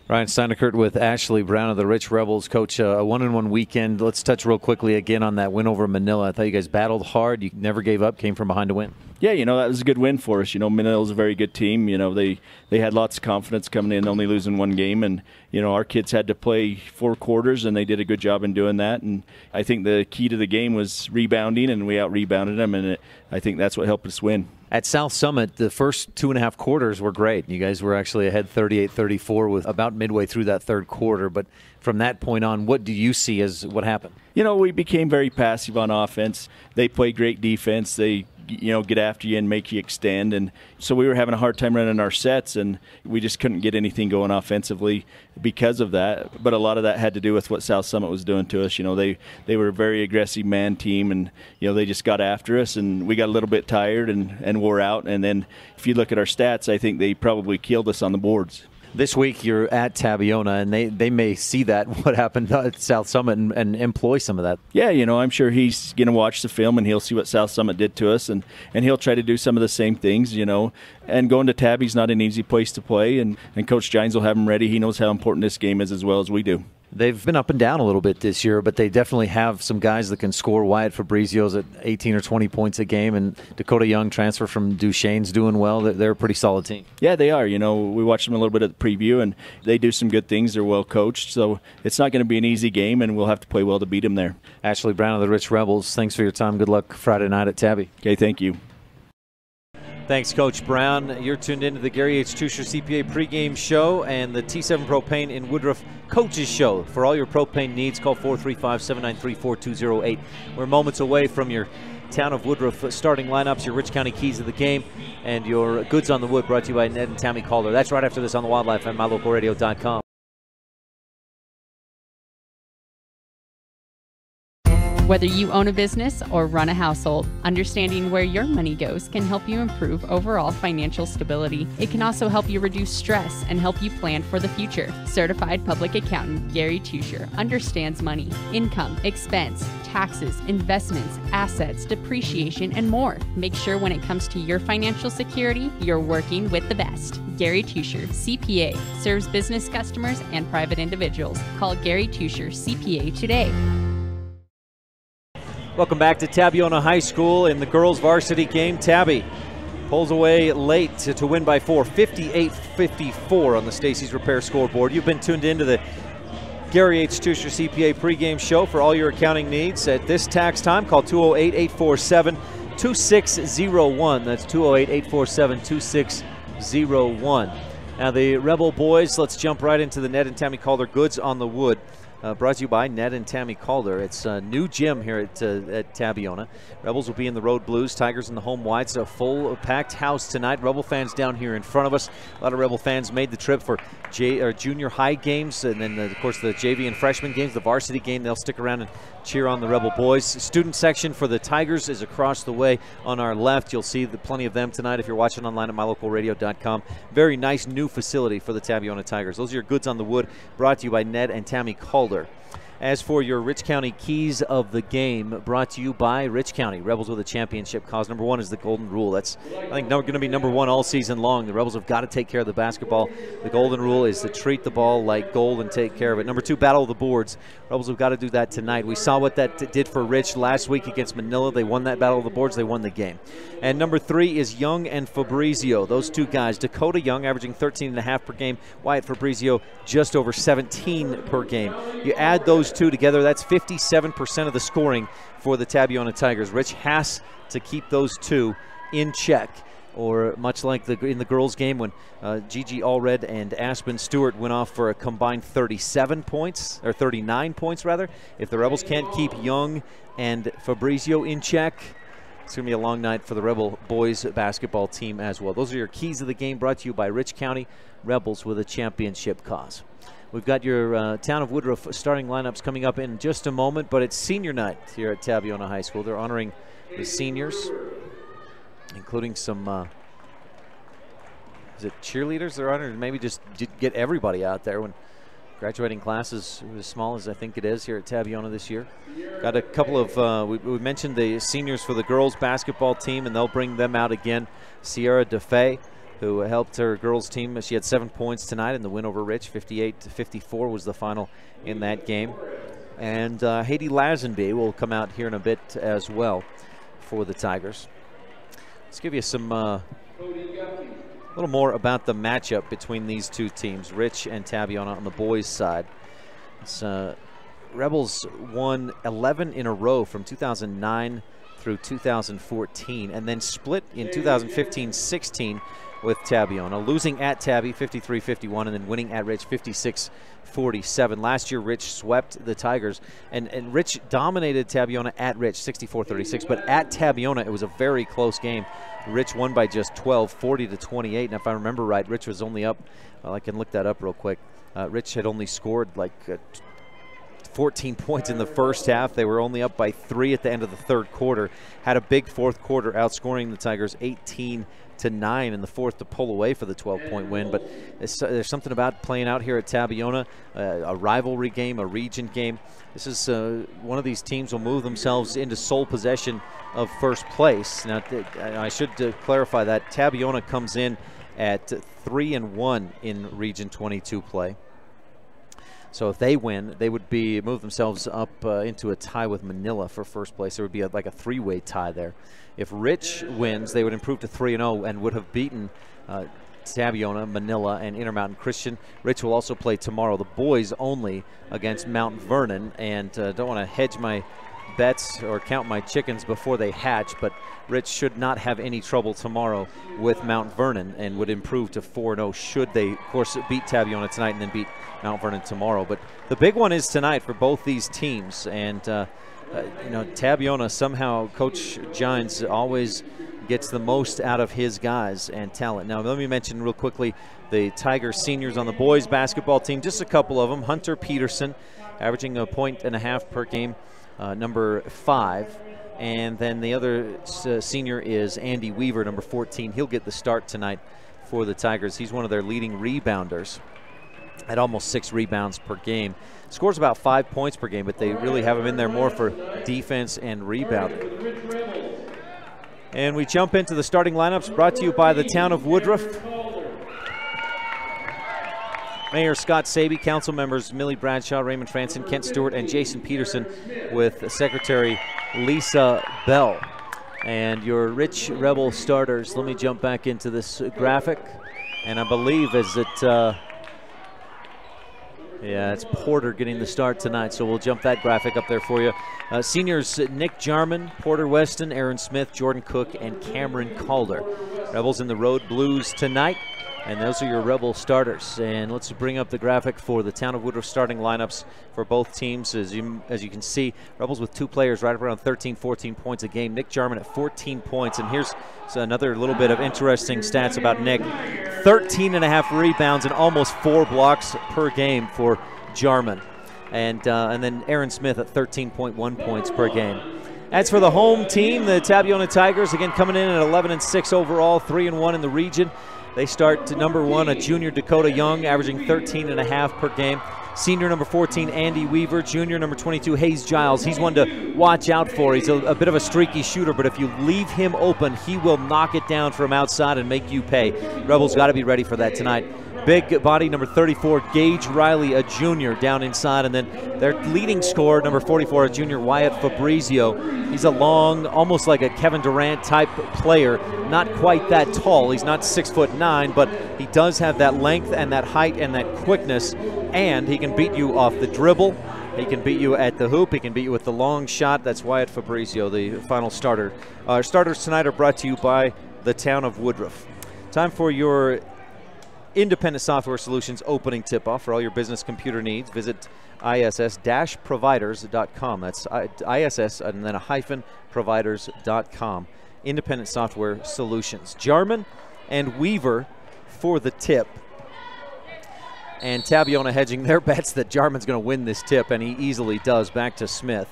Ryan Steineckert with Ashley Brown of the Rich Rebels. Coach, a one-on-one weekend. Let's touch real quickly again on that win over Manila. I thought you guys battled hard. You never gave up, came from behind to win. Yeah, that was a good win for us. Manila's a very good team. They had lots of confidence coming in, only losing one game. And, our kids had to play 4 quarters, and they did a good job in doing that. And I think the key to the game was rebounding, and we out-rebounded them. And I think that's what helped us win. At South Summit, the first 2.5 quarters were great. You guys were actually ahead 38-34 with about midway through that third quarter. But from that point on, what do you see as what happened? We became very passive on offense. They play great defense. They get after you and make you extend. And so we were having a hard time running our sets, and we just couldn't get anything going offensively because of that. But a lot of that had to do with what South Summit was doing to us. They were a very aggressive man team, and they just got after us, and we got a little bit tired and wore out. And then if you look at our stats, I think they probably killed us on the boards. This week you're at Tabiona, and they may see that, what happened at South Summit, and employ some of that. Yeah, I'm sure he's going to watch the film, and he'll see what South Summit did to us, and he'll try to do some of the same things, And going to Tabby's not an easy place to play, and Coach Gines will have him ready. He knows how important this game is as well as we do. They've been up and down a little bit this year, but they definitely have some guys that can score. Wyatt Fabrizio's at 18 or 20 points a game, and Dakota Young, transfer from Duchesne's, doing well. They're a pretty solid team. Yeah, they are. You know, we watched them a little bit at the preview, and they do some good things. They're well coached, so it's not going to be an easy game, and we'll have to play well to beat them there. Ashley Brown of the Rich Rebels, thanks for your time. Good luck Friday night at Tabby. Okay, thank you. Thanks, Coach Brown. You're tuned into the Gary H. Tusher CPA pregame show and the T7 Propane in Woodruff Coaches Show. For all your propane needs, call 435-793-4208. We're moments away from your Town of Woodruff starting lineups, your Rich County keys of the game, and your goods on the wood, brought to you by Ned and Tammy Calder. That's right after this on the Wildlife and MyLocalRadio.com. Whether you own a business or run a household, understanding where your money goes can help you improve overall financial stability. It can also help you reduce stress and help you plan for the future. Certified public accountant Gary Tusher understands money, income, expense, taxes, investments, assets, depreciation, and more. Make sure when it comes to your financial security, you're working with the best. Gary Tusher, CPA, serves business customers and private individuals. Call Gary Tusher, CPA today. Welcome back to Tabiona High School in the girls varsity game. Tabby pulls away late to win by 4, 58-54 on the Stacy's Repair scoreboard. You've been tuned into the Gary H. Tusher CPA pregame show for all your accounting needs. At this tax time, call 208-847-2601. That's 208-847-2601. Now the Rebel boys, let's jump right into the Ned and Tammy Calder goods on the wood. Brought to you by Ned and Tammy Calder. It's a new gym here at Tabiona. Rebels will be in the road blues, Tigers in the home whites. A full packed house tonight. Rebel fans down here in front of us. A lot of Rebel fans made the trip for junior high games, and then of course the JV and freshman games, the varsity game. They'll stick around and cheer on the Rebel boys. Student section for the Tigers is across the way on our left. You'll see plenty of them tonight if you're watching online at MyLocalRadio.com. Very nice new facility for the Tabiona Tigers. Those are your goods on the wood, brought to you by Ned and Tammy Calder. As for your Rich County keys of the game, brought to you by Rich County. Rebels with a championship cause. Number one is the golden rule. That's, I think, going to be number one all season long. The Rebels have got to take care of the basketball. The golden rule is to treat the ball like gold and take care of it. Number two, battle of the boards. Rebels have got to do that tonight. We saw what that did for Rich last week against Manila. They won that battle of the boards. They won the game. And number three is Young and Fabrizio. Those two guys. Dakota Young averaging 13.5 per game. Wyatt Fabrizio just over 17 per game. You add those two together, that's 57% of the scoring for the Tabiona Tigers. Rich has to keep those two in check, or much like in the girls' game when Gigi Allred and Aspen Stewart went off for a combined 39 points rather. If the Rebels can't keep Young and Fabrizio in check, it's going to be a long night for the Rebel boys basketball team as well. Those are your keys of the game, brought to you by Rich County. Rebels with a championship cause. We've got your Town of Woodruff starting lineups coming up in just a moment, but it's senior night here at Tabiona High School. They're honoring the seniors, including some is it cheerleaders they're honoring? Maybe just get everybody out there when graduating classes as small as I think it is here at Tabiona this year. Got a couple of, we mentioned the seniors for the girls basketball team, and they'll bring them out again. Sierra DeFay, who helped her girls team. She had 7 points tonight in the win over Rich. 58-54 was the final in that game. And Haiti Lazenby will come out here in a bit as well for the Tigers. Let's give you some a little more about the matchup between these two teams, Rich and Tabiona on the boys' side. It's, Rebels won 11 in a row from 2009 through 2014, and then split in 2015-16 with Tabiona, losing at Tabby 53-51 and then winning at Rich 56-47. Last year, Rich swept the Tigers, and Rich dominated Tabiona at Rich 64-36, but at Tabiona, it was a very close game. Rich won by just 12, 40-28, and if I remember right, Rich was only up, well, I can look that up real quick. Rich had only scored like 14 points in the first half. They were only up by 3 at the end of the third quarter. Had a big fourth quarter, outscoring the Tigers 18-9 in the fourth to pull away for the 12-point win. But there's something about playing out here at Tabiona, a rivalry game, a region game. This is one of these teams will move themselves into sole possession of first place. Now, I should clarify that Tabiona comes in at 3-1 in Region 22 play. So if they win, they would move themselves up into a tie with Manila for first place. There would be like a three-way tie there. If Rich wins, they would improve to 3-0 and would have beaten Tabiona, Manila, and Intermountain Christian. Rich will also play tomorrow, the boys only, against Mount Vernon. And don't want to hedge my bets or count my chickens before they hatch, but Rich should not have any trouble tomorrow with Mount Vernon and would improve to 4-0 should they, of course, beat Tabiona tonight and then beat Mount Vernon tomorrow. But the big one is tonight for both these teams. And, you know, Tabiona, somehow Coach Gines always gets the most out of his guys and talent. Now, let me mention real quickly the Tiger seniors on the boys basketball team, just a couple of them. Hunter Peterson, averaging 1.5 per game, number 5. And then the other senior is Andy Weaver, number 14. He'll get the start tonight for the Tigers. He's one of their leading rebounders at almost 6 rebounds per game. Scores about 5 points per game, but they really have him in there more for defense and rebounding. And we jump into the starting lineups brought to you by the town of Woodruff. Mayor Scott Saby, council members Millie Bradshaw, Raymond Franson, Kent Stewart, and Jason Peterson, with Secretary Lisa Bell. And your Rich Rebel starters, let me jump back into this graphic. And I believe it's Porter getting the start tonight, so we'll jump that graphic up there for you. Seniors, Nick Jarman, Porter Weston, Aaron Smith, Jordan Cook, and Cameron Calder. Rebels in the road blues tonight, and those are your Rebel starters. And let's bring up the graphic for the town of Woodruff starting lineups for both teams. As you can see, Rebels with 2 players right around 13, 14 points a game. Nick Jarman at 14 points, and here's another little bit of interesting stats about Nick. 13.5 rebounds and almost 4 blocks per game for Jarman. And then Aaron Smith at 13.1 points per game. As for the home team, the Tabiona Tigers, again coming in at 11-6 overall, 3-1 in the region. They start to number 1, a junior Dakota Young, averaging 13.5 per game. Senior number 14, Andy Weaver. Junior number 22, Hayes Giles. He's one to watch out for. He's a bit of a streaky shooter, but if you leave him open, he will knock it down from outside and make you pay. Rebels got to be ready for that tonight. Big body number 34, Gage Riley, a junior, down inside. And then their leading scorer, number 44, a junior, Wyatt Fabrizio. He's a long, almost like a Kevin Durant type player. Not quite that tall. He's not 6'9", but he does have that length and that height and that quickness. And he can beat you off the dribble. He can beat you at the hoop. He can beat you with the long shot. That's Wyatt Fabrizio, the final starter. Our starters tonight are brought to you by the town of Woodruff. Time for your Independent Software Solutions opening tip-off for all your business computer needs. Visit ISS-providers.com. That's ISS and then a hyphen providers.com. Independent Software Solutions. Jarman and Weaver for the tip. And Tabiona hedging their bets that Jarman's going to win this tip, and he easily does. Back to Smith.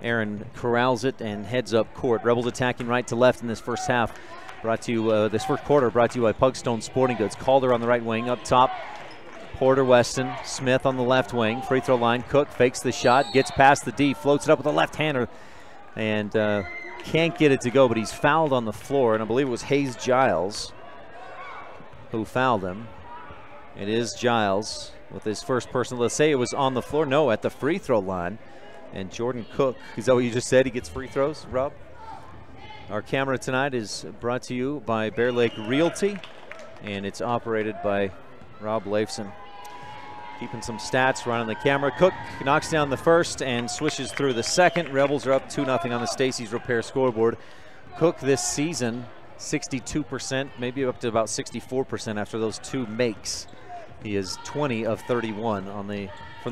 Aaron corrals it and heads up court. Rebels attacking right to left in this first half. Brought to you, this first quarter brought to you by Pugstone Sporting Goods. Calder on the right wing, up top. Porter Weston, Smith on the left wing. Free throw line, Cook fakes the shot, gets past the D, floats it up with a left-hander, and can't get it to go, but he's fouled on the floor, and I believe it was Hayes Giles who fouled him. It is Giles with his first personal. Let's say it was on the floor. No, at the free throw line. And Jordan Cook, is that what you just said? He gets free throws, Rob? Our camera tonight is brought to you by Bear Lake Realty, and it's operated by Rob Leifson. Keeping some stats running the camera. Cook knocks down the first and swishes through the second. Rebels are up 2-0 on the Stacy's Repair scoreboard. Cook this season, 62%, maybe up to about 64% after those 2 makes. He is 20 of 31 from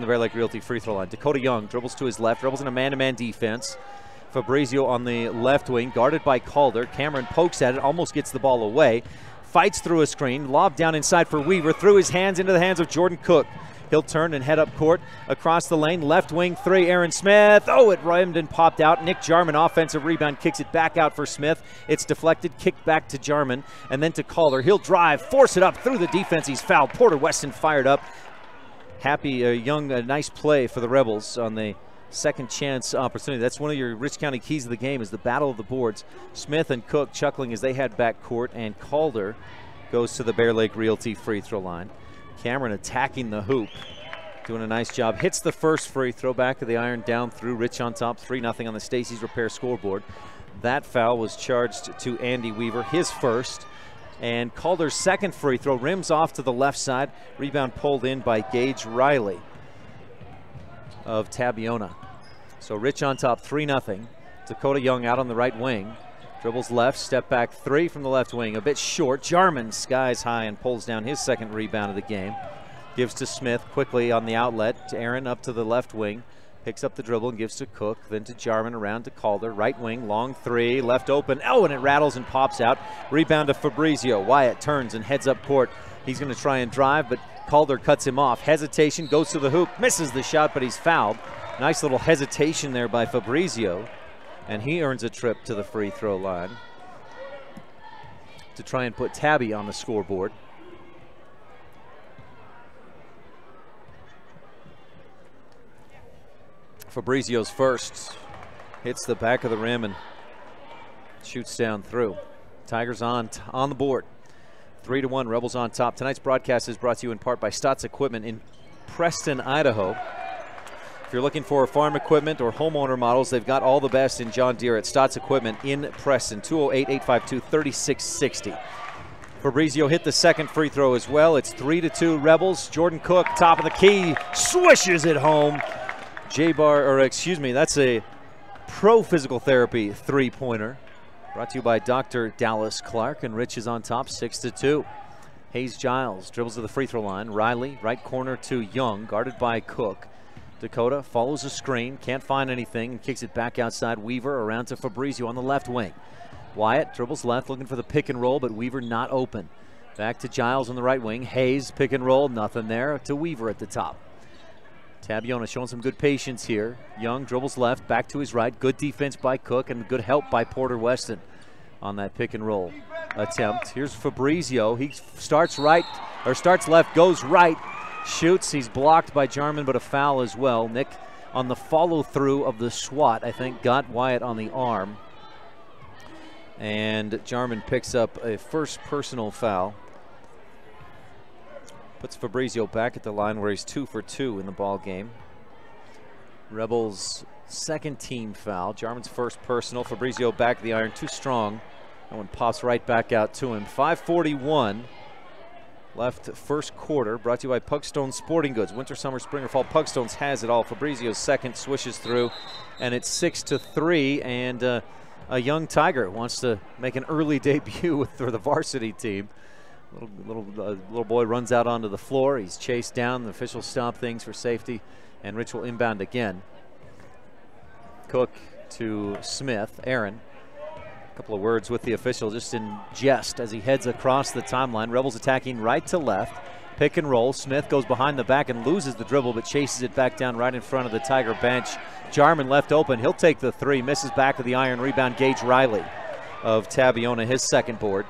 the Bear Lake Realty free throw line. Dakota Young dribbles to his left, dribbles in a man-to-man defense. Fabrizio on the left wing, guarded by Calder. Cameron pokes at it, almost gets the ball away. Fights through a screen, lob down inside for Weaver, through his hands into the hands of Jordan Cook. He'll turn and head up court, across the lane, left wing 3, Aaron Smith. Oh, it rimmed and popped out. Nick Jarman, offensive rebound, kicks it back out for Smith. It's deflected, kicked back to Jarman, and then to Calder. He'll drive, force it up through the defense. He's fouled. Porter Weston fired up. Nice play for the Rebels on the second chance opportunity. That's one of your Rich County keys of the game, is the battle of the boards. Smith and Cook chuckling as they head back court, and Calder goes to the Bear Lake Realty free throw line. Cameron attacking the hoop. doing a nice job. Hits the first free throw, back of the iron, down through. Rich on top, 3-0 on the Stacey's Repair scoreboard. That foul was charged to Andy Weaver, his first. And Calder's second free throw rims off to the left side. Rebound pulled in by Gage Riley of Tabiona. So Rich on top, 3-0. Dakota Young out on the right wing. Dribbles left, step back three from the left wing. A bit short. Jarman skies high and pulls down his second rebound of the game. Gives to Smith quickly on the outlet. To Aaron up to the left wing. Picks up the dribble and gives to Cook. Then to Jarman, around to Calder. Right wing, long three, left open. Oh, and it rattles and pops out. Rebound to Fabrizio. Wyatt turns and heads up court. He's going to try and drive, but Calder cuts him off. Hesitation, goes to the hoop, misses the shot, but he's fouled. Nice little hesitation there by Fabrizio. And he earns a trip to the free throw line to try and put Tabby on the scoreboard. Fabrizio's first. Hits the back of the rim and shoots down through. Tigers on the board. 3-1, Rebels on top. Tonight's broadcast is brought to you in part by Stotts Equipment in Preston, Idaho. If you're looking for farm equipment or homeowner models, they've got all the best in John Deere at Stotts Equipment in Preston. 208-852-3660. Fabrizio hit the second free throw as well. It's 3-2 Rebels. Jordan Cook, top of the key, swishes it home. That's a Pro Physical Therapy three-pointer. Brought to you by Dr. Dallas Clark, and Rich is on top, 6-2. Hayes Giles dribbles to the free throw line. Riley, right corner to Young, guarded by Cook. Dakota follows a screen, can't find anything, and kicks it back outside. Weaver around to Fabrizio on the left wing. Wyatt dribbles left, looking for the pick and roll, but Weaver not open. Back to Giles on the right wing. Hayes, pick and roll, nothing there. To Weaver at the top. Tabiona showing some good patience here. Young dribbles left, back to his right. Good defense by Cook and good help by Porter Weston on that pick and roll attempt. Here's Fabrizio. He starts left, goes right, shoots. He's blocked by Jarman, but a foul as well. Nick on the follow through of the swat, I think, got Wyatt on the arm. And Jarman picks up a first personal foul. Puts Fabrizio back at the line where he's 2 for 2 in the ball game. Rebels' second team foul. Jarman's first personal. Fabrizio back at the iron, too strong. That one pops right back out to him. 5:41 left first quarter. Brought to you by Pugstone Sporting Goods. Winter, summer, spring, or fall, Pugstone's has it all. Fabrizio's second swishes through, and it's 6-3. And a young Tiger wants to make an early debut for the varsity team. Little boy runs out onto the floor. He's chased down. The officials stop things for safety, and Rich will inbound again. Cook to Smith. Aaron, a couple of words with the official just in jest as he heads across the timeline. Rebels attacking right to left. Pick and roll. Smith goes behind the back and loses the dribble, but chases it back down right in front of the Tiger bench. Jarman left open. He'll take the three. Misses back of the iron. Rebound, Gage Riley of Tabiona, his second board.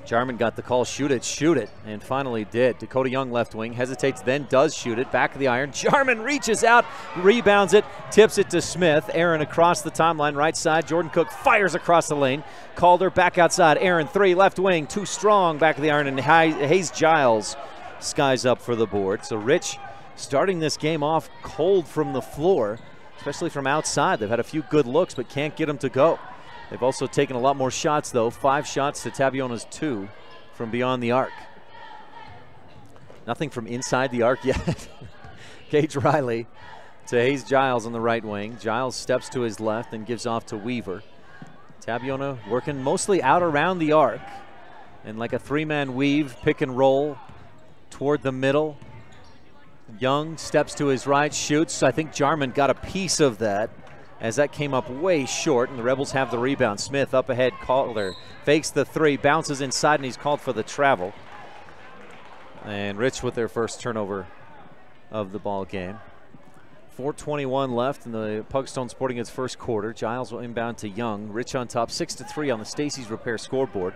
Jarman got the call, shoot it, and finally did. Dakota Young left wing, hesitates, then does shoot it. Back of the iron. Jarman reaches out, rebounds it, tips it to Smith. Aaron across the timeline, right side. Jordan Cook fires across the lane. Calder back outside. Aaron, three, left wing, too strong. Back of the iron, and Hayes Giles skies up for the board. So Rich starting this game off cold from the floor, especially from outside. They've had a few good looks, but can't get them to go. They've also taken a lot more shots, though. 5 shots to Tabiona's 2 from beyond the arc. Nothing from inside the arc yet. Gage Riley to Hayes Giles on the right wing. Giles steps to his left and gives off to Weaver. Tabiona working mostly out around the arc. And like a three-man weave, pick and roll toward the middle. Young steps to his right, shoots. I think Jarman got a piece of that, as that came up way short, and the Rebels have the rebound. Smith up ahead, Calder fakes the three, bounces inside, and he's called for the travel. And Rich with their first turnover of the ball game. 4:21 left in the Pugstone Sporting Goods first quarter. Giles will inbound to Young. Rich on top, 6-3 on the Stacey's Repair scoreboard.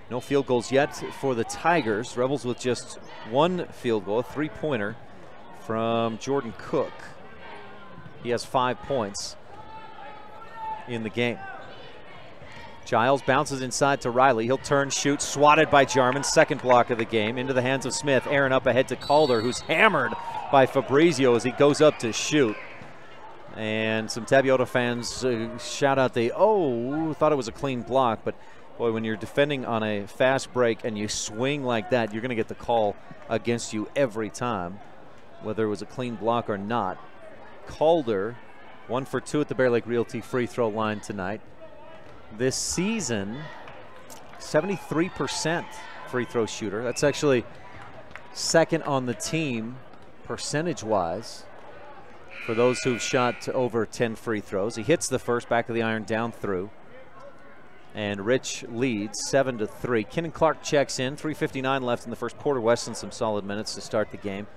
No field goals yet for the Tigers. Rebels with just one field goal, a three-pointer from Jordan Cook. He has 5 points in the game. Giles bounces inside to Riley. He'll turn, shoot, swatted by Jarman. Second block of the game. Into the hands of Smith. Aaron up ahead to Calder, who's hammered by Fabrizio as he goes up to shoot. And some Tabiona fans shout out thought it was a clean block. But, boy, when you're defending on a fast break and you swing like that, you're going to get the call against you every time, whether it was a clean block or not. Calder, 1 for 2 at the Bear Lake Realty free throw line tonight. This season, 73% free throw shooter. That's actually second on the team percentage-wise for those who've shot over 10 free throws. He hits the first, back of the iron, down through. And Rich leads 7-3. Kenan Clark checks in. 3:59 left in the first quarter. Weston some solid minutes to start the game.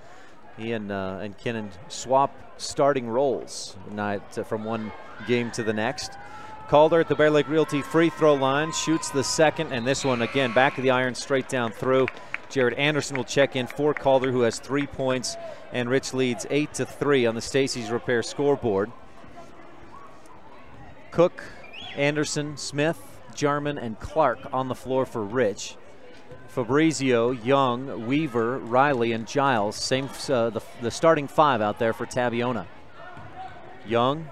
He and Kenan swap starting roles from one game to the next. Calder at the Bear Lake Realty free throw line, shoots the second, and this one again, back of the iron, straight down through. Jared Anderson will check in for Calder, who has 3 points, and Rich leads 8-3 on the Stacey's Repair scoreboard. Cook, Anderson, Smith, Jarman, and Clark on the floor for Rich. Fabrizio, Young, Weaver, Riley, and Giles, same the starting 5 out there for Tabiona. Young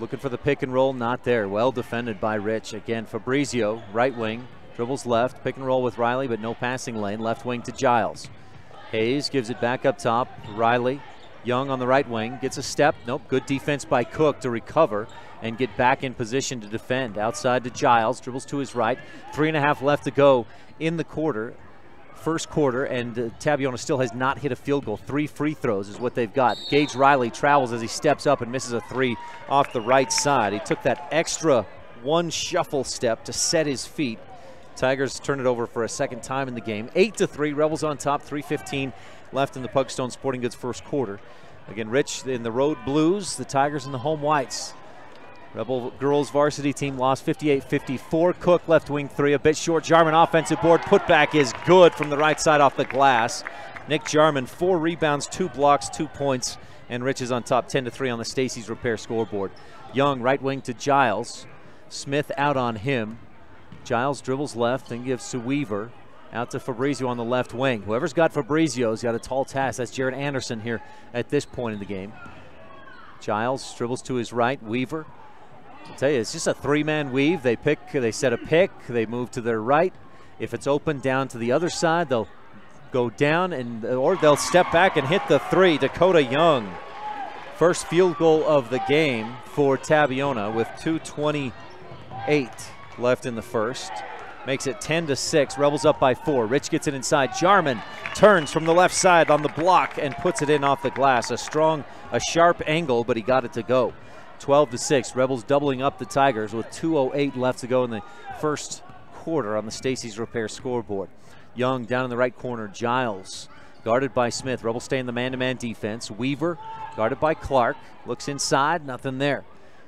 looking for the pick and roll, not there. Well defended by Rich. Again, Fabrizio, right wing, dribbles left, pick and roll with Riley, but no passing lane. Left wing to Giles. Hayes gives it back up top. Riley, Young on the right wing, gets a step. Nope, good defense by Cook to recover and get back in position to defend. Outside to Giles, dribbles to his right. 3.5 left to go in the first quarter, and Tabiona still has not hit a field goal. 3 free throws is what they've got. Gage Riley travels as he steps up and misses a 3 off the right side. He took that extra 1 shuffle step to set his feet. Tigers turn it over for a second time in the game. 8-3, Rebels on top, 3:15 left in the Pugstone Sporting Goods first quarter. Again, Rich in the road blues, the Tigers in the home whites. Rebel girls varsity team lost 58-54. Cook left wing 3, a bit short. Jarman offensive board. Putback is good from the right side off the glass. Nick Jarman, 4 rebounds, 2 blocks, 2 points. And Rich is on top 10-3 on the Stacey's Repair scoreboard. Young right wing to Giles. Smith out on him. Giles dribbles left and gives to Weaver. Out to Fabrizio on the left wing. Whoever's got Fabrizio's got a tall task. That's Jared Anderson here at this point in the game. Giles dribbles to his right. Weaver. I'll tell you, it's just a 3-man weave. They set a pick, they move to their right. If it's open down to the other side, they'll go down or they'll step back and hit the 3. Dakota Young, first field goal of the game for Tabiona with 2:28 left in the first. Makes it 10-6. Rebels up by 4. Rich gets it inside. Jarman turns from the left side on the block and puts it in off the glass. A sharp angle, but he got it to go. 12-6. Rebels doubling up the Tigers with 2:08 left to go in the first quarter on the Stacey's Repair scoreboard. Young down in the right corner. Giles guarded by Smith. Rebels stay in the man-to-man defense. Weaver guarded by Clark. Looks inside. Nothing there.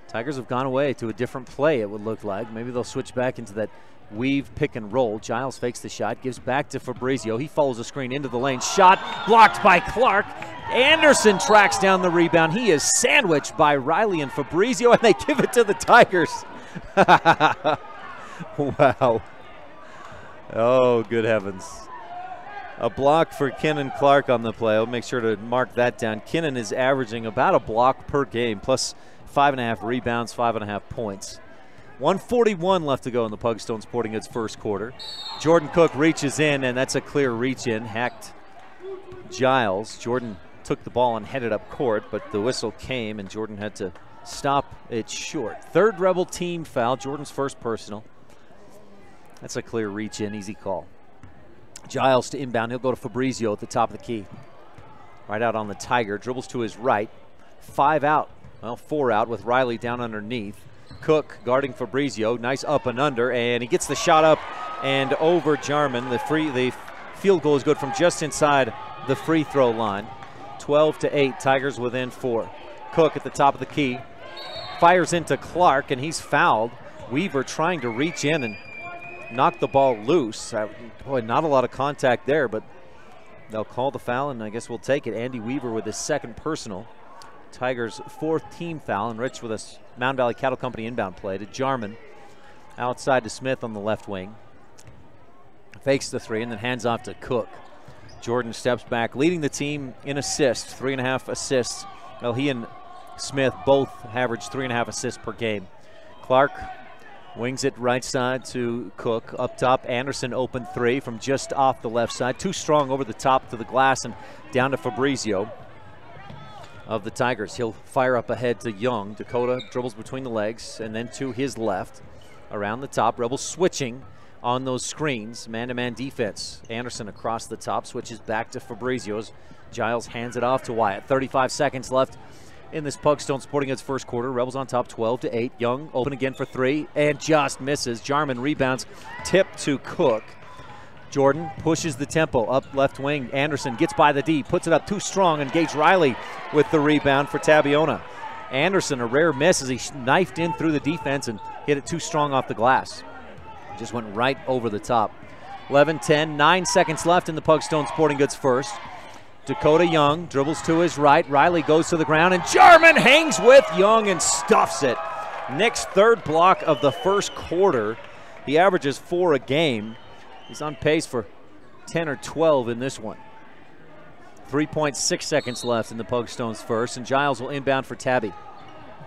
Tigers have gone away to a different play, it would look like. Maybe they'll switch back into that weave pick and roll. Giles fakes the shot. Gives back to Fabrizio. He follows the screen into the lane. Shot blocked by Clark. Anderson tracks down the rebound. He is sandwiched by Riley and Fabrizio, and they give it to the Tigers. Wow. Oh, good heavens. A block for Kenan Clark on the play. I'll make sure to mark that down. Kenan is averaging about a block per game, plus 5.5 rebounds, 5.5 points. 1:41 left to go in the Pugstone Sporting Goods first quarter. Jordan Cook reaches in, and that's a clear reach in. Hacked Giles. Jordan took the ball and headed up court, but the whistle came and Jordan had to stop it short. Third Rebel team foul, Jordan's first personal. That's a clear reach in, easy call. Giles to inbound, he'll go to Fabrizio at the top of the key. Right out on the Tiger, dribbles to his right. 5 out, well 4 out with Riley down underneath. Cook guarding Fabrizio, nice up and under, and he gets the shot up and over Jarman. The field goal is good from just inside the free throw line. 12-8, Tigers within 4. Cook at the top of the key, fires into Clark, and he's fouled. Weaver trying to reach in and knock the ball loose. Boy, not a lot of contact there, but they'll call the foul, and I guess we'll take it. Andy Weaver with his second personal. Tigers' 4th team foul, and Rich with a Mountain Valley Cattle Company inbound play to Jarman. Outside to Smith on the left wing. Fakes the three and then hands off to Cook. Jordan steps back, leading the team in assists, 3.5 assists. Well, he and Smith both average 3.5 assists per game. Clark wings it right side to Cook. Up top, Anderson open three from just off the left side. Too strong over the top to the glass and down to Fabrizio of the Tigers. He'll fire up ahead to Young. Dakota dribbles between the legs and then to his left. Around the top, Rebels switching on those screens. Man-to-man defense. Anderson across the top, switches back to Fabrizio's. Giles hands it off to Wyatt. 35 seconds left in this Pugstone Sporting Goods first quarter. Rebels on top 12-8. Young open again for three and just misses. Jarman rebounds, tip to Cook. Jordan pushes the tempo up left wing. Anderson gets by the D, puts it up too strong, and Gage Riley with the rebound for Tabiona. Anderson, a rare miss as he knifed in through the defense and hit it too strong off the glass. Just went right over the top. 11-10, 9 seconds left in the Pugstone Sporting Goods first. Dakota Young dribbles to his right. Riley goes to the ground, and Jarman hangs with Young and stuffs it. Nick's third block of the first quarter. He averages 4 a game. He's on pace for 10 or 12 in this one. 3.6 seconds left in the Pugstones first, and Giles will inbound for Tabby.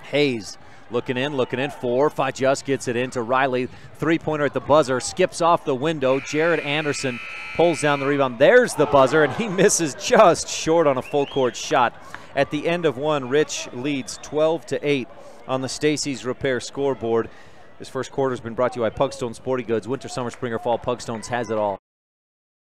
Hayes looking in, 4-5 just gets it into Riley. Three-pointer at the buzzer, skips off the window. Jared Anderson pulls down the rebound. There's the buzzer, and he misses just short on a full-court shot. At the end of one, Rich leads 12-8 on the Stacy's Repair scoreboard. This first quarter has been brought to you by Pugstone Sporting Goods. Winter, summer, spring, or fall, Pugstones has it all.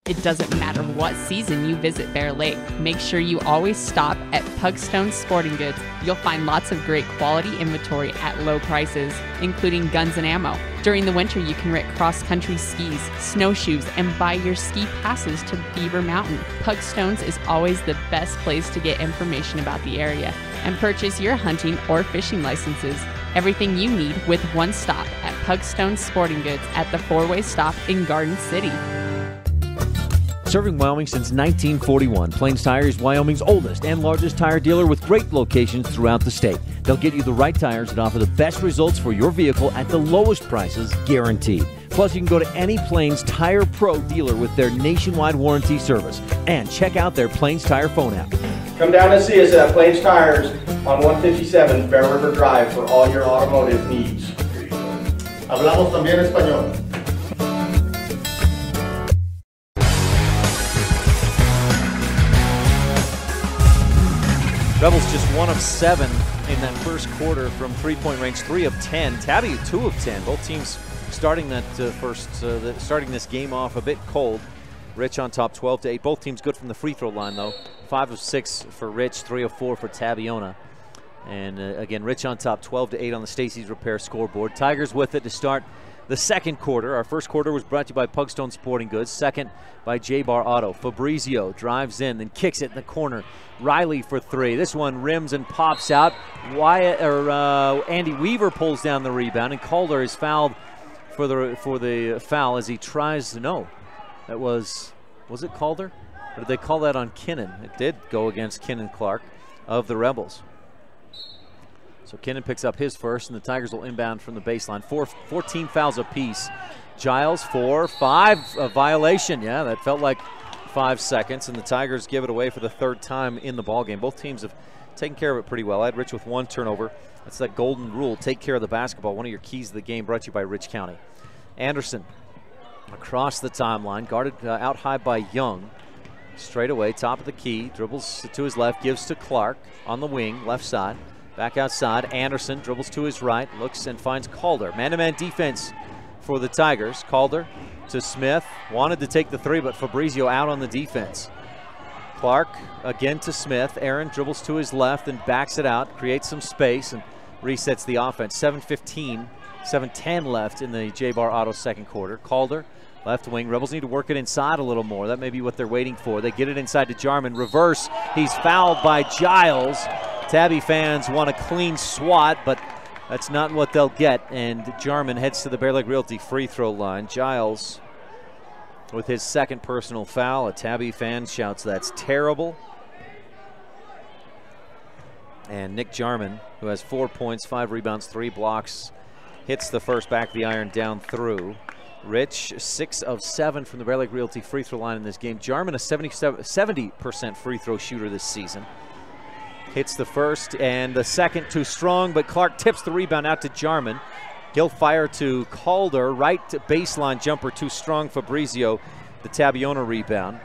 It doesn't matter what season you visit Bear Lake. Make sure you always stop at Pugstone Sporting Goods. You'll find lots of great quality inventory at low prices, including guns and ammo. During the winter, you can rent cross-country skis, snowshoes, and buy your ski passes to Beaver Mountain. Pugstones is always the best place to get information about the area and purchase your hunting or fishing licenses. Everything you need with one stop at Pugstone Sporting Goods at the four-way stop in Garden City. Serving Wyoming since 1941, Plains Tire is Wyoming's oldest and largest tire dealer with great locations throughout the state. They'll get you the right tires that offer the best results for your vehicle at the lowest prices, guaranteed. Plus, you can go to any Plains Tire Pro dealer with their nationwide warranty service. And check out their Plains Tire phone app. Come down and see us at Plains Tires on 157 Bear River Drive for all your automotive needs. Hablamos también español. Rebels just 1 of 7 in that first quarter from three-point range, 3 of 10. Tabby 2 of 10. Both teams starting that starting this game off a bit cold. Rich on top 12-8. Both teams good from the free throw line though. 5 of 6 for Rich, 3 of 4 for Tabiona. And again, Rich on top 12-8 on the Stacy's Repair scoreboard. Tigers with it to start the second quarter. Our first quarter was brought to you by Pugstone Sporting Goods. Second by J-Bar Auto. Fabrizio drives in, then kicks it in the corner. Riley for three. This one rims and pops out. Andy Weaver pulls down the rebound, and Calder is fouled for the foul as he tries to know. That was it Calder? Or did they call that on Kinnan? It did go against Kinnan Clark of the Rebels. So Kinnan picks up his first, and the Tigers will inbound from the baseline. 14 fouls apiece. Giles 4-5, a violation. Yeah, that felt like 5 seconds, and the Tigers give it away for the third time in the ballgame. Both teams have taken care of it pretty well. I had Rich with 1 turnover. That's that golden rule. Take care of the basketball. One of your keys to the game, brought to you by Rich County. Anderson across the timeline, guarded out high by Young. Straight away, top of the key, dribbles to his left, gives to Clark on the wing, left side. Back outside, Anderson dribbles to his right, looks and finds Calder. Man-to-man defense for the Tigers. Calder to Smith, wanted to take the three, but Fabrizio out on the defense. Clark again to Smith. Aaron dribbles to his left and backs it out, creates some space and resets the offense. 7:10 left in the J-Bar Auto second quarter. Calder, left wing. Rebels need to work it inside a little more. That may be what they're waiting for. They get it inside to Jarman. Reverse. He's fouled by Giles. Tabby fans want a clean swat, but that's not what they'll get. And Jarman heads to the Bear Lake Realty free throw line. Giles with his second personal foul. A Tabby fan shouts, "That's terrible." And Nick Jarman, who has 4 points, 5 rebounds, 3 blocks hits the first back of the iron down through. Rich, 6 of 7 from the Bear Lake Realty free throw line in this game. Jarman, a 70% free throw shooter this season. Hits the first and the second too strong, but Clark tips the rebound out to Jarman. He'll fire to Calder, right baseline jumper too strong. Fabrizio, the Tabiona rebound.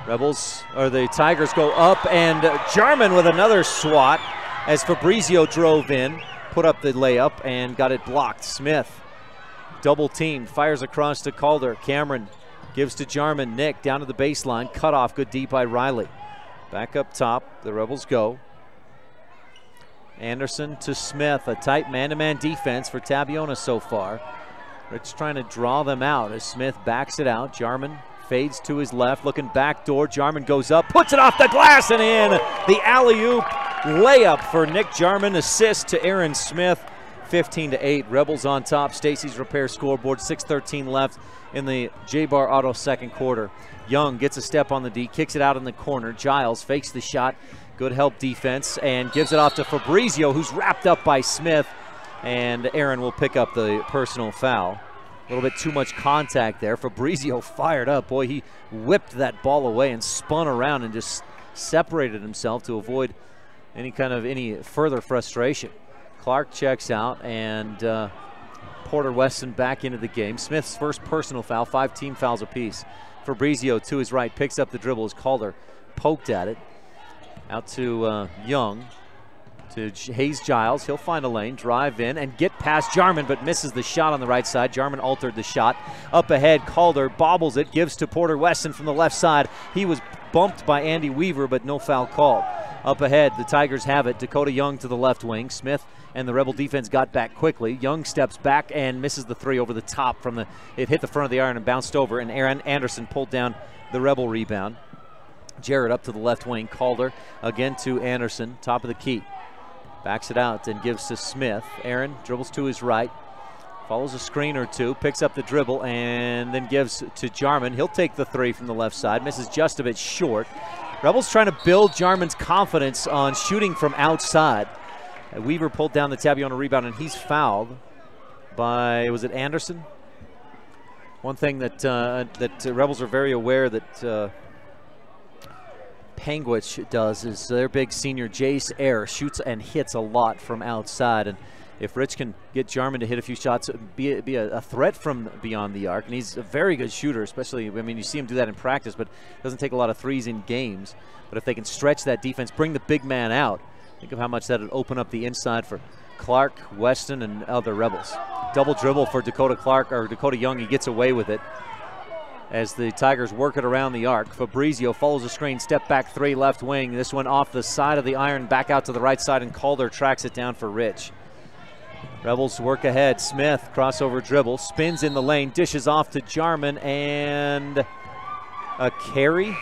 The Tigers go up, and Jarman with another swat as Fabrizio drove in, put up the layup and got it blocked. Smith, double teamed, fires across to Calder. Cameron gives to Jarman. Nick down to the baseline, cut off, good deep by Riley. Back up top, the Rebels go. Anderson to Smith, a tight man-to-man defense for Tabiona so far. Rich trying to draw them out as Smith backs it out. Jarman fades to his left, looking back door. Jarman goes up, puts it off the glass and in. The alley-oop layup for Nick Jarman, assist to Aaron Smith. 15-8, Rebels on top. Stacy's Repair scoreboard, 6:13 left in the J-Bar Auto second quarter. Young gets a step on the D, kicks it out in the corner. Giles fakes the shot, good help defense, and gives it off to Fabrizio, who's wrapped up by Smith, and Aaron will pick up the personal foul. A little bit too much contact there. Fabrizio fired up. Boy, he whipped that ball away and spun around and just separated himself to avoid any further frustration. Clark checks out, and Porter Weston back into the game. Smith's first personal foul, 5 team fouls apiece. Fabrizio to his right, picks up the dribble as Calder poked at it. Out to Young, to Hayes Giles. He'll find a lane, drive in, and get past Jarman, but misses the shot on the right side. Jarman altered the shot. Up ahead, Calder bobbles it, gives to Porter Weston from the left side. He was bumped by Andy Weaver, but no foul called. Up ahead, the Tigers have it. Dakota Young to the left wing. Smith and the Rebel defense got back quickly. Young steps back and misses the three over the top from it hit the front of the iron and bounced over, and Aaron Anderson pulled down the Rebel rebound. Jarrett up to the left wing. Calder again to Anderson, top of the key. Backs it out and gives to Smith. Aaron dribbles to his right, follows a screen or two, picks up the dribble, and then gives to Jarman. He'll take the three from the left side, misses just a bit short. Rebels trying to build Jarman's confidence on shooting from outside. Weaver pulled down the Tabiona rebound, and he's fouled by, was it Anderson? One thing that Rebels are very aware that Panguitch does is their big senior Jace Air shoots and hits a lot from outside, and if Rich can get Jarman to hit a few shots, be a threat from beyond the arc, and he's a very good shooter, especially, I mean, you see him do that in practice, but doesn't take a lot of threes in games. But if they can stretch that defense, bring the big man out, think of how much that would open up the inside for Clark, Weston, and other Rebels. Double dribble for Dakota Young. He gets away with it as the Tigers work it around the arc. Fabrizio follows the screen, step back three, left wing. This one off the side of the iron, back out to the right side, and Calder tracks it down for Rich. Rebels work ahead. Smith, crossover dribble, spins in the lane, dishes off to Jarman, and a carry.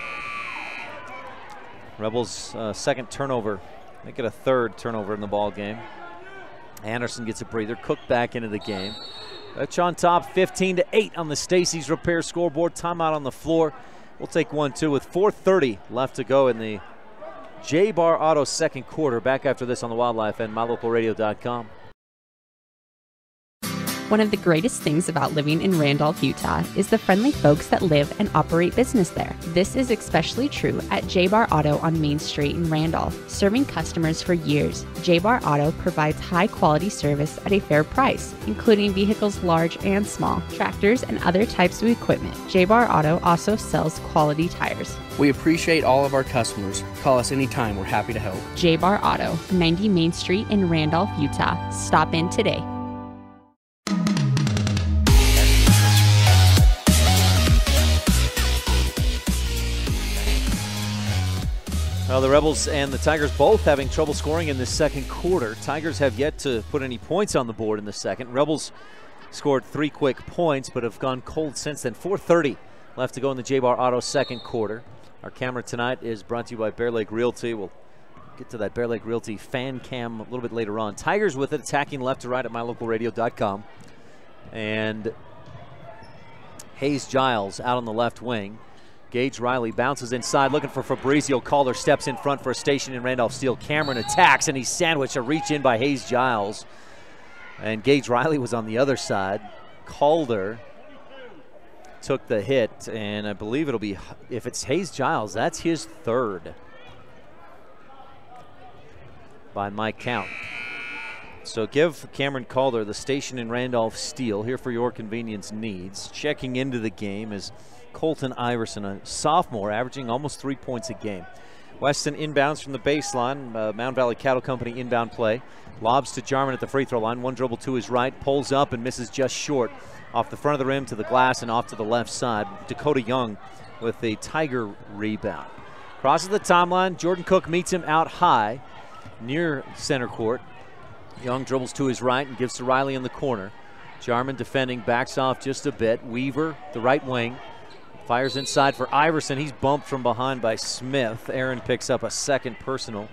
Rebels second turnover, make it a third turnover in the ball game. Anderson gets a breather. Cook back into the game. Rich on top, 15-8 on the Stacy's Repair scoreboard. Timeout on the floor. We'll take 1-2 with 4:30 left to go in the J-Bar Auto second quarter. Back after this on the Wildlife and MyLocalRadio.com. One of the greatest things about living in Randolph, Utah is the friendly folks that live and operate business there. This is especially true at J-Bar Auto on Main Street in Randolph. Serving customers for years, J-Bar Auto provides high-quality service at a fair price, including vehicles large and small, tractors, and other types of equipment. J-Bar Auto also sells quality tires. We appreciate all of our customers. Call us anytime. We're happy to help. J-Bar Auto, 90 Main Street in Randolph, Utah. Stop in today. Well, the Rebels and the Tigers both having trouble scoring in the second quarter. Tigers have yet to put any points on the board in the second. Rebels scored 3 quick points, but have gone cold since then. 4:30 left to go in the J-Bar Auto second quarter. Our camera tonight is brought to you by Bear Lake Realty. We'll get to that Bear Lake Realty fan cam a little bit later on. Tigers with it, attacking left to right at MyLocalRadio.com. And Hayes Giles out on the left wing. Gage Riley bounces inside, looking for Fabrizio. Calder steps in front for a station in Randolph Steele. Cameron attacks, and he's sandwiched. A reach in by Hayes Giles. And Gage Riley was on the other side. Calder took the hit, and I believe it'll be, if it's Hayes Giles, that's his third by my count. So give Cameron Calder the station in Randolph Steel here for your convenience needs. Checking into the game is Colton Iverson, a sophomore, averaging almost 3 points a game. Weston inbounds from the baseline. Mound Valley Cattle Company inbound play. Lobs to Jarman at the free throw line. One dribble to his right. Pulls up and misses just short. Off the front of the rim to the glass and off to the left side. Dakota Young with the Tiger rebound. Crosses the timeline. Jordan Cook meets him out high near center court. Young dribbles to his right and gives to Riley in the corner. Jarman defending, backs off just a bit. Weaver, the right wing. Fires inside for Iverson. He's bumped from behind by Smith. Aaron picks up a second personal.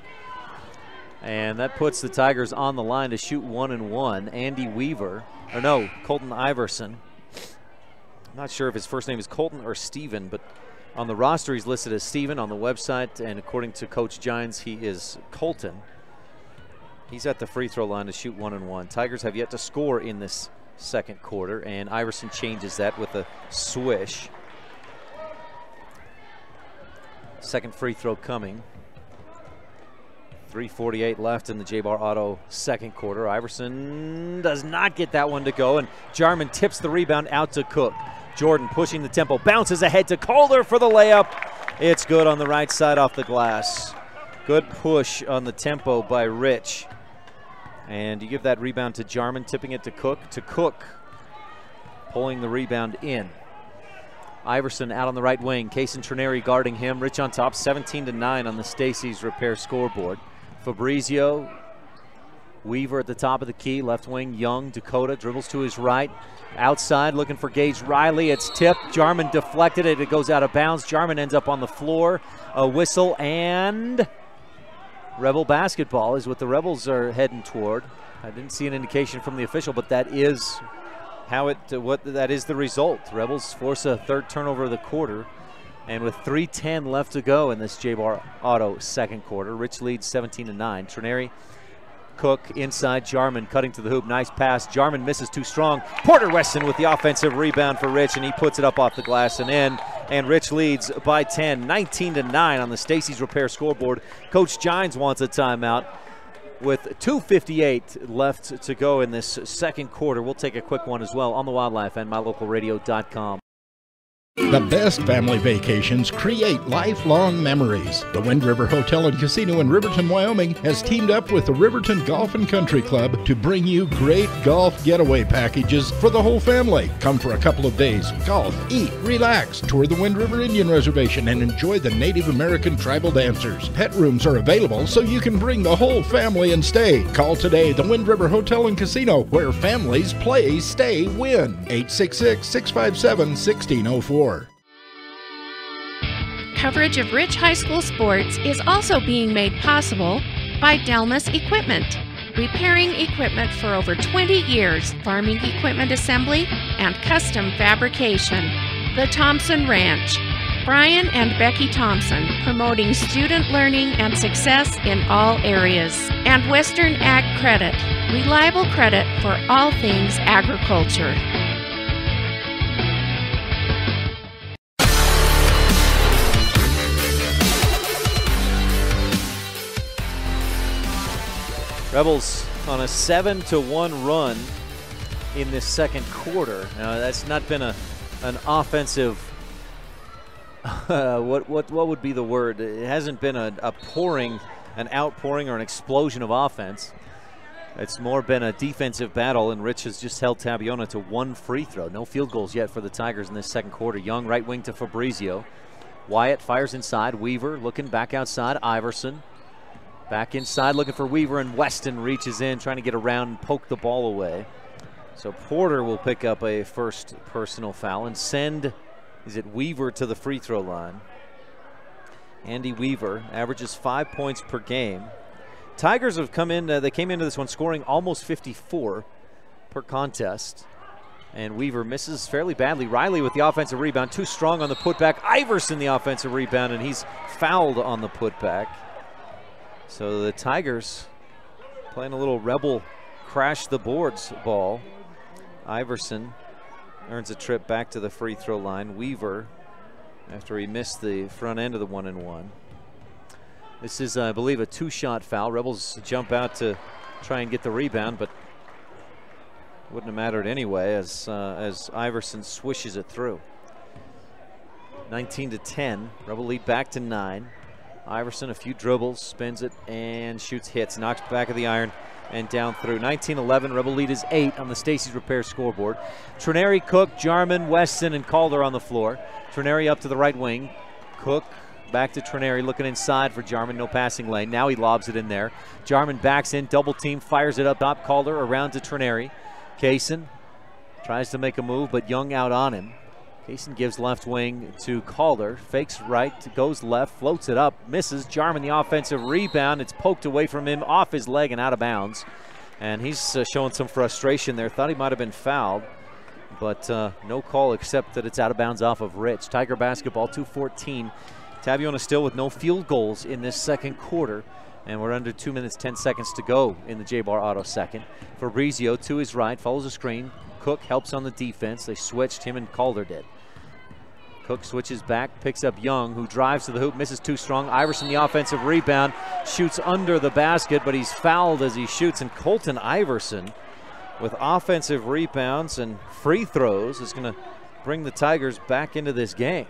And that puts the Tigers on the line to shoot 1 and 1. Andy Weaver, or no, Colton Iverson. I'm not sure if his first name is Colton or Steven, but on the roster he's listed as Steven. On the website, and according to Coach Gines, he is Colton. He's at the free throw line to shoot 1 and 1. Tigers have yet to score in this second quarter, and Iverson changes that with a swish. Second free throw coming. 3:48 left in the J-Bar Auto second quarter. Iverson does not get that one to go, and Jarman tips the rebound out to Cook. Jordan pushing the tempo, bounces ahead to Calder for the layup. It's good on the right side off the glass. Good push on the tempo by Rich. And you give that rebound to Jarman, tipping it to Cook. Pulling the rebound in. Iverson out on the right wing. Kaysen Trineri guarding him. Rich on top, 17-9 on the Stacey's Repair scoreboard. Fabrizio, Weaver at the top of the key. Left wing, Young, Dakota dribbles to his right. Outside, looking for Gage Riley. It's tipped. Jarman deflected it. It goes out of bounds. Jarman ends up on the floor. A whistle, and Rebel basketball is what the Rebels are heading toward. I didn't see an indication from the official, but that is that is the result. Rebels force a third turnover of the quarter, and with 3:10 left to go in this J-Bar Auto second quarter, Rich leads 17-9. Trineri, Cook inside, Jarman cutting to the hoop. Nice pass. Jarman misses too strong. Porter Weston with the offensive rebound for Rich, and he puts it up off the glass and in. And Rich leads by 10, 19-9 on the Stacey's Repair scoreboard. Coach Gines wants a timeout with 2:58 left to go in this second quarter. We'll take a quick one as well on the Wildlife and mylocalradio.com. The best family vacations create lifelong memories. The Wind River Hotel and Casino in Riverton, Wyoming has teamed up with the Riverton Golf and Country Club to bring you great golf getaway packages for the whole family. Come for a couple of days, golf, eat, relax, tour the Wind River Indian Reservation, and enjoy the Native American tribal dancers. Pet rooms are available so you can bring the whole family and stay. Call today the Wind River Hotel and Casino, where families play, stay, win. 866-657-1604. Coverage of Rich High School sports is also being made possible by Delmas Equipment, repairing equipment for over 20 years, farming equipment assembly, and custom fabrication. The Thompson Ranch. Brian and Becky Thompson, promoting student learning and success in all areas. And Western Ag Credit, reliable credit for all things agriculture. Rebels on a 7-1 run in this second quarter. Now, that's not been an offensive. What would be the word? It hasn't been an outpouring, or an explosion of offense. It's more been a defensive battle, and Rich has just held Tabiona to one free throw. No field goals yet for the Tigers in this second quarter. Young right wing to Fabrizio. Wyatt fires inside. Weaver looking back outside. Iverson. Back inside looking for Weaver, and Weston reaches in trying to get around and poke the ball away. So Porter will pick up a first personal foul and send, is it Weaver, to the free throw line. Andy Weaver averages 5 points per game. Tigers have come in, they came into this one scoring almost 54 per contest. And Weaver misses fairly badly. Riley with the offensive rebound, too strong on the putback. Iverson the offensive rebound, and he's fouled on the putback. So the Tigers playing a little Rebel crash the boards ball. Iverson earns a trip back to the free throw line. Weaver, after he missed the front end of the 1-and-1. This is, I believe, a 2-shot foul. Rebels jump out to try and get the rebound, but wouldn't have mattered anyway as Iverson swishes it through. 19-10. Rebel lead back to 9. Iverson, a few dribbles, spins it and shoots, hits, knocks back of the iron and down through. 19-11. Rebel lead is 8 on the Stacy's Repair scoreboard. Trineri, Cook, Jarman, Weston, and Calder on the floor. Trineri up to the right wing. Cook back to Trineri, looking inside for Jarman. No passing lane. Now he lobs it in there. Jarman backs in, double team, fires it up top. Calder around to Trineri. Kaysen tries to make a move, but Young out on him. Kaysen gives left wing to Calder. Fakes right, goes left, floats it up, misses. Jarman the offensive rebound. It's poked away from him, off his leg and out of bounds. And he's showing some frustration there. Thought he might have been fouled, but no call except that it's out of bounds off of Rich. Tiger basketball, 2:14. Tabiona still with no field goals in this second quarter. And we're under 2 minutes, 10 seconds to go in the J-Bar Auto second. Fabrizio to his right, follows a screen. Cook helps on the defense. They switched, him and Calder did. Cook switches back, picks up Young, who drives to the hoop, misses too strong. Iverson, the offensive rebound, shoots under the basket, but he's fouled as he shoots. And Colton Iverson, with offensive rebounds and free throws, is going to bring the Tigers back into this game.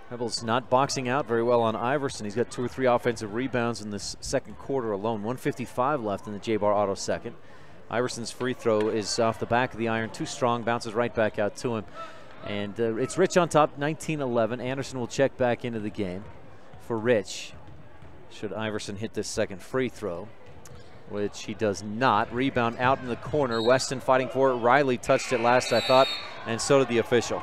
Rebels not boxing out very well on Iverson. He's got 2 or 3 offensive rebounds in this second quarter alone. 1:55 left in the J-Bar Auto second. Iverson's free throw is off the back of the iron, too strong, bounces right back out to him. And it's Rich on top, 19-11. Anderson will check back into the game for Rich, should Iverson hit this second free throw, which he does not. Rebound out in the corner. Weston fighting for it. Riley touched it last, I thought, and so did the official.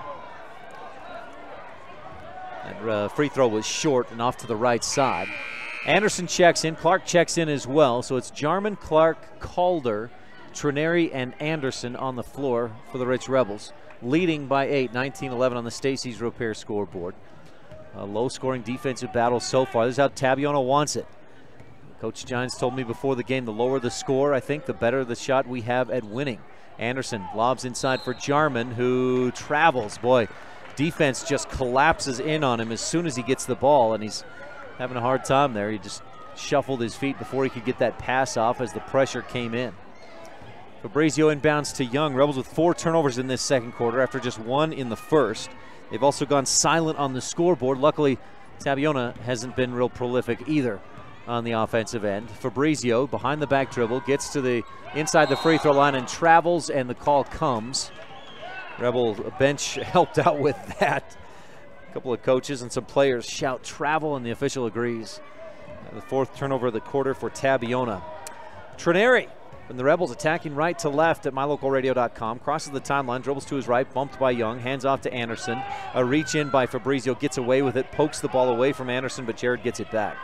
That free throw was short and off to the right side. Anderson checks in. Clark checks in as well. So it's Jarman, Clark, Calder, Trineri, and Anderson on the floor for the Rich Rebels, leading by 8, 19-11 on the Stacy's Repair scoreboard. A low-scoring defensive battle so far. This is how Tabiona wants it. Coach Giants told me before the game, the lower the score, I think, the better the shot we have at winning. Anderson lobs inside for Jarman, who travels. Boy, defense just collapses in on him as soon as he gets the ball, and he's having a hard time there. He just shuffled his feet before he could get that pass off as the pressure came in. Fabrizio inbounds to Young. Rebels with 4 turnovers in this second quarter after just 1 in the first. They've also gone silent on the scoreboard. Luckily, Tabiona hasn't been real prolific either on the offensive end. Fabrizio behind the back dribble, gets to the inside the free throw line and travels, and the call comes. Rebel bench helped out with that. A couple of coaches and some players shout travel, and the official agrees. The 4th turnover of the quarter for Tabiona. Trineri from the Rebels attacking right to left at mylocalradio.com. Crosses the timeline, dribbles to his right, bumped by Young, hands off to Anderson. A reach in by Fabrizio, gets away with it, pokes the ball away from Anderson, but Jared gets it back.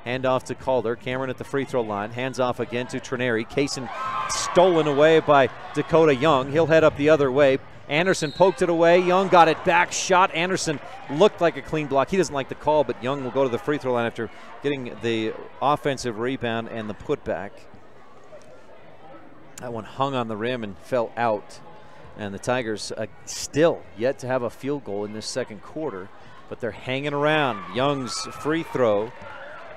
Hand off to Calder. Cameron at the free throw line. Hands off again to Trineri. Kaysen stolen away by Dakota Young. He'll head up the other way. Anderson poked it away. Young got it back. Shot. Anderson looked like a clean block. He doesn't like the call, but Young will go to the free throw line after getting the offensive rebound and the putback. That one hung on the rim and fell out. And the Tigers still yet to have a field goal in this second quarter, but they're hanging around. Young's free throw,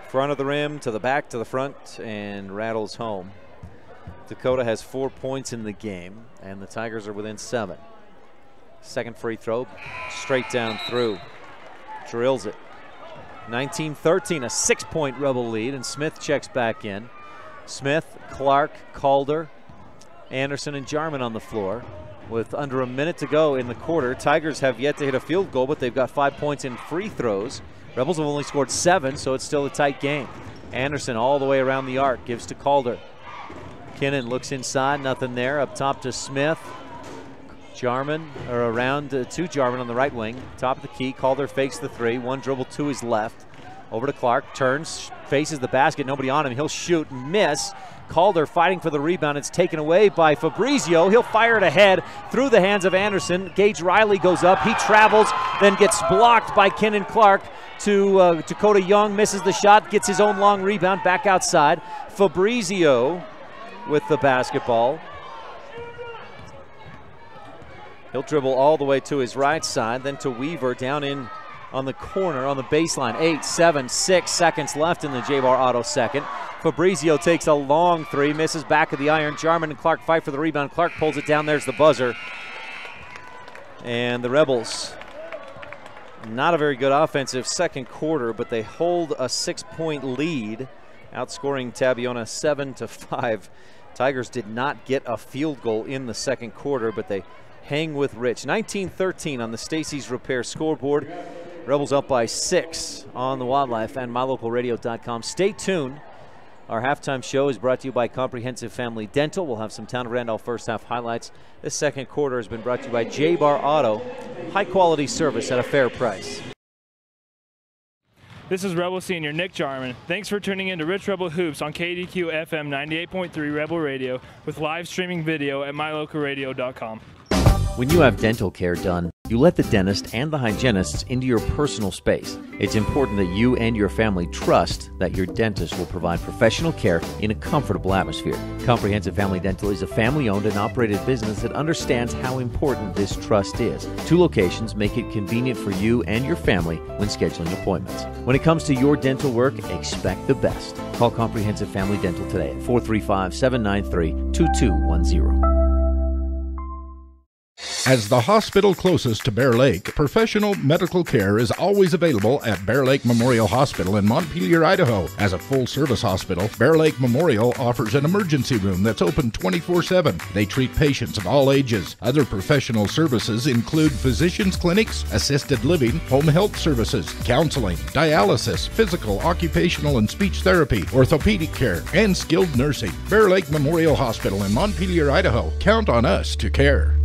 front of the rim, to the back, to the front, and rattles home. Dakota has 4 points in the game, and the Tigers are within 7. Second free throw, straight down through. Drills it. 19-13, a 6-point Rebel lead, and Smith checks back in. Smith, Clark, Calder, Anderson, and Jarman on the floor. With under a minute to go in the quarter, Tigers have yet to hit a field goal, but they've got 5 points in free throws. Rebels have only scored 7, so it's still a tight game. Anderson all the way around the arc, gives to Calder. Kinnan looks inside, nothing there. Up top to Smith. Jarman, or around to Jarman on the right wing. Top of the key, Calder fakes the 3. One dribble to his left. Over to Clark, turns, faces the basket, nobody on him. He'll shoot, miss. Calder fighting for the rebound. It's taken away by Fabrizio. He'll fire it ahead through the hands of Anderson. Gage Riley goes up. He travels, then gets blocked by Kenan Clark to Dakota Young. Misses the shot, gets his own long rebound back outside. Fabrizio with the basketball. He'll dribble all the way to his right side, then to Weaver down in on the corner, on the baseline. 8, 7, 6 seconds left in the J-Bar Auto second. Fabrizio takes a long three, misses back of the iron. Jarman and Clark fight for the rebound. Clark pulls it down. There's the buzzer. And the Rebels, not a very good offensive second quarter, but they hold a 6-point lead, outscoring Tabiona 7-5. Tigers did not get a field goal in the second quarter, but they hang with Rich. 19-13 on the Stacy's Repair scoreboard. Rebels up by 6 on the Wildlife and MyLocalRadio.com. Stay tuned. Our halftime show is brought to you by Comprehensive Family Dental. We'll have some Town of Randolph first half highlights. This second quarter has been brought to you by J-Bar Auto. High quality service at a fair price. This is Rebel Senior Nick Jarman. Thanks for tuning in to Rich Rebel Hoops on KADQ FM 98.3 Rebel Radio with live streaming video at MyLocalRadio.com. When you have dental care done, you let the dentist and the hygienists into your personal space. It's important that you and your family trust that your dentist will provide professional care in a comfortable atmosphere. Comprehensive Family Dental is a family-owned and operated business that understands how important this trust is. 2 locations make it convenient for you and your family when scheduling appointments. When it comes to your dental work, expect the best. Call Comprehensive Family Dental today at 435-793-2210. As the hospital closest to Bear Lake, professional medical care is always available at Bear Lake Memorial Hospital in Montpelier, Idaho. As a full-service hospital, Bear Lake Memorial offers an emergency room that's open 24/7. They treat patients of all ages. Other professional services include physicians' clinics, assisted living, home health services, counseling, dialysis, physical, occupational, and speech therapy, orthopedic care, and skilled nursing. Bear Lake Memorial Hospital in Montpelier, Idaho. Count on us to care.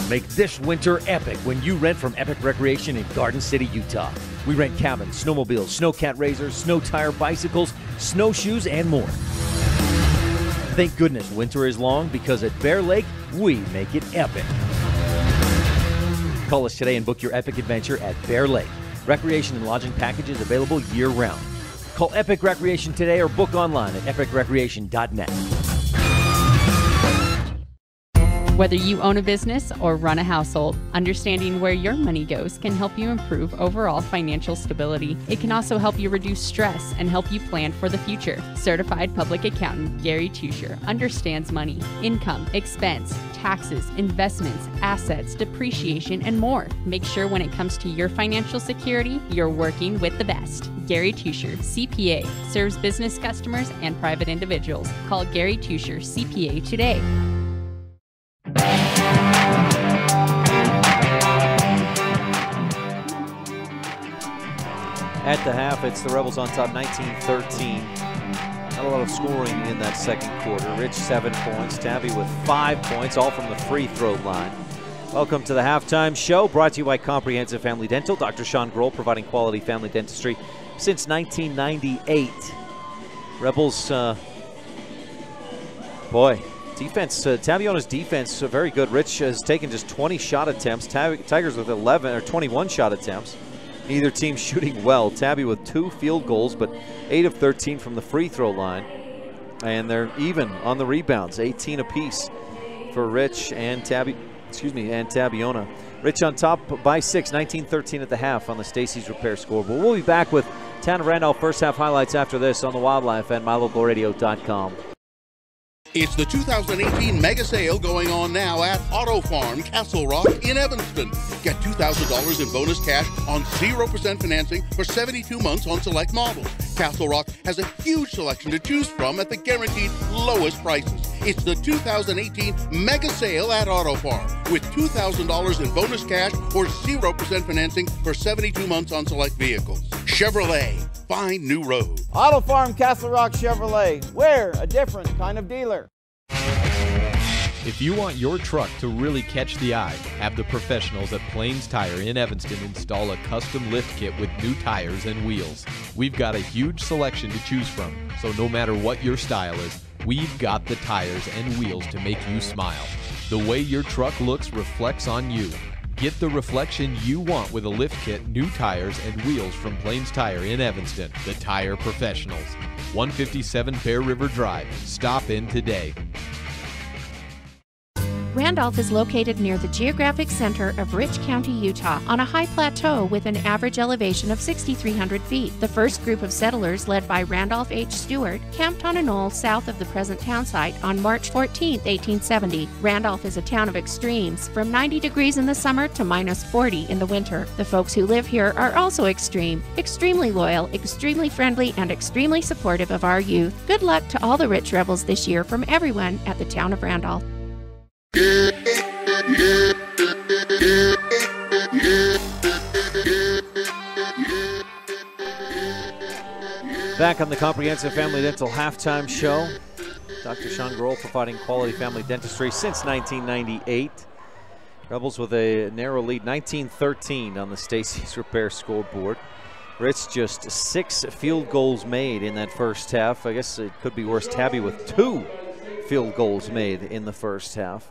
Make this winter epic when you rent from Epic Recreation in Garden City, Utah. We rent cabins, snowmobiles, snowcat razors, snow tire bicycles, snowshoes, and more. Thank goodness winter is long, because at Bear Lake, we make it epic. Call us today and book your epic adventure at Bear Lake. Recreation and lodging packages available year-round. Call Epic Recreation today or book online at epicrecreation.net. Whether you own a business or run a household, understanding where your money goes can help you improve overall financial stability. It can also help you reduce stress and help you plan for the future. Certified public accountant Gary Tusher understands money, income, expense, taxes, investments, assets, depreciation, and more. Make sure when it comes to your financial security, you're working with the best. Gary Tusher, CPA, serves business customers and private individuals. Call Gary Tusher, CPA today. At the half, it's the Rebels on top, 19-13. Not a lot of scoring in that second quarter. Rich 7 points, Tabby with 5 points, all from the free throw line. Welcome to the halftime show, brought to you by Comprehensive Family Dental. Dr. Sean Grohl, providing quality family dentistry since 1998. Rebels, defense, Tabiona's defense, very good. Rich has taken just 20 shot attempts. Tigers with 11 or 21 shot attempts. Neither team shooting well. Tabby with 2 field goals, but 8 of 13 from the free throw line. And they're even on the rebounds, 18 apiece for Rich and Tabiona. Rich on top by 6, 19-13 at the half on the Stacy's Repair scoreboard. We'll be back with Town of Randolph first half highlights after this on the Wildlife and MyLocalRadio.com. It's the 2018 mega sale going on now at Auto Farm Castle Rock in Evanston. Get $2,000 in bonus cash on 0% financing for 72 months on select models. Castle Rock has a huge selection to choose from at the guaranteed lowest prices. It's the 2018 mega sale at Auto Farm with $2,000 in bonus cash or 0% financing for 72 months on select vehicles. Chevrolet, find new road. Auto Farm Castle Rock Chevrolet. We're a different kind of dealer. If you want your truck to really catch the eye, have the professionals at Plains Tire in Evanston install a custom lift kit with new tires and wheels. We've got a huge selection to choose from, so no matter what your style is, we've got the tires and wheels to make you smile. The way your truck looks reflects on you. Get the reflection you want with a lift kit, new tires, and wheels from Plains Tire in Evanston, the tire professionals. 157 Bear River Drive. Stop in today. Randolph is located near the geographic center of Rich County, Utah, on a high plateau with an average elevation of 6,300 feet. The first group of settlers, led by Randolph H. Stewart, camped on a knoll south of the present town site on March 14, 1870. Randolph is a town of extremes, from 90 degrees in the summer to minus 40 in the winter. The folks who live here are also extreme, extremely loyal, extremely friendly, and extremely supportive of our youth. Good luck to all the Rich Rebels this year from everyone at the town of Randolph. Back on the Comprehensive Family Dental Halftime Show. Dr. Sean Grohl providing quality family dentistry since 1998. Rebels with a narrow lead, 19-13 on the Stacy's Repair scoreboard. Rich just 6 field goals made in that first half. I guess it could be worse. Tabby with 2 field goals made in the first half.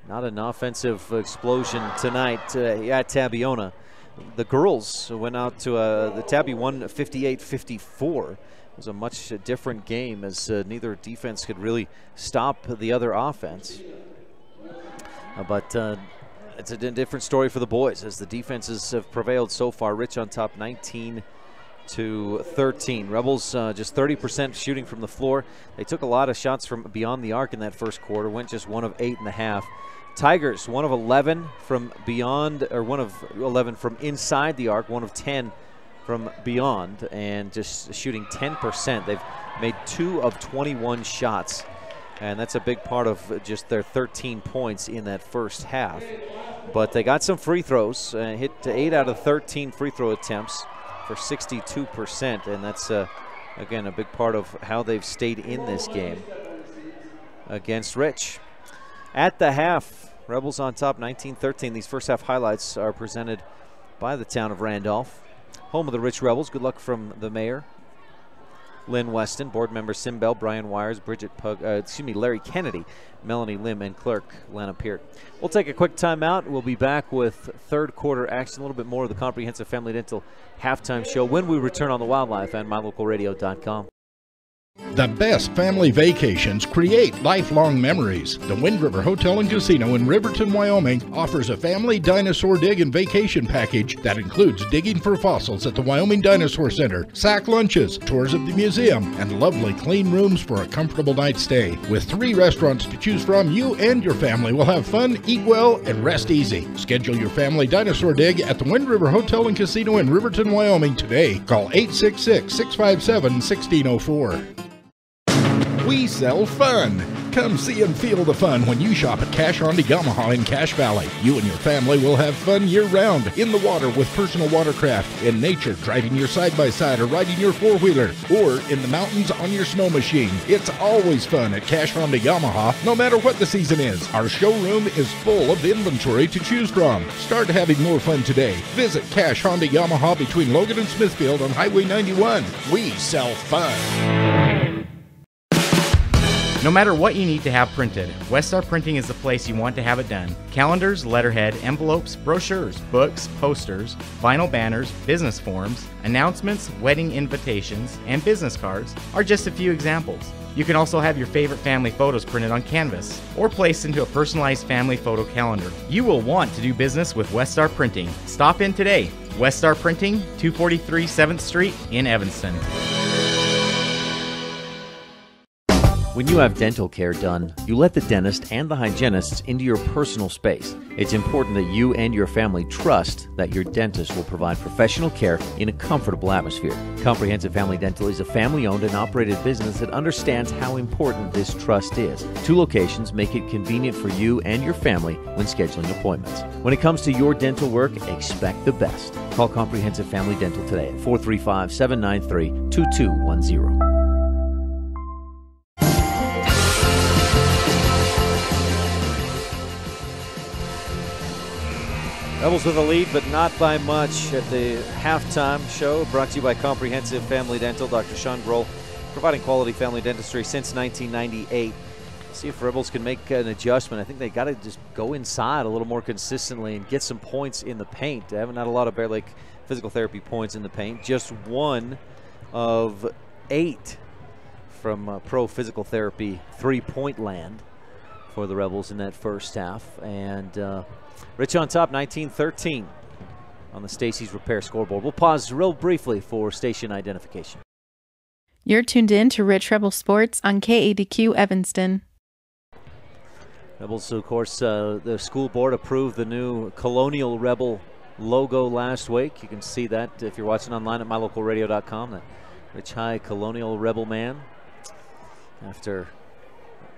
Not an offensive explosion tonight at Tabiona. The girls went out to the Tabby won 58-54. It was a much different game as neither defense could really stop the other offense. But it's a different story for the boys as the defenses have prevailed so far. Rich on top 19-13. Rebels just 30% shooting from the floor. They took a lot of shots from beyond the arc in that first quarter, went just 1 of 8.5. Tigers 1 of 11 from beyond, or 1 of 11 from inside the arc, 1 of 10 from beyond, and just shooting 10%. They've made 2 of 21 shots, and that's a big part of just their 13 points in that first half. But they got some free throws, hit 8 out of 13 free throw attempts for 62%, and that's again a big part of how they've stayed in this game against Rich. At the half, Rebels on top 19-13. These first half highlights are presented by the town of Randolph, home of the Rich Rebels. Good luck from the mayor, Lynn Weston, board members Sim Bell, Brian Wires, Larry Kennedy, Melanie Lim, and clerk Lana Peart. We'll take a quick timeout. We'll be back with third quarter action, a little bit more of the Comprehensive Family Dental Halftime Show when we return on the Wildlife and MyLocalRadio.com. The best family vacations create lifelong memories. The Wind River Hotel and Casino in Riverton, Wyoming offers a family dinosaur dig and vacation package that includes digging for fossils at the Wyoming Dinosaur Center, sack lunches, tours of the museum, and lovely clean rooms for a comfortable night's stay. With 3 restaurants to choose from, you and your family will have fun, eat well, and rest easy. Schedule your family dinosaur dig at the Wind River Hotel and Casino in Riverton, Wyoming today. Call 866-657-1604. We sell fun. Come see and feel the fun when you shop at Cash Honda Yamaha in Cache Valley. You and your family will have fun year-round, in the water with personal watercraft, in nature driving your side-by-side or riding your four-wheeler, or in the mountains on your snow machine. It's always fun at Cash Honda Yamaha, no matter what the season is. Our showroom is full of inventory to choose from. Start having more fun today. Visit Cash Honda Yamaha between Logan and Smithfield on Highway 91. We sell fun. No matter what you need to have printed, Westar Printing is the place you want to have it done. Calendars, letterhead, envelopes, brochures, books, posters, vinyl banners, business forms, announcements, wedding invitations, and business cards are just a few examples. You can also have your favorite family photos printed on canvas or placed into a personalized family photo calendar. You will want to do business with Westar Printing. Stop in today. Westar Printing, 243 7th Street in Evanston. When you have dental care done, you let the dentist and the hygienists into your personal space. It's important that you and your family trust that your dentist will provide professional care in a comfortable atmosphere. Comprehensive Family Dental is a family-owned and operated business that understands how important this trust is. 2 locations make it convenient for you and your family when scheduling appointments. When it comes to your dental work, expect the best. Call Comprehensive Family Dental today at 435-793-2210. Rebels with a lead, but not by much at the halftime show. Brought to you by Comprehensive Family Dental. Dr. Sean Grohl, providing quality family dentistry since 1998. See if Rebels can make an adjustment. I think they got to just go inside a little more consistently and get some points in the paint. They haven't had a lot of Bear Lake physical therapy points in the paint. Just 1 of 8 from pro physical therapy three-point land for the Rebels in that first half. And Rich on top, 19-13 on the Stacy's Repair scoreboard. We'll pause real briefly for station identification. You're tuned in to Rich Rebel Sports on KADQ Evanston. Rebels, of course, the school board approved the new Colonial Rebel logo last week. You can see that if you're watching online at mylocalradio.com. That Rich High Colonial Rebel man, after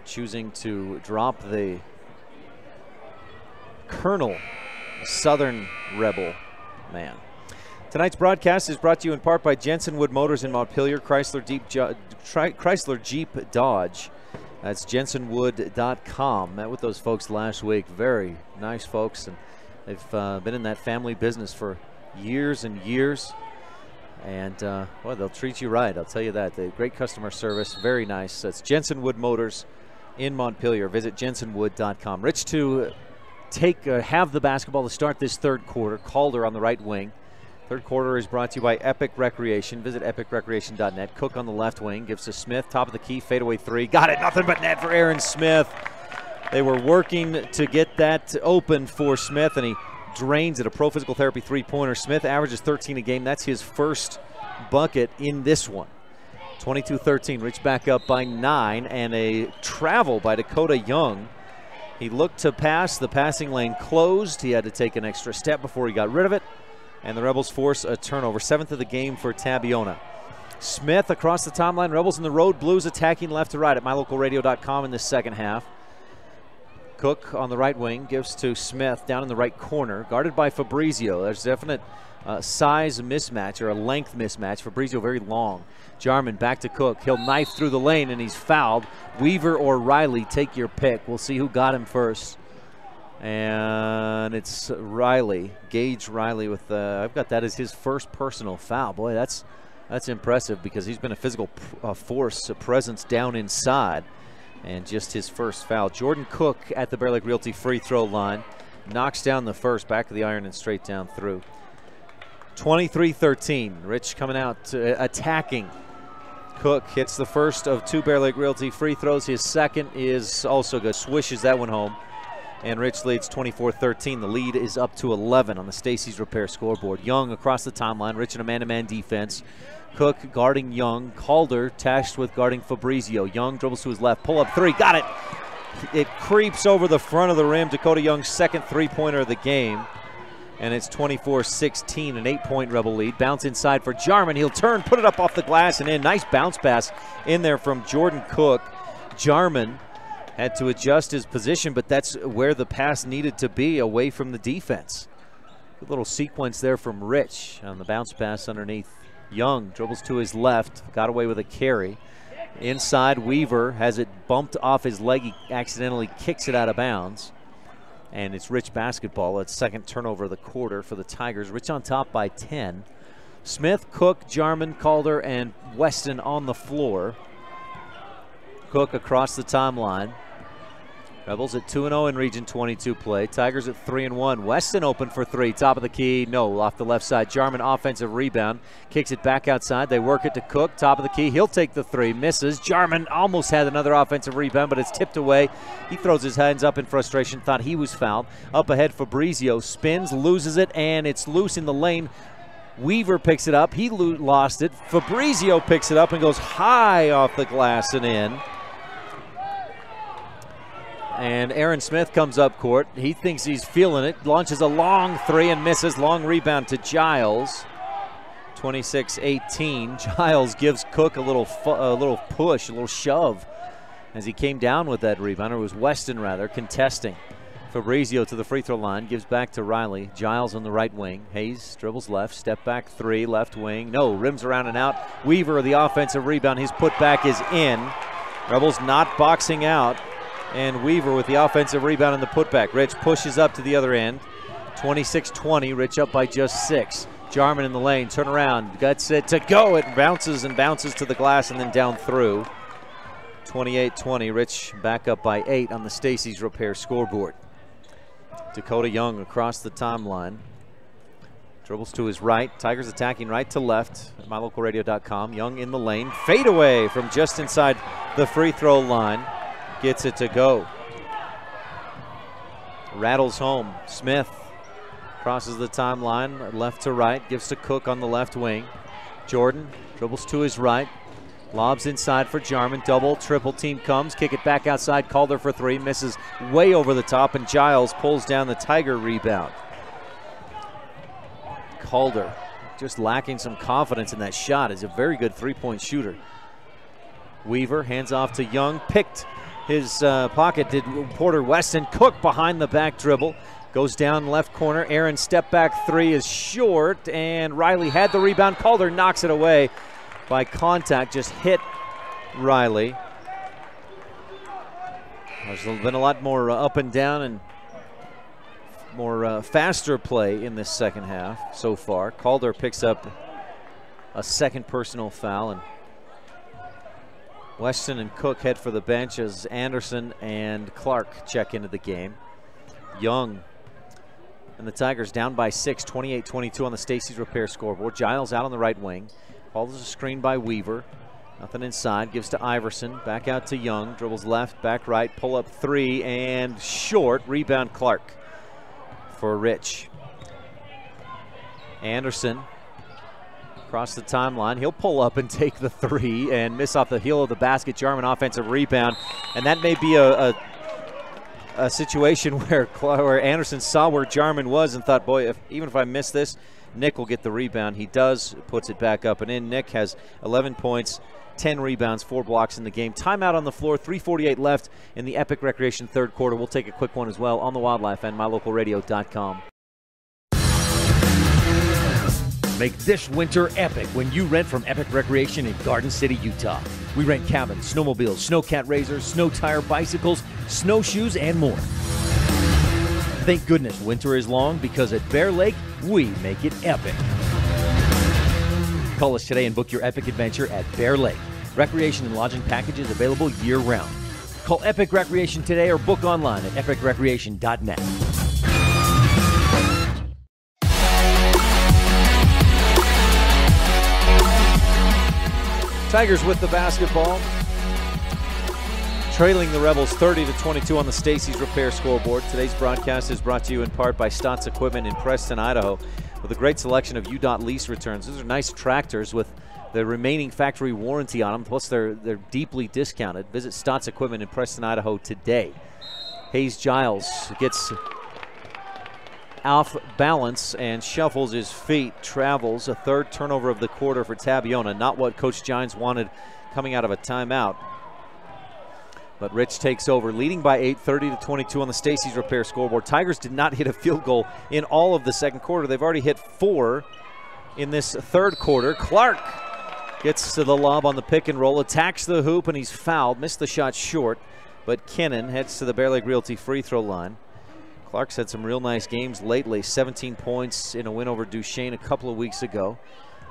choosing to drop the Colonel Southern Rebel man. Tonight's broadcast is brought to you in part by Jensen Wood Motors in Montpelier, Chrysler Jeep Dodge. That's jensenwood.com. Met with those folks last week. Very nice folks, and they've been in that family business for years and years. And well, they'll treat you right, I'll tell you that. They great customer service, very nice. That's Jensen Wood Motors in Montpelier. Visit jensenwood.com. Rich to have the basketball to start this third quarter. Calder on the right wing. Third quarter is brought to you by Epic Recreation. Visit epicrecreation.net. Cook on the left wing. Gives to Smith. Top of the key. Fadeaway three. Got it. Nothing but net for Aaron Smith. They were working to get that open for Smith, and he drains it. A pro physical therapy three-pointer. Smith averages 13 a game. That's his first bucket in this one. 22-13. Rich back up by 9, and a travel by Dakota Young. He looked to pass. The passing lane closed. He had to take an extra step before he got rid of it. And the Rebels force a turnover. 7th of the game for Tabiona. Smith across the timeline. Rebels in the road. Blues attacking left to right at mylocalradio.com in the second half. Cook on the right wing gives to Smith down in the right corner. Guarded by Fabrizio. There's definite size mismatch, or a length mismatch. Fabrizio very long. Jarman back to Cook. He'll knife through the lane, and he's fouled. Weaver or Riley, take your pick. We'll see who got him first. And it's Riley, Gage Riley with I've got that as his first personal foul. Boy, that's impressive, because he's been a physical force, a presence down inside, and just his first foul. Jordan Cook at the Bear Lake Realty free throw line knocks down the first, back of the iron and straight down through. 23-13. Rich coming out attacking. Cook hits the first of 2 Bear Lake Realty free throws. His second is also good. Swishes that one home. And Rich leads 24-13. The lead is up to 11 on the Stacy's Repair scoreboard. Young across the timeline. Rich in a man-to-man defense. Cook guarding Young. Calder tasked with guarding Fabrizio. Young dribbles to his left. Pull up three. Got it. It creeps over the front of the rim. Dakota Young's second three-pointer of the game. And it's 24-16, an 8-point Rebel lead. Bounce inside for Jarman. He'll turn, put it up off the glass and in. Nice bounce pass in there from Jordan Cook. Jarman had to adjust his position, but that's where the pass needed to be, away from the defense. Good little sequence there from Rich on the bounce pass underneath. Young dribbles to his left, got away with a carry. Inside, Weaver has it bumped off his leg. He accidentally kicks it out of bounds. And it's Rich basketball. It's second turnover of the quarter for the Tigers. Rich on top by 10. Smith, Cook, Jarman, Calder, and Weston on the floor. Cook across the timeline. Rebels at 2-0 in Region 22 play. Tigers at 3-1. Weston open for three. Top of the key. No, off the left side. Jarman offensive rebound. Kicks it back outside. They work it to Cook. Top of the key. He'll take the three. Misses. Jarman almost had another offensive rebound, but it's tipped away. He throws his hands up in frustration. Thought he was fouled. Up ahead, Fabrizio spins, loses it, and it's loose in the lane. Weaver picks it up. He lost it. Fabrizio picks it up and goes high off the glass and in. And Aaron Smith comes up court. He thinks he's feeling it. Launches a long three and misses. Long rebound to Giles. 26-18. Giles gives Cook a little push, a little shove as he came down with that rebound. Or it was Weston, rather, contesting. Fabrizio to the free throw line. Gives back to Riley. Giles on the right wing. Hayes dribbles left. Step back three. Left wing. No. Rims around and out. Weaver, the offensive rebound. His putback is in. Rebels not boxing out. And Weaver with the offensive rebound and the putback. Rich pushes up to the other end. 26-20, Rich up by just 6. Jarman in the lane, turn around, gets it to go. It bounces and bounces to the glass and then down through. 28-20, Rich back up by 8 on the Stacy's Repair scoreboard. Dakota Young across the timeline. Dribbles to his right. Tigers attacking right to left at mylocalradio.com. Young in the lane. Fade away from just inside the free throw line. Gets it to go. Rattles home. Smith crosses the timeline left to right. Gives to Cook on the left wing. Jordan dribbles to his right. Lobs inside for Jarman. Double, triple team comes. Kick it back outside. Calder for 3. Misses way over the top, and Giles pulls down the Tiger rebound. Calder just lacking some confidence in that shot. Is a very good three-point shooter. Weaver hands off to Young. Picked his pocket did Porter Weston. Cook behind the back dribble. Goes down left corner. Aaron step back 3 is short, and Riley had the rebound. Calder knocks it away by contact. Just hit Riley. There's been a lot more up and down and more faster play in this second half so far. Calder picks up a second personal foul, and Weston and Cook head for the bench as Anderson and Clark check into the game. Young and the Tigers down by 6, 28-22 on the Stacy's Repair scoreboard. Giles out on the right wing. Follows a screen by Weaver. Nothing inside. Gives to Iverson. Back out to Young. Dribbles left, back right. Pull up 3 and short. Rebound Clark for Rich. Anderson across the timeline. He'll pull up and take the 3 and miss off the heel of the basket. Jarman offensive rebound. And that may be a situation where Anderson saw where Jarman was and thought, boy, even if I miss this, Nick will get the rebound. He does, puts it back up and in. Nick has 11 points, 10 rebounds, 4 blocks in the game. Timeout on the floor, 3:48 left in the Epic Recreation third quarter. We'll take a quick one as well on the Wildlife and mylocalradio.com. Make this winter epic when you rent from Epic Recreation in Garden City, Utah. We rent cabins, snowmobiles, snowcat razors, snow tire bicycles, snowshoes, and more. Thank goodness winter is long, because at Bear Lake, we make it epic. Call us today and book your epic adventure at Bear Lake. Recreation and lodging packages available year-round. Call Epic Recreation today or book online at epicrecreation.net. Tigers with the basketball, trailing the Rebels 30-22 on the Stacy's Repair scoreboard. Today's broadcast is brought to you in part by Stotts Equipment in Preston, Idaho, with a great selection of UDOT lease returns. These are nice tractors with the remaining factory warranty on them, plus they're deeply discounted. Visit Stotts Equipment in Preston, Idaho today. Hayes Giles gets off balance and shuffles his feet, travels. A third turnover of the quarter for Tabiona. Not what Coach Gines wanted coming out of a timeout. But Rich takes over, leading by 8, 30-22 on the Stacy's Repair scoreboard. Tigers did not hit a field goal in all of the second quarter. They've already hit 4 in this third quarter. Clark gets to the lob on the pick and roll, attacks the hoop, and he's fouled. Missed the shot short, but Kinnan heads to the Bear Lake Realty free throw line. Clark's had some real nice games lately. 17 points in a win over Duchesne a couple of weeks ago.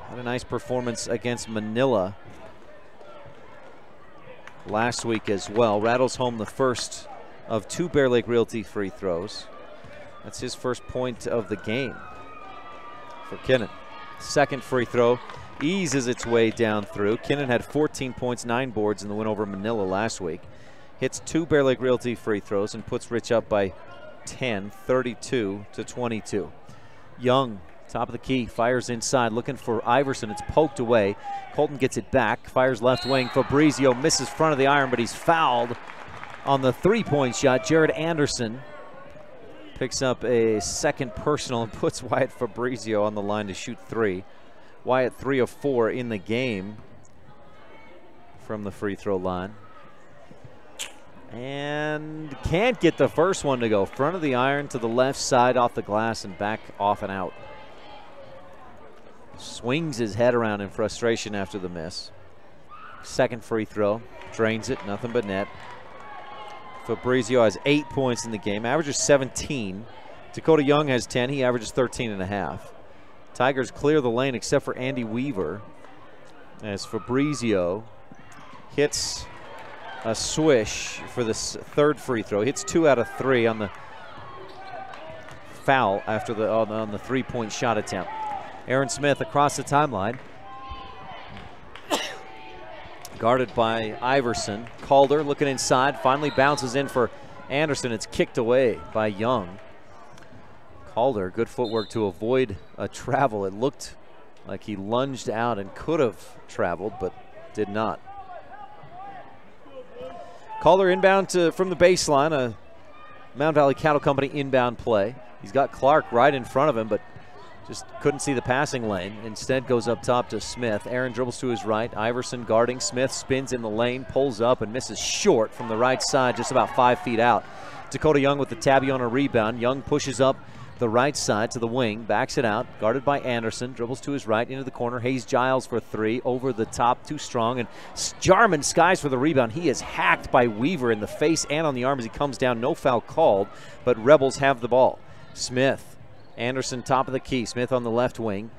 Had a nice performance against Manila last week as well. Rattles home the first of 2 Bear Lake Realty free throws. That's his first point of the game for Kinnan. Second free throw eases its way down through. Kinnan had 14 points, 9 boards in the win over Manila last week. Hits 2 Bear Lake Realty free throws and puts Rich up by 10, 32-22. Young, top of the key, fires inside, looking for Iverson. It's poked away. Colton gets it back, fires left wing. Fabrizio misses front of the iron, but he's fouled on the three-point shot. Jared Anderson picks up a second personal and puts Wyatt Fabrizio on the line to shoot 3. Wyatt 3 of 4 in the game from the free throw line. And can't get the first one to go. Front of the iron to the left side, off the glass, and back off and out. Swings his head around in frustration after the miss. Second free throw, drains it, nothing but net. Fabrizio has 8 points in the game, averages 17 Dakota Young has 10. He averages 13.5. Tigers clear the lane except for Andy Weaver as Fabrizio hits a swish for the third free throw. Hits 2 out of 3 on the foul after on the three-point shot attempt. Aaron Smith across the timeline. Guarded by Iverson. Calder looking inside, finally bounces in for Anderson. It's kicked away by Young. Calder, good footwork to avoid a travel. It looked like he lunged out and could have traveled, but did not. Calder inbound from the baseline, a Mountain Valley Cattle Company inbound play. He's got Clark right in front of him, but just couldn't see the passing lane. Instead goes up top to Smith. Aaron dribbles to his right. Iverson guarding. Smith spins in the lane, pulls up and misses short from the right side, just about 5 feet out. Dakota Young with the Tabiona rebound. Young pushes up the right side to the wing, backs it out, guarded by Anderson, dribbles to his right into the corner. Hayes Giles for 3, over the top, too strong, and Jarman skies for the rebound. He is hacked by Weaver in the face and on the arm as he comes down. No foul called, but Rebels have the ball. Smith, Anderson top of the key. Smith on the left wing.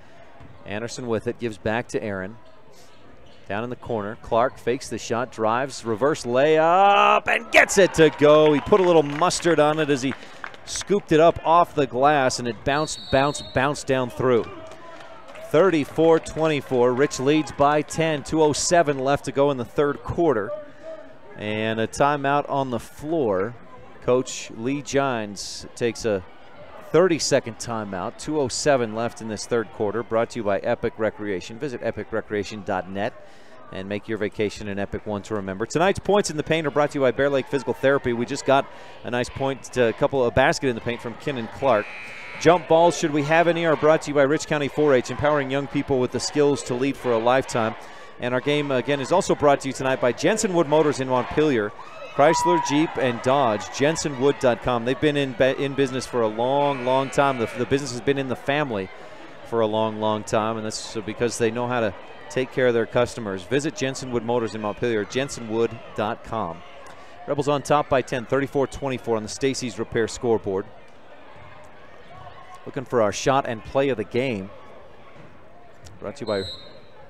Anderson with it, gives back to Aaron. Down in the corner, Clark fakes the shot, drives, reverse layup, and gets it to go. He put a little mustard on it as he scooped it up off the glass, and it bounced down through. 34-24. Rich leads by 10. 2:07 left to go in the third quarter. And a timeout on the floor. Coach Lee Gines takes a 30-second timeout. 2:07 left in this third quarter. Brought to you by Epic Recreation. Visit epicrecreation.net and make your vacation an epic one to remember. Tonight's Points in the Paint are brought to you by Bear Lake Physical Therapy. We just got a nice point, a basket in the paint from Kinnan Clark. Jump balls, should we have any, are brought to you by Rich County 4-H, empowering young people with the skills to lead for a lifetime. And our game, again, is also brought to you tonight by Jensen Wood Motors in Montpelier. Chrysler, Jeep, and Dodge. JensenWood.com. They've been in business for a long time. The business has been in the family for a long time, and that's because they know how to take care of their customers. Visit Jensen Wood Motors in Montpelier, JensenWood.com. Rebels on top by 10, 34-24 on the Stacy's Repair scoreboard. Looking for our shot and play of the game. Brought to you by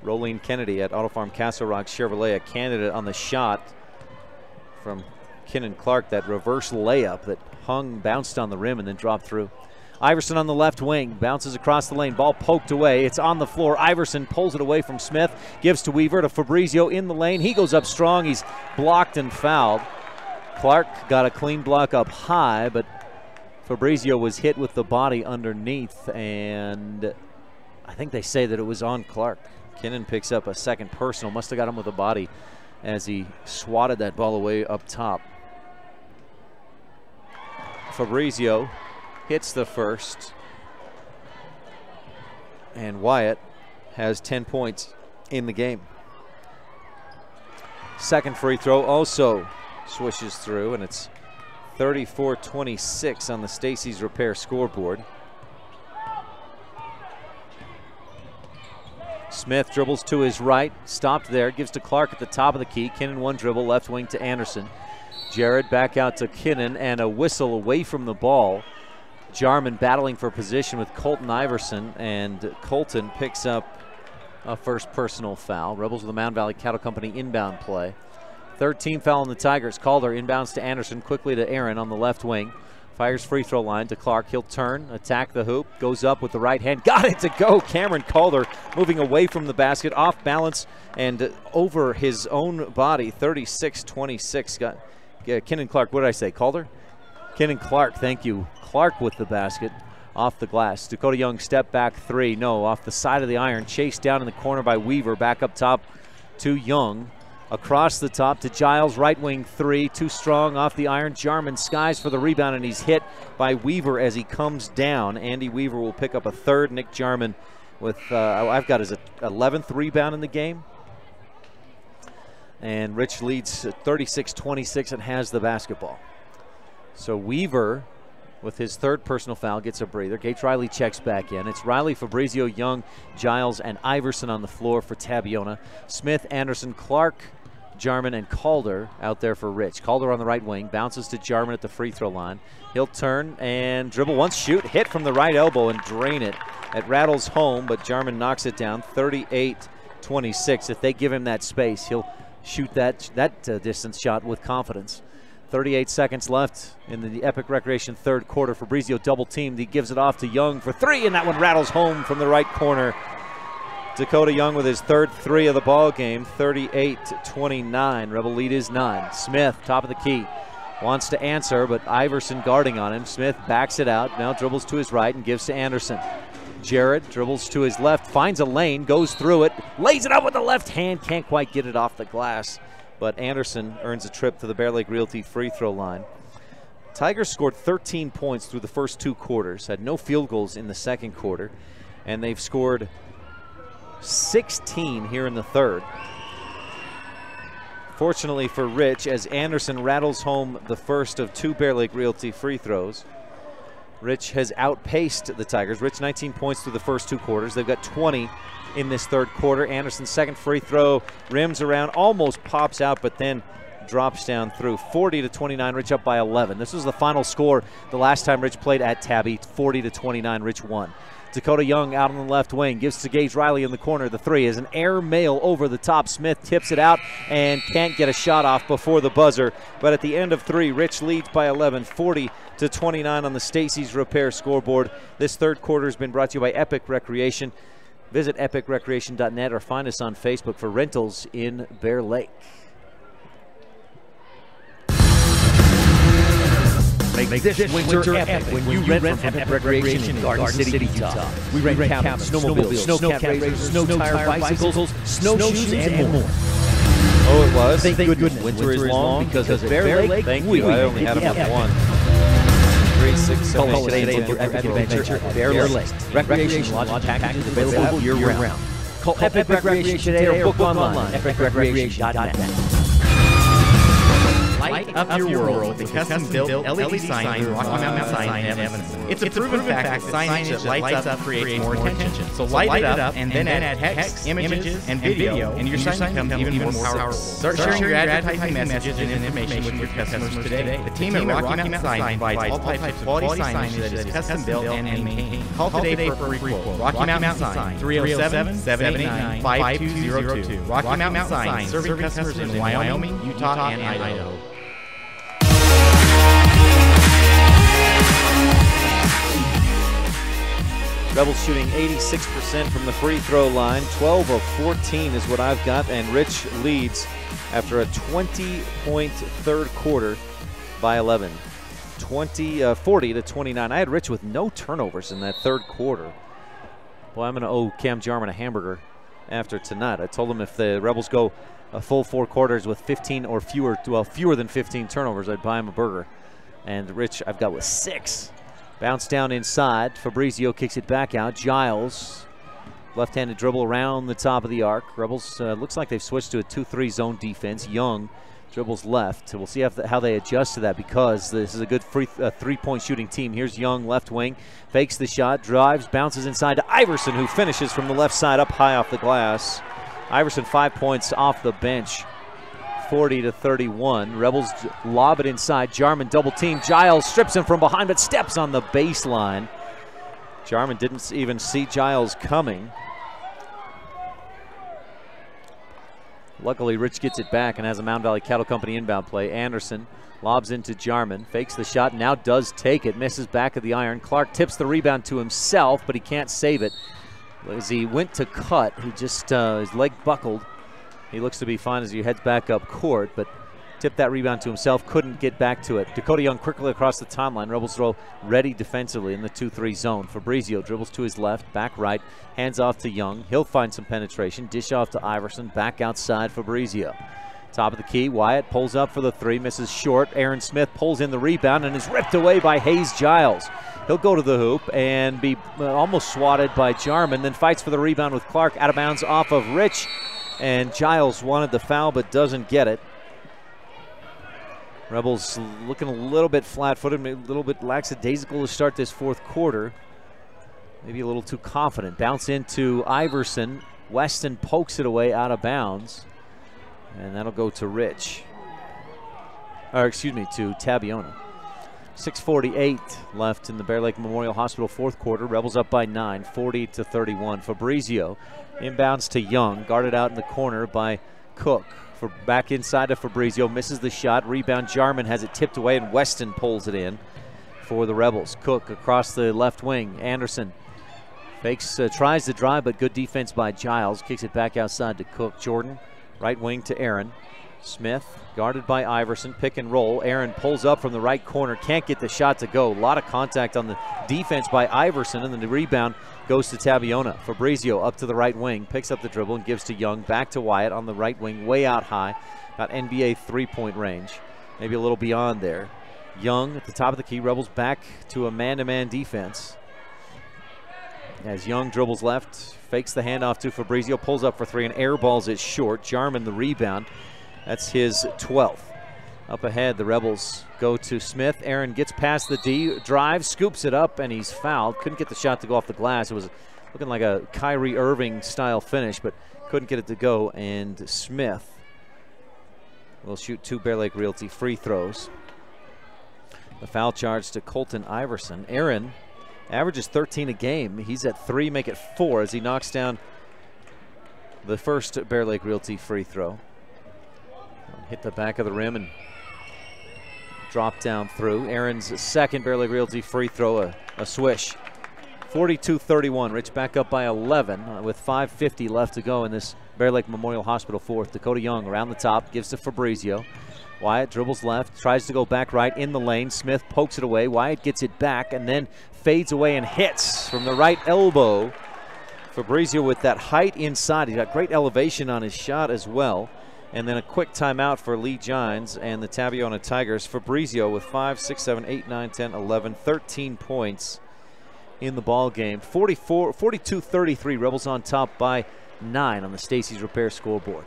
Rolene Kennedy at Auto Farm Castle Rock Chevrolet, a candidate on the shot from Kinnan Clark, that reverse layup that bounced on the rim and then dropped through. Iverson on the left wing, bounces across the lane, ball poked away, it's on the floor. Iverson pulls it away from Smith, gives to Weaver, to Fabrizio in the lane. He goes up strong, he's blocked and fouled. Clark got a clean block up high, but Fabrizio was hit with the body underneath, and I think they say that it was on Clark. Kinnan picks up a second personal, must have got him with the body as he swatted that ball away up top. Fabrizio hits the first, and Wyatt has 10 points in the game. Second free throw also swishes through, and it's 34-26 on the Stacy's Repair scoreboard. Smith dribbles to his right, stopped there, gives to Clark at the top of the key. Kinnan one dribble, left wing to Anderson. Jared back out to Kinnan, and a whistle away from the ball. Jarman battling for position with Colton Iverson, and Colton picks up a first personal foul. Rebels with the Mound Valley Cattle Company inbound play. Third team foul on the Tigers. Calder inbounds to Anderson, quickly to Aaron on the left wing. Fires free throw line to Clark. He'll turn, attack the hoop, goes up with the right hand. Got it to go. Cameron Calder moving away from the basket, off balance and over his own body. 36-26. Got Kinnan Clark. What did I say? Calder? Kinnan Clark, thank you. Clark with the basket off the glass. Dakota Young step back three. No, off the side of the iron. Chased down in the corner by Weaver. Back up top to Young. Across the top to Giles, right wing three, too strong off the iron. Jarman skies for the rebound, and he's hit by Weaver as he comes down. Andy Weaver will pick up a third. Nick Jarman with, I've got his 11th rebound in the game. And Rich leads 36-26 and has the basketball. So Weaver, with his third personal foul, gets a breather. Gage Riley checks back in. It's Riley, Fabrizio, Young, Giles, and Iverson on the floor for Tabiona. Smith, Anderson, Clark, Jarman and Calder out there for Rich. Calder on the right wing, bounces to Jarman at the free throw line. He'll turn and dribble once, shoot, hit from the right elbow and drain it. It rattles home, but Jarman knocks it down, 38-26. If they give him that space, he'll shoot that distance shot with confidence. 38 seconds left in the Epic Recreation third quarter. Fabrizio double teamed. He gives it off to Young for three, and that one rattles home from the right corner. Dakota Young with his third three of the ball game, 38-29. Rebel lead is 9. Smith, top of the key, wants to answer, but Iverson guarding on him. Smith backs it out, now dribbles to his right and gives to Anderson. Jarrett dribbles to his left, finds a lane, goes through it, lays it up with the left hand, can't quite get it off the glass. But Anderson earns a trip to the Bear Lake Realty free throw line. Tigers scored 13 points through the first 2 quarters, had no field goals in the second quarter, and they've scored 16 here in the third. Fortunately for Rich, as Anderson rattles home the first of 2 Bear Lake Realty free throws, Rich has outpaced the Tigers. Rich 19 points through the first 2 quarters. They've got 20 in this third quarter. Anderson's second free throw rims around, almost pops out, but then drops down through. 40-29, Rich up by 11. This was the final score the last time Rich played at Tabby. 40-29, Rich won. Dakota Young out on the left wing, gives to Gage Riley in the corner. The three is an air mail over the top. Smith tips it out and can't get a shot off before the buzzer. But at the end of 3, Rich leads by 11, 40-29 on the Stacy's Repair scoreboard. This third quarter has been brought to you by Epic Recreation. Visit epicrecreation.net or find us on Facebook for rentals in Bear Lake. Make this winter epic when you rent from Epic Recreation in Garden City, Utah. We rent cabins, snowmobiles, snowcat racers, snow tire bicycles, snowshoes, and more. Oh, it was? Thank goodness winter is long because of Bear Lake. Thank you. I only had them with one. 3, 6, 7, Call today for Epic Adventure at Bear Lake. Recreation lodging packages available year-round. Call Epic Recreation today or book online at epicrecreation.net. Light up your world with a custom-built LED sign from Rocky Mountain Sign in Evanston. It's a proven fact that signage that lights up creates more attention. So light it up and then add text, images, and video, and your sign becomes even more powerful. Start sharing your advertising messages and information with your customers today. The team at Rocky Mountain Sign provides all types of quality signage that is custom-built and maintained. Call today for a free quote. Rocky Mountain Sign, 307-789-5202. Rocky Mountain Sign, serving customers in Wyoming, Utah, and Idaho. Rebels shooting 86% from the free throw line. 12 of 14 is what I've got, and Rich leads after a 20-point third quarter by 11. 40-29. I had Rich with no turnovers in that third quarter. Well, I'm going to owe Cam Jarman a hamburger after tonight. I told him if the Rebels go a full 4 quarters with 15 or fewer, well, fewer than 15 turnovers, I'd buy him a burger. And Rich, I've got with 6. Bounce down inside. Fabrizio kicks it back out. Giles, left-handed dribble around the top of the arc. Rebels looks like they've switched to a 2-3 zone defense. Young dribbles left. We'll see how they adjust to that because this is a good three-point shooting team. Here's Young, left wing. Fakes the shot, drives, bounces inside to Iverson, who finishes from the left side up high off the glass. Iverson 5 points off the bench. 40-31. Rebels lob it inside. Jarman double team. Giles strips him from behind but steps on the baseline. Jarman didn't even see Giles coming. Luckily, Rich gets it back and has a Mountain Valley Cattle Company inbound play. Anderson lobs into Jarman, fakes the shot, now does take it, misses back of the iron. Clark tips the rebound to himself, but he can't save it. As he went to cut, he just, his leg buckled. He looks to be fine as he heads back up court, but tipped that rebound to himself, couldn't get back to it. Dakota Young quickly across the timeline. Rebels throw ready defensively in the 2-3 zone. Fabrizio dribbles to his left, back right, hands off to Young. He'll find some penetration, dish off to Iverson, back outside Fabrizio. Top of the key, Wyatt pulls up for the 3, misses short. Aaron Smith pulls in the rebound and is ripped away by Hayes Giles. He'll go to the hoop and be almost swatted by Jarman, then fights for the rebound with Clark, out of bounds off of Rich. And Giles wanted the foul but doesn't get it. Rebels looking a little bit flat-footed, a little bit lackadaisical to start this fourth quarter. Maybe a little too confident. Bounce into Iverson. Weston pokes it away out of bounds. And that'll go to Rich. Or excuse me, to Tabiona. 6:48 left in the Bear Lake Memorial Hospital fourth quarter. Rebels up by 9, 40-31. Fabrizio inbounds to Young, guarded out in the corner by Cook. For back inside to Fabrizio, misses the shot. Rebound, Jarman has it tipped away, and Weston pulls it in for the Rebels. Cook across the left wing. Anderson fakes, tries to drive, but good defense by Giles. Kicks it back outside to Cook. Jordan, right wing to Aaron. Smith, guarded by Iverson, pick and roll. Aaron pulls up from the right corner, can't get the shot to go. A lot of contact on the defense by Iverson, and then the rebound goes to Tabiona. Fabrizio up to the right wing, picks up the dribble and gives to Young. Back to Wyatt on the right wing, way out high. Got NBA three-point range, maybe a little beyond there. Young at the top of the key. Rebels back to a man-to-man defense. As Young dribbles left, fakes the handoff to Fabrizio, pulls up for three and airballs it short. Jarman the rebound. That's his 12th. Up ahead, the Rebels go to Smith. Aaron gets past the D, drives, scoops it up, and he's fouled. Couldn't get the shot to go off the glass. It was looking like a Kyrie Irving style finish, but couldn't get it to go. And Smith will shoot 2 Bear Lake Realty free throws. The foul charge to Colton Iverson. Aaron averages 13 a game. He's at 3, make it 4 as he knocks down the first Bear Lake Realty free throw. Hit the back of the rim and drop down through. Aaron's second Bear Lake Realty free throw, a swish. 42-31. Rich back up by 11 with 5:50 left to go in this Bear Lake Memorial Hospital fourth. Dakota Young around the top, gives to Fabrizio. Wyatt dribbles left, tries to go back right in the lane. Smith pokes it away. Wyatt gets it back and then fades away and hits from the right elbow. Fabrizio with that height inside. He's got great elevation on his shot as well. And then a quick timeout for Lee Gines and the Tabiona Tigers. Fabrizio with 5, 6, 7, 8, 9, 10, 11, 13 points in the ball game. 42-33. Rebels on top by 9 on the Stacy's Repair scoreboard.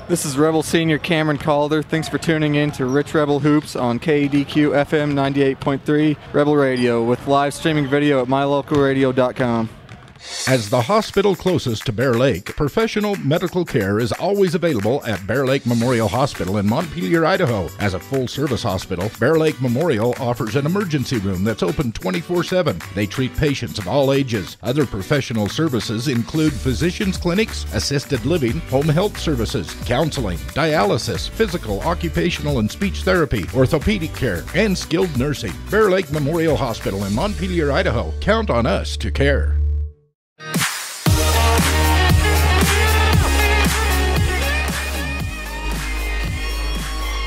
This is Rebel Senior Cameron Calder. Thanks for tuning in to Rich Rebel Hoops on KADQ FM 98.3 Rebel Radio with live streaming video at mylocalradio.com. As the hospital closest to Bear Lake, professional medical care is always available at Bear Lake Memorial Hospital in Montpelier, Idaho. As a full-service hospital, Bear Lake Memorial offers an emergency room that's open 24/7. They treat patients of all ages. Other professional services include physicians' clinics, assisted living, home health services, counseling, dialysis, physical, occupational, and speech therapy, orthopedic care, and skilled nursing. Bear Lake Memorial Hospital in Montpelier, Idaho. Count on us to care.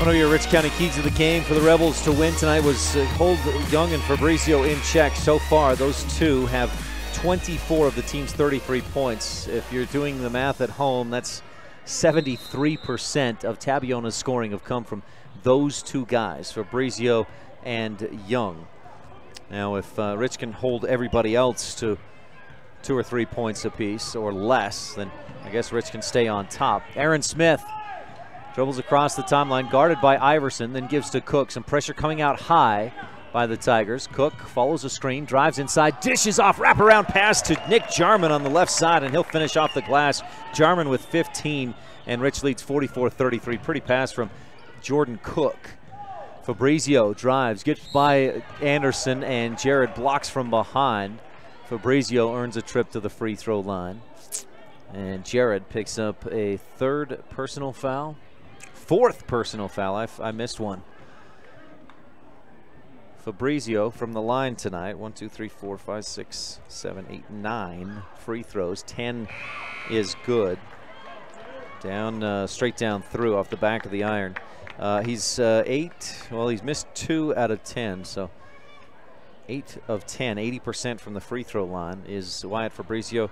One of your Rich County keys to the game for the Rebels to win tonight was hold Young and Fabrizio in check. So far, those two have 24 of the team's 33 points. If you're doing the math at home, that's 73% of Tabiona's scoring have come from those two guys, Fabrizio and Young. Now, if Rich can hold everybody else to 2 or 3 points apiece or less, then I guess Rich can stay on top. Aaron Smith dribbles across the timeline, guarded by Iverson, then gives to Cook. Some pressure coming out high by the Tigers. Cook follows a screen, drives inside, dishes off, wraparound pass to Nick Jarman on the left side, and he'll finish off the glass. Jarman with 15, and Rich leads 44-33. Pretty pass from Jordan Cook. Fabrizio drives, gets by Anderson, and Jared blocks from behind. Fabrizio earns a trip to the free throw line. And Jared picks up a 3rd personal foul. 4th personal foul. I missed one. Fabrizio from the line tonight. 1, 2, 3, 4, 5, 6, 7, 8, 9 free throws. 10 is good. Down, straight down through off the back of the iron. He's 8. Well, he's missed 2 out of 10. So 8 of 10, 80% from the free throw line is Wyatt Fabrizio.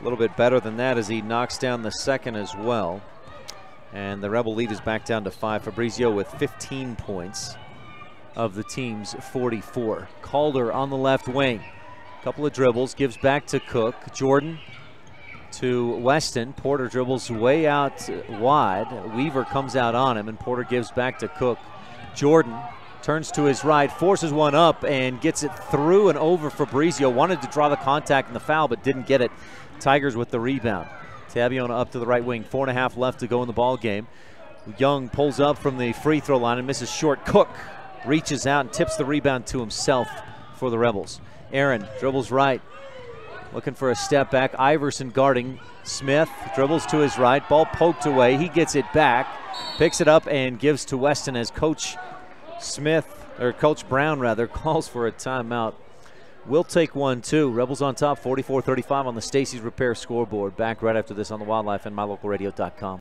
A little bit better than that as he knocks down the second as well. And the Rebel lead is back down to 5. Fabrizio with 15 points of the team's 44. Calder on the left wing. Couple of dribbles, gives back to Cook. Jordan to Weston. Porter dribbles way out wide. Weaver comes out on him, and Porter gives back to Cook. Jordan turns to his right, forces one up, and gets it through and over Fabrizio. Wanted to draw the contact and the foul, but didn't get it. Tigers with the rebound. Tabiona up to the right wing. 4.5 left to go in the ball game. Young pulls up from the free throw line and misses short. Cook reaches out and tips the rebound to himself for the Rebels. Aaron dribbles right, looking for a step back. Iverson guarding Smith, dribbles to his right, ball poked away. He gets it back, picks it up and gives to Weston as Coach Brown rather, calls for a timeout. We'll take one too. Rebels on top, 44-35 on the Stacy's Repair scoreboard. Back right after this on the Wildlife and MyLocalRadio.com.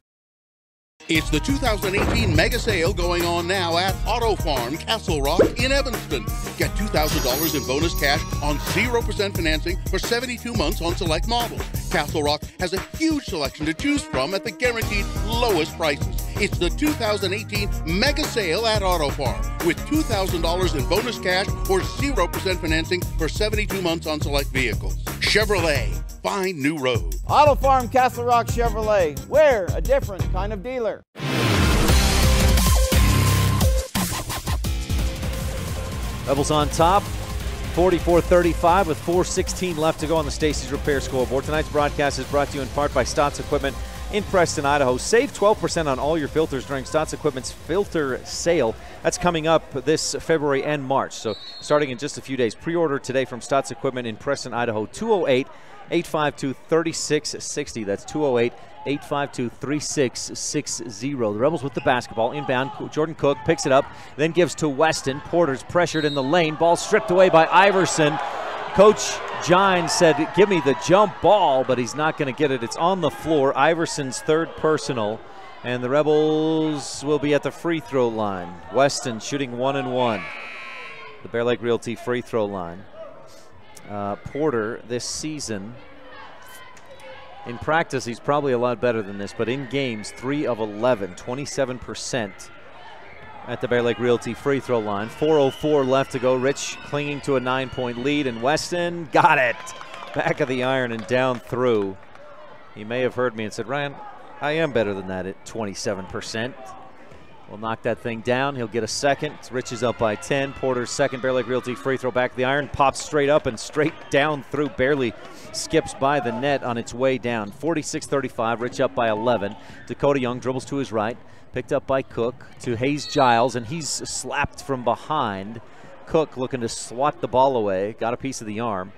It's the 2018 Mega Sale going on now at Auto Farm Castle Rock in Evanston. Get $2,000 in bonus cash on 0% financing for 72 months on select models. Castle Rock has a huge selection to choose from at the guaranteed lowest prices. It's the 2018 Mega Sale at Auto Farm with $2,000 in bonus cash or 0% financing for 72 months on select vehicles. Chevrolet, find new road. Auto Farm Castle Rock Chevrolet. We're a different kind of dealer. Rebels on top, 44-35 with 4:16 left to go on the Stacy's Repair scoreboard. Tonight's broadcast is brought to you in part by Stotts Equipment in Preston, Idaho. Save 12% on all your filters during Stotts Equipment's filter sale. That's coming up this February and March, so starting in just a few days. Pre-order today from Stotts Equipment in Preston, Idaho, 208-852-3660. That's 208-852-3660. The Rebels with the basketball. Inbound, Jordan Cook picks it up, then gives to Weston. Porter's pressured in the lane. Ball stripped away by Iverson. Coach Gines said, give me the jump ball, but he's not going to get it. It's on the floor. Iverson's third personal, and the Rebels will be at the free throw line. Weston shooting 1-1. The Bear Lake Realty free throw line. Porter this season, in practice, he's probably a lot better than this, but in games, 3 of 11, 27% at the Bear Lake Realty free throw line. 4:04 left to go. Rich clinging to a 9-point lead, and Weston got it. Back of the iron and down through. He may have heard me and said, Ryan, I am better than that at 27%. We'll knock that thing down. He'll get a second. Rich is up by 10. Porter's second Bear Lake Realty free throw back of the iron. Pops straight up and straight down through. Barely skips by the net on its way down. 46-35. Rich up by 11. Dakota Young dribbles to his right. Picked up by Cook to Hayes Giles, and he's slapped from behind. Cook looking to swat the ball away. Got a piece of the arm.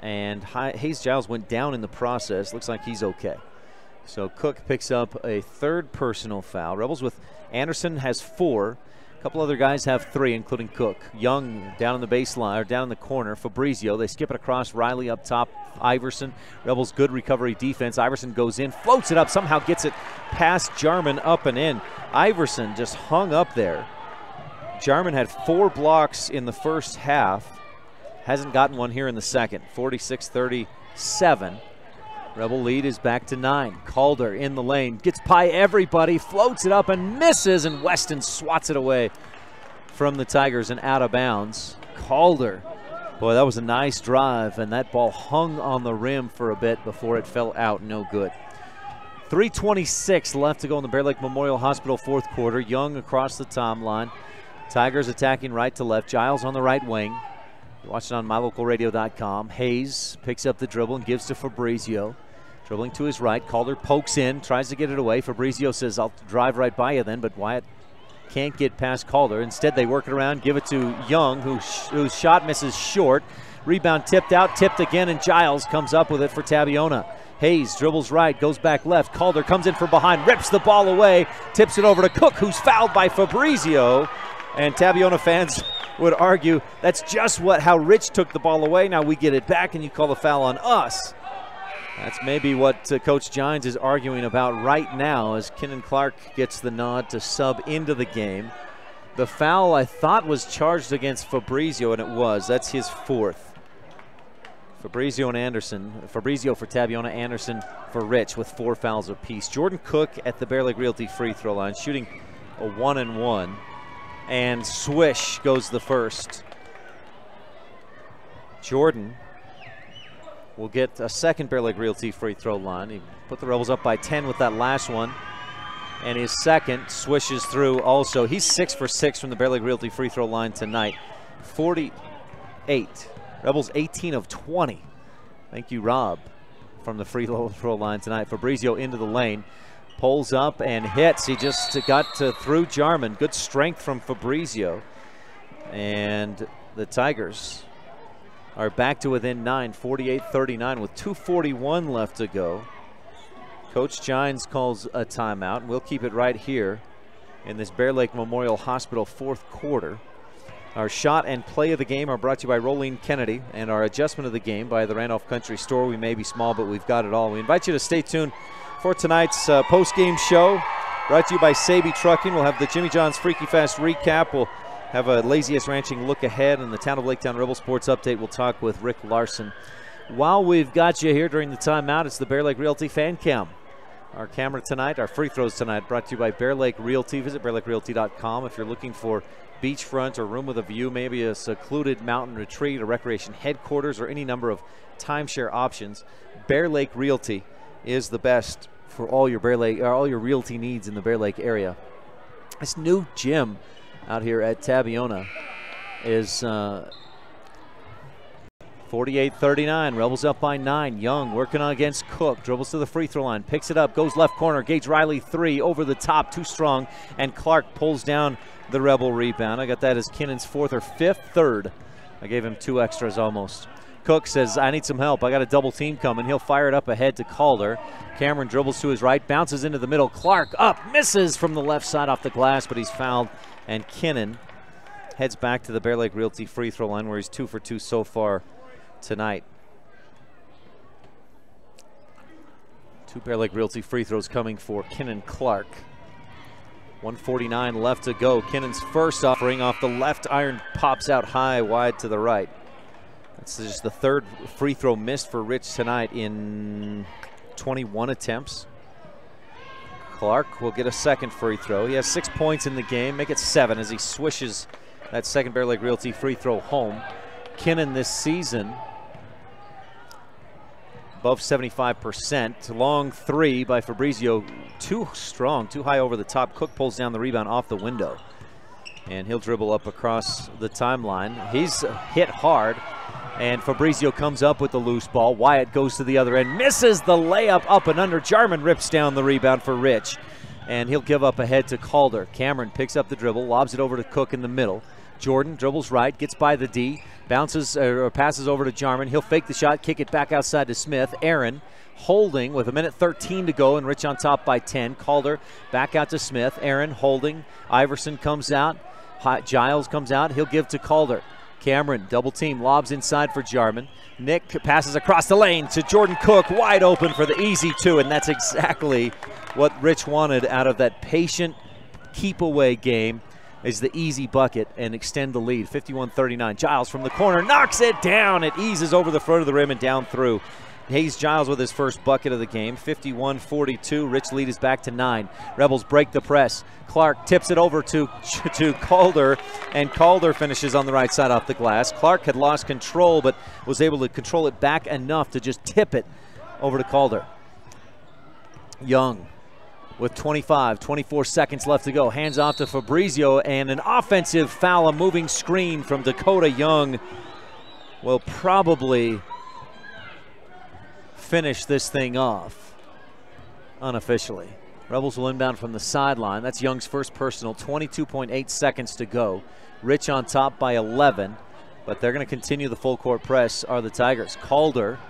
And Hayes Giles went down in the process. Looks like he's okay. So Cook picks up a third personal foul. Rebels with Anderson has 4. A couple other guys have 3, including Cook. Young down in the baseline, or down in the corner. Fabrizio, they skip it across. Riley up top. Iverson. Rebels good recovery defense. Iverson goes in, floats it up, somehow gets it past Jarman up and in. Iverson just hung up there. Jarman had 4 blocks in the first half. Hasn't gotten one here in the second. 46-37. Rebel lead is back to 9. Calder in the lane, gets by everybody, floats it up and misses, and Weston swats it away from the Tigers and out of bounds. Calder, boy, that was a nice drive, and that ball hung on the rim for a bit before it fell out. No good. 3:26 left to go in the Bear Lake Memorial Hospital fourth quarter. Young across the timeline. Tigers attacking right to left. Giles on the right wing. You're watching on MyLocalRadio.com. Hayes picks up the dribble and gives to Fabrizio. Dribbling to his right. Calder pokes in, tries to get it away. Fabrizio says, I'll drive right by you then, but Wyatt can't get past Calder. Instead, they work it around, give it to Young, whose shot misses short. Rebound tipped out, tipped again, and Giles comes up with it for Tabiona. Hayes dribbles right, goes back left. Calder comes in from behind, rips the ball away, tips it over to Cook, who's fouled by Fabrizio. And Tabiona fans would argue that's just how Rich took the ball away. Now we get it back and you call the foul on us. That's maybe what Coach Gines is arguing about right now as Kennan Clark gets the nod to sub into the game. The foul I thought was charged against Fabrizio, and it was. That's his 4th. Fabrizio and Anderson. Fabrizio for Tabiona, Anderson for Rich with 4 fouls apiece. Jordan Cook at the Bear Lake Realty free throw line shooting a 1-1. And swish goes the first. Jordan will get a second Bear Lake Realty free throw line. He put the Rebels up by 10 with that last one. And his second swishes through also. He's 6 for 6 from the Bear Lake Realty free throw line tonight. 48. Rebels 18 of 20. Thank you, Rob. from the free throw line tonight. Fabrizio into the lane, pulls up and hits. He just got through Jarman. Good strength from Fabrizio. And the Tigers are back to within 9, 48-39 with 2:41 left to go. Coach Gines calls a timeout, and we'll keep it right here in this Bear Lake Memorial Hospital fourth quarter. Our shot and play of the game are brought to you by Rolene Kennedy, and our adjustment of the game by the Randolph Country Store. We may be small, but we've got it all. We invite you to stay tuned for tonight's post-game show, brought to you by Saby Trucking. We'll have the Jimmy John's Freaky Fast recap. We'll have a Laziest Ranching look ahead, and the Town of Laketown Rebel Sports update. We'll talk with Rick Larson. While we've got you here during the timeout, it's the Bear Lake Realty Fan Cam. Our camera tonight, our free throws tonight, brought to you by Bear Lake Realty. Visit bearlakerealty.com if you're looking for beachfront or room with a view, maybe a secluded mountain retreat, a recreation headquarters, or any number of timeshare options. Bear Lake Realty is the best for all your realty needs in the Bear Lake area. This new gym out here at Tabiona is 48-39. Rebels up by 9. Young working on against Cook. Dribbles to the free throw line. Picks it up. Goes left corner. Gage Riley 3 over the top. Too strong. And Clark pulls down the Rebel rebound. I got that as Kinnon's 4th or 5th. 3rd. I gave him 2 extras almost. Cook says, I need some help. I got a double team coming. He'll fire it up ahead to Calder. Cameron dribbles to his right. Bounces into the middle. Clark up. Misses from the left side off the glass, but he's fouled. And Kinnon heads back to the Bear Lake Realty free throw line, where he's 2 for 2 so far tonight. 2 Bear Lake Realty free throws coming for Kinnon Clark. 1:49 left to go. Kinnon's first offering off the left iron pops out high, wide to the right. That's just the 3rd free throw missed for Rich tonight in 21 attempts. Clark will get a 2nd free throw. He has 6 points in the game, make it 7 as he swishes that 2nd Bear Lake Realty free throw home. Kinnon this season above 75%. Long 3 by Fabrizio. Too strong, too high over the top. Cook pulls down the rebound off the window. And he'll dribble up across the timeline. He's hit hard. And Fabrizio comes up with the loose ball. Wyatt goes to the other end. Misses the layup up and under. Jarman rips down the rebound for Rich. And he'll give up ahead to Calder. Cameron picks up the dribble. Lobs it over to Cook in the middle. Jordan dribbles right. Gets by the D. Bounces or passes over to Jarman. He'll fake the shot, kick it back outside to Smith. Aaron holding with 1:13 to go, and Rich on top by 10. Calder back out to Smith. Aaron holding. Iverson comes out. Giles comes out. He'll give to Calder. Cameron double team, lobs inside for Jarman. Nick passes across the lane to Jordan Cook, wide open for the easy 2, and that's exactly what Rich wanted out of that patient keep away game. Is the easy bucket and extend the lead. 51-39. Giles from the corner knocks it down. It eases over the front of the rim and down through. Hayes Giles with his first bucket of the game. 51-42. Rich lead is back to 9. Rebels break the press. Clark tips it over to Calder, and Calder finishes on the right side off the glass. Clark had lost control, but was able to control it back enough to just tip it over to Calder. Young with 24 seconds left to go. Hands off to Fabrizio, and an offensive foul, a moving screen from Dakota Young will probably finish this thing off unofficially. Rebels will inbound from the sideline. That's Young's first personal. 22.8 seconds to go. Rich on top by 11, but they're going to continue the full court press are the Tigers. Calder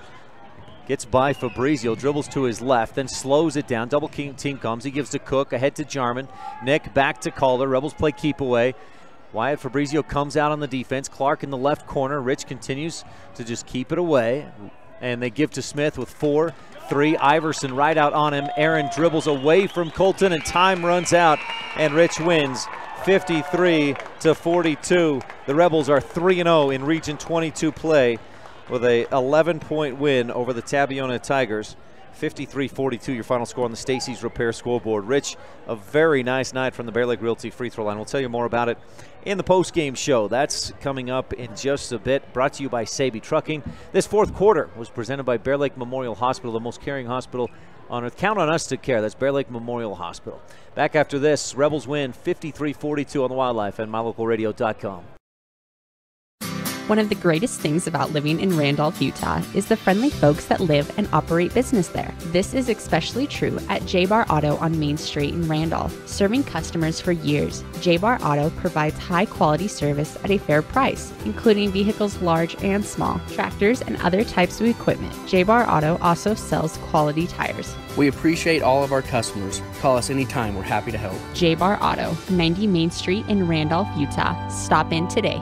gets by Fabrizio, dribbles to his left, then slows it down. Double team comes. He gives to Cook, ahead to Jarman. Nick back to Calder. Rebels play keep away. Wyatt Fabrizio comes out on the defense. Clark in the left corner. Rich continues to just keep it away. And they give to Smith with 4-3. Iverson right out on him. Aaron dribbles away from Colton, and time runs out. And Rich wins 53-42. The Rebels are 3-0 in Region 22 play, with a 11-point win over the Tabiona Tigers. 53-42 your final score on the Stacy's Repair scoreboard. Rich, a very nice night from the Bear Lake Realty free throw line. We'll tell you more about it in the post-game show. That's coming up in just a bit. Brought to you by Saby Trucking. This fourth quarter was presented by Bear Lake Memorial Hospital, the most caring hospital on earth. Count on us to care. That's Bear Lake Memorial Hospital. Back after this, Rebels win 53-42 on the Wildlife and mylocalradio.com. One of the greatest things about living in Randolph, Utah is the friendly folks that live and operate business there. This is especially true at J-Bar Auto on Main Street in Randolph. Serving customers for years, J-Bar Auto provides high-quality service at a fair price, including vehicles large and small, tractors, and other types of equipment. J-Bar Auto also sells quality tires. We appreciate all of our customers. Call us anytime. We're happy to help. J-Bar Auto, 90 Main Street in Randolph, Utah. Stop in today.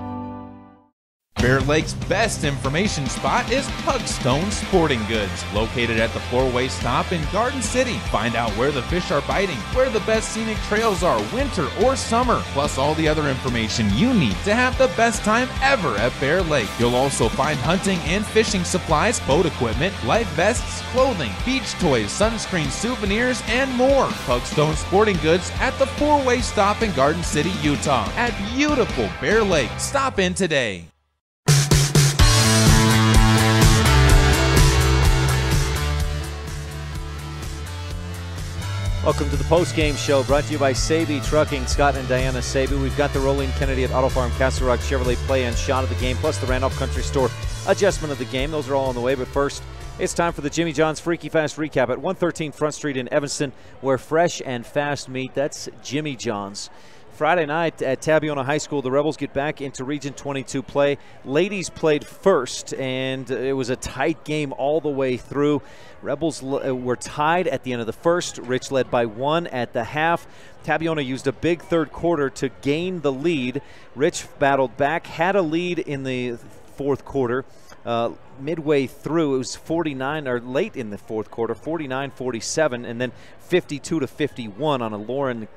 Bear Lake's best information spot is Pugstone Sporting Goods, located at the four-way stop in Garden City. Find out where the fish are biting, where the best scenic trails are, winter or summer, plus all the other information you need to have the best time ever at Bear Lake. You'll also find hunting and fishing supplies, boat equipment, life vests, clothing, beach toys, sunscreen, souvenirs, and more. Pugstone Sporting Goods at the four-way stop in Garden City, Utah. At beautiful Bear Lake. Stop in today. Welcome to the post-game show brought to you by Saby Trucking. Scott and Diana Saby. We've got the Rolling Kennedy at Auto Farm Castle Rock Chevrolet play and shot of the game, plus the Randolph Country Store adjustment of the game. Those are all on the way, but first, it's time for the Jimmy John's Freaky Fast Recap at 113 Front Street in Evanston, where fresh and fast meet. That's Jimmy John's. Friday night at Tabiona High School, the Rebels get back into Region 22 play. Ladies played first, and it was a tight game all the way through. Rebels were tied at the end of the first. Rich led by 1 at the half. Tabiona used a big third quarter to gain the lead. Rich battled back, had a lead in the fourth quarter. Midway through, it was 49, or late in the fourth quarter, 49-47, and then 52-51 on a Lauren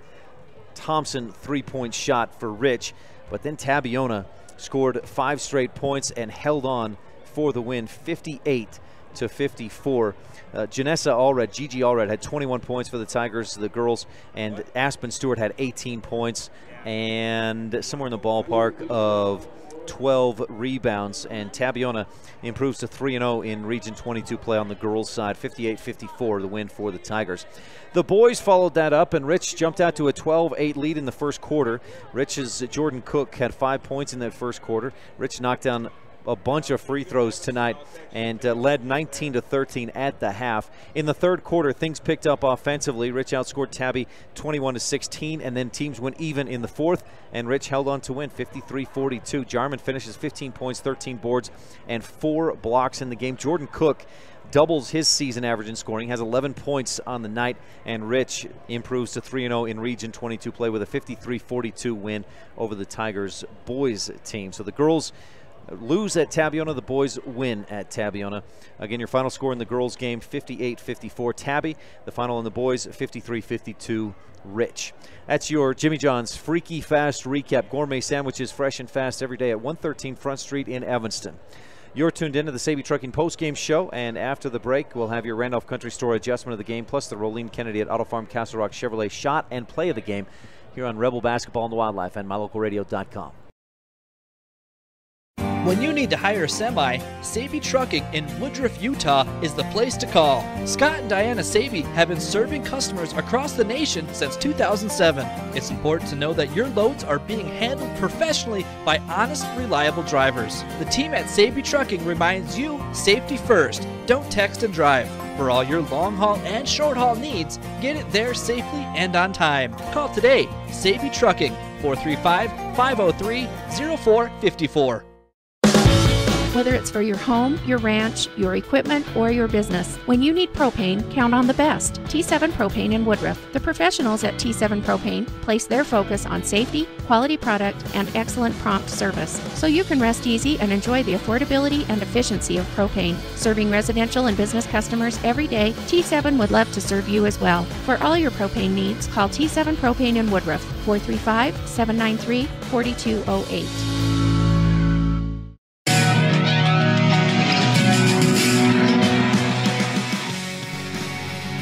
Thompson three-point shot for Rich. But then Tabiona scored 5 straight points and held on for the win, 58-54. Janessa Allred, Gigi Allred, had 21 points for the Tigers, the girls, and Aspen Stewart had 18 points and somewhere in the ballpark of 12 rebounds, and Tabiona improves to 3-0 in Region 22 play on the girls' side, 58-54, the win for the Tigers. The boys followed that up, and Rich jumped out to a 12-8 lead in the first quarter. Rich's Jordan Cook had 5 points in that first quarter. Rich knocked down a bunch of free throws tonight and led 19-13 at the half. In the third quarter, things picked up offensively. Rich outscored Tabby 21-16, and then teams went even in the fourth, and Rich held on to win 53-42. Jarman finishes 15 points, 13 boards, and 4 blocks in the game. Jordan Cook doubles his season average in scoring, has 11 points on the night, and Rich improves to 3-0 in Region 22 play with a 53-42 win over the Tigers boys team. So the girls lose at Tabiona, the boys win at Tabiona. Again, your final score in the girls game, 58-54 Tabby. The final in the boys, 53-52 Rich. That's your Jimmy John's Freaky Fast Recap. Gourmet sandwiches fresh and fast every day at 113 Front Street in Evanston. You're tuned into the Saby Trucking post-game show, and after the break, we'll have your Randolph Country Store adjustment of the game, plus the Rolene Kennedy at Auto Farm Castle Rock Chevrolet shot and play of the game here on Rebel Basketball and the Wildlife and MyLocalRadio.com. When you need to hire a semi, Saby Trucking in Woodruff, Utah is the place to call. Scott and Diana Saby have been serving customers across the nation since 2007. It's important to know that your loads are being handled professionally by honest, reliable drivers. The team at Saby Trucking reminds you, safety first. Don't text and drive. For all your long haul and short haul needs, get it there safely and on time. Call today, Saby Trucking, 435-503-0454. Whether it's for your home, your ranch, your equipment, or your business, when you need propane, count on the best. T7 Propane in Woodruff. The professionals at T7 Propane place their focus on safety, quality product, and excellent prompt service, so you can rest easy and enjoy the affordability and efficiency of propane. Serving residential and business customers every day, T7 would love to serve you as well. For all your propane needs, call T7 Propane in Woodruff, 435-793-4208.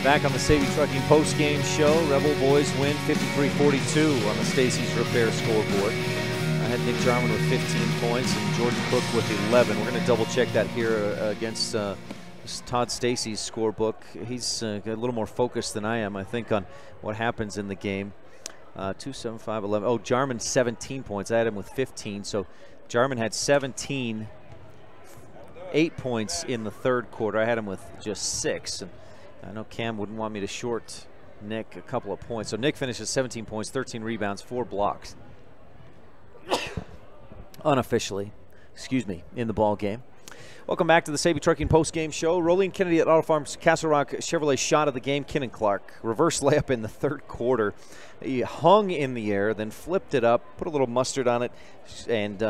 Back on the Saby Trucking post-game show, Rebel boys win 53-42 on the Stacy's Repair scoreboard. I had Nick Jarman with 15 points and Jordan Cook with 11. We're going to double-check that here against Todd Stacy's scorebook. He's a little more focused than I am, I think, on what happens in the game. 2, 7, 5, 11. Oh, Jarman 17 points. I had him with 15, so Jarman had 17, 8 points in the third quarter. I had him with just 6. And I know Cam wouldn't want me to short Nick a couple of points. So Nick finishes 17 points, 13 rebounds, 4 blocks. Unofficially, in the ball game. Welcome back to the Saby Trucking post-game show. Rolene Kennedy at Auto Farms Castle Rock Chevrolet shot of the game. Kinnan Clark, reverse layup in the third quarter. He hung in the air, then flipped it up, put a little mustard on it, and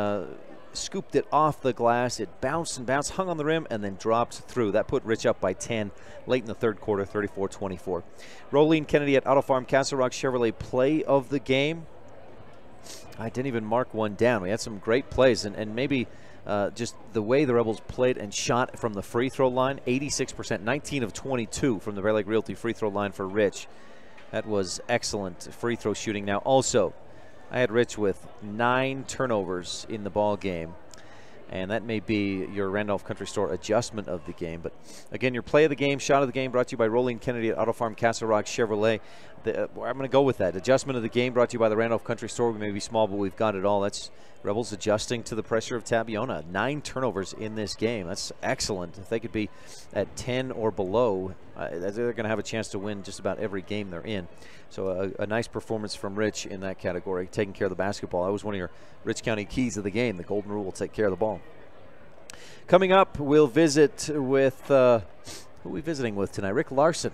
scooped it off the glass. It bounced and bounced, hung on the rim, and then dropped through. That put Rich up by 10 late in the third quarter, 34-24. Rolene Kennedy at Auto Farm Castle Rock Chevrolet play of the game. I didn't even mark one down. We had some great plays, and maybe just the way the Rebels played and shot from the free throw line, 86%, 19 of 22 from the Bear Lake Realty free throw line for Rich. That was excellent free throw shooting. Now also, I had Rich with 9 turnovers in the ball game, and that may be your Randolph Country Store adjustment of the game. But again, your play of the game, shot of the game, brought to you by Rolene Kennedy at Auto Farm Castle Rock Chevrolet. I'm going to go with that. Adjustment of the game brought to you by the Randolph Country Store. We may be small, but we've got it all. That's Rebels adjusting to the pressure of Tabiona. 9 turnovers in this game. That's excellent. If they could be at 10 or below, they're going to have a chance to win just about every game they're in. So a nice performance from Rich in that category, taking care of the basketball. That was one of your Rich County keys of the game. The golden rule will take care of the ball. Coming up, we'll visit with, who are we visiting with tonight? Rick Larson,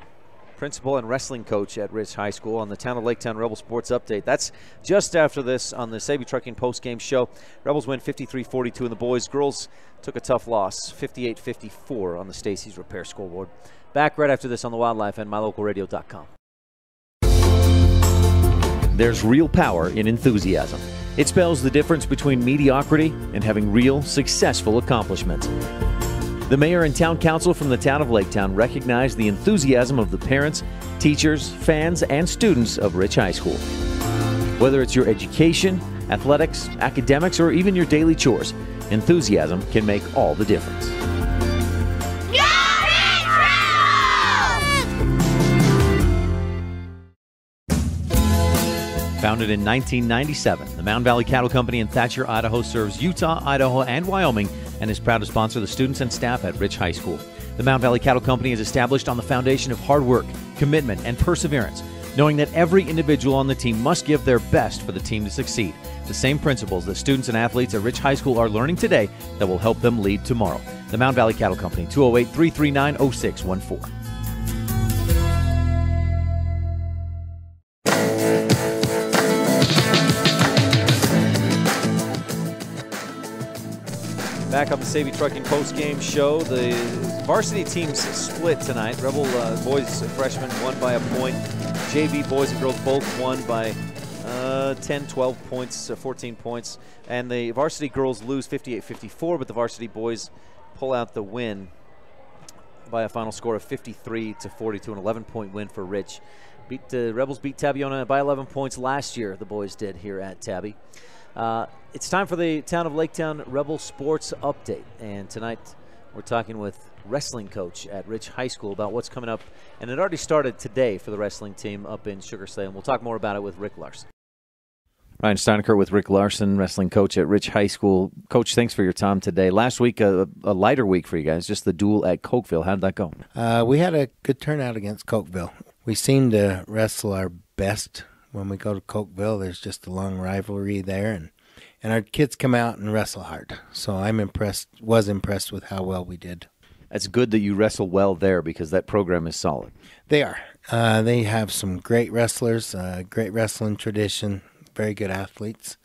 principal and wrestling coach at Rich High School, on the Town of Laketown Rebel Sports Update. That's just after this on the Saby Trucking post-game show. Rebels win 53-42 in the boys. Girls took a tough loss, 58-54 on the Stacey's Repair scoreboard. Back right after this on the Wildlife and MyLocalRadio.com. There's real power in enthusiasm. It spells the difference between mediocrity and having real, successful accomplishments. The mayor and town council from the town of Laketown recognize the enthusiasm of the parents, teachers, fans, and students of Rich High School. Whether it's your education, athletics, academics, or even your daily chores, enthusiasm can make all the difference. Founded in 1997, the Mountain Valley Cattle Company in Thatcher, Idaho serves Utah, Idaho, and Wyoming and is proud to sponsor the students and staff at Rich High School. The Mountain Valley Cattle Company is established on the foundation of hard work, commitment, and perseverance, knowing that every individual on the team must give their best for the team to succeed. The same principles that students and athletes at Rich High School are learning today that will help them lead tomorrow. The Mountain Valley Cattle Company, 208-339-0614. Back on the Saby Trucking post-game show. The varsity teams split tonight. Rebel boys and freshmen won by a point. JV boys and girls both won by 10, 12 points, 14 points. And the varsity girls lose 58-54, but the varsity boys pull out the win by a final score of 53-42, an 11-point win for Rich. Rebels beat Tabiona by 11 points last year, the boys did here at Tabby. It's time for the Town of Laketown Rebel Sports Update, and tonight we're talking with wrestling coach at Rich High School about what's coming up, and it already started today for the wrestling team up in Sugar Slay, and we'll talk more about it with Rick Larson. Ryan Steineckert with Rick Larson, wrestling coach at Rich High School. Coach, thanks for your time today. Last week, a lighter week for you guys, just the duel at Cokeville. How did that go? We had a good turnout against Cokeville. We seem to wrestle our best when we go to Cokeville. There's just a long rivalry there, and our kids come out and wrestle hard. So was impressed with how well we did. That's good that you wrestle well there because that program is solid. They are. They have some great wrestlers, great wrestling tradition, very good athletes.